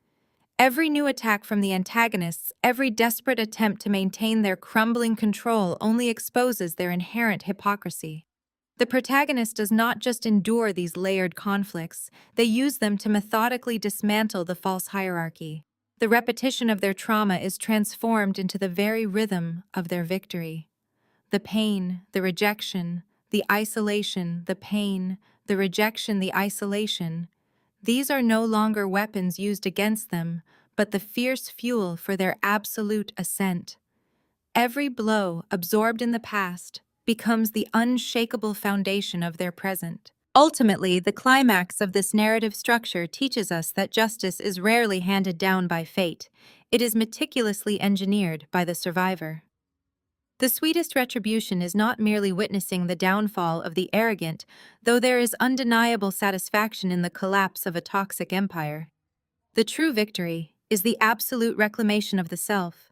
Speaker 1: Every new attack from the antagonists, every desperate attempt to maintain their crumbling control only exposes their inherent hypocrisy. The protagonist does not just endure these layered conflicts, they use them to methodically dismantle the false hierarchy. The repetition of their trauma is transformed into the very rhythm of their victory. The pain, the rejection, the isolation, the pain, the rejection, the isolation. These are no longer weapons used against them, but the fierce fuel for their absolute ascent. Every blow absorbed in the past becomes the unshakable foundation of their present. Ultimately, the climax of this narrative structure teaches us that justice is rarely handed down by fate. It is meticulously engineered by the survivor. The sweetest retribution is not merely witnessing the downfall of the arrogant, though there is undeniable satisfaction in the collapse of a toxic empire. The true victory is the absolute reclamation of the self.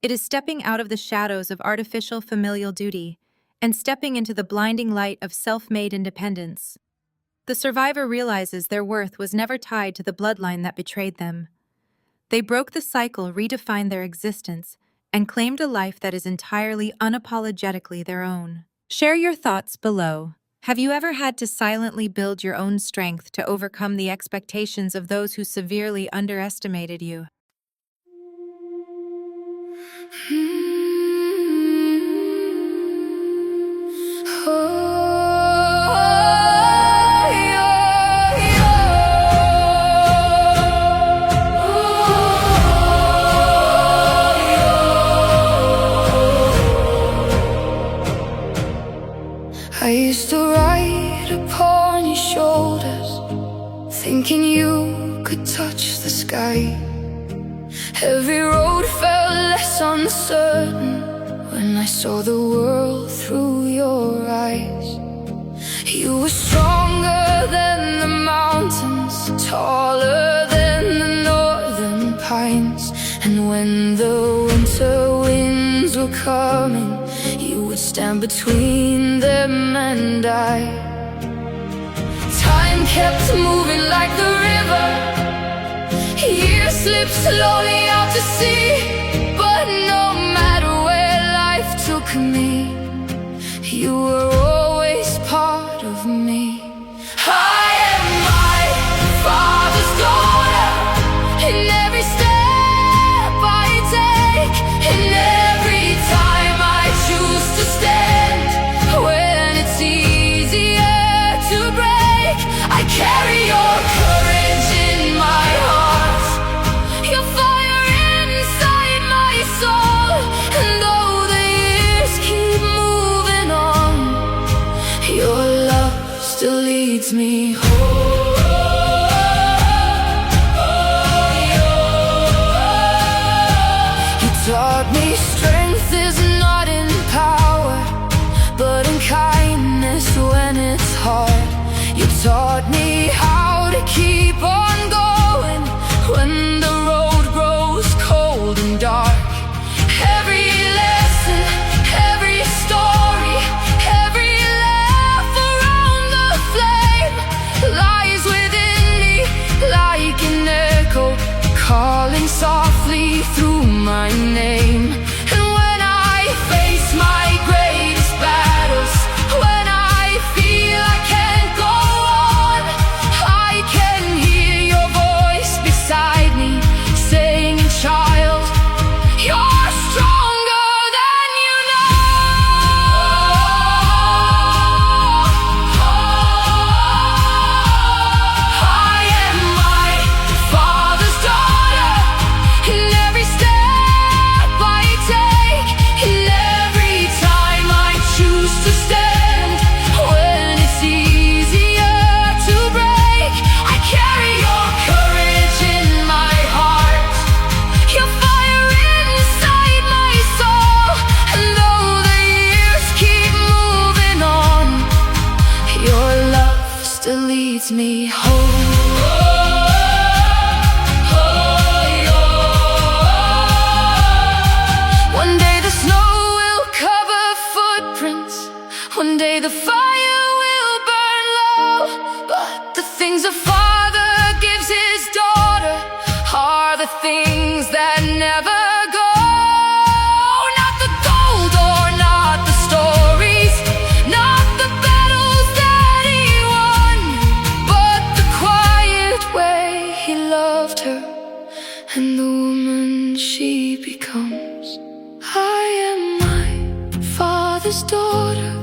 Speaker 1: It is stepping out of the shadows of artificial familial duty and stepping into the blinding light of self-made independence. The survivor realizes their worth was never tied to the bloodline that betrayed them. They broke the cycle, redefined their existence, and claimed a life that is entirely unapologetically their own. Share your thoughts below. Have you ever had to silently build your own strength to overcome the expectations of those who severely underestimated you?
Speaker 2: I used to ride upon your shoulders, thinking you could touch the sky. Every road felt less uncertain when I saw the world through your eyes. You were stronger than the mountains, taller than the northern pines. And when the winter winds were coming, you would stand between them and I. Time kept moving like the river, years slipped slowly out to sea. But no matter where life took me, you were always part of me. I am my father's daughter, in every step I take, in every time I choose to stand. When it's easier to break, I carry your courage in my heart, your fire inside my soul. And though the years keep moving on, your love still leads me home. You taught me strength is not in power, but in kindness when it's hard. You taught me how to keep on going when the road grows cold and dark. Every lesson, every story, every laugh around the flame lies within me like an echo, calling softly through my name. And when I face my greatest battles, when I feel I can't go on, I can hear your voice beside me saying, child, you're stronger than you know. I am my father's daughter, in every step I take, in every time I choose to stand. When it's easier to break, I carry your courage in my heart, your fire inside my soul. And though the years keep moving on, your love still leads me home. One day the snow will cover footprints, one day the fire will burn low. But the things a father gives his daughter are the things that never go. Not the gold or not the stories, not the battles that he won, but the quiet way he loved her and the woman she becomes. I am my father's daughter,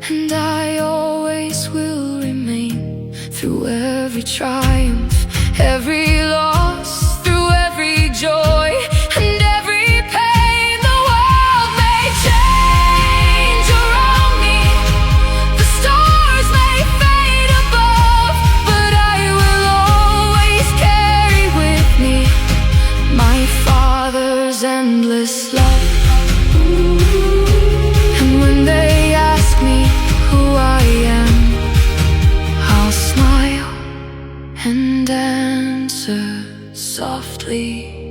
Speaker 2: and I always will remain. Through every triumph, every loss, through every joy and every pain, the world may change around me, the stars may fade above, but I will always carry with me my father's endless love. And when they ask me who I am, I'll smile and answer softly.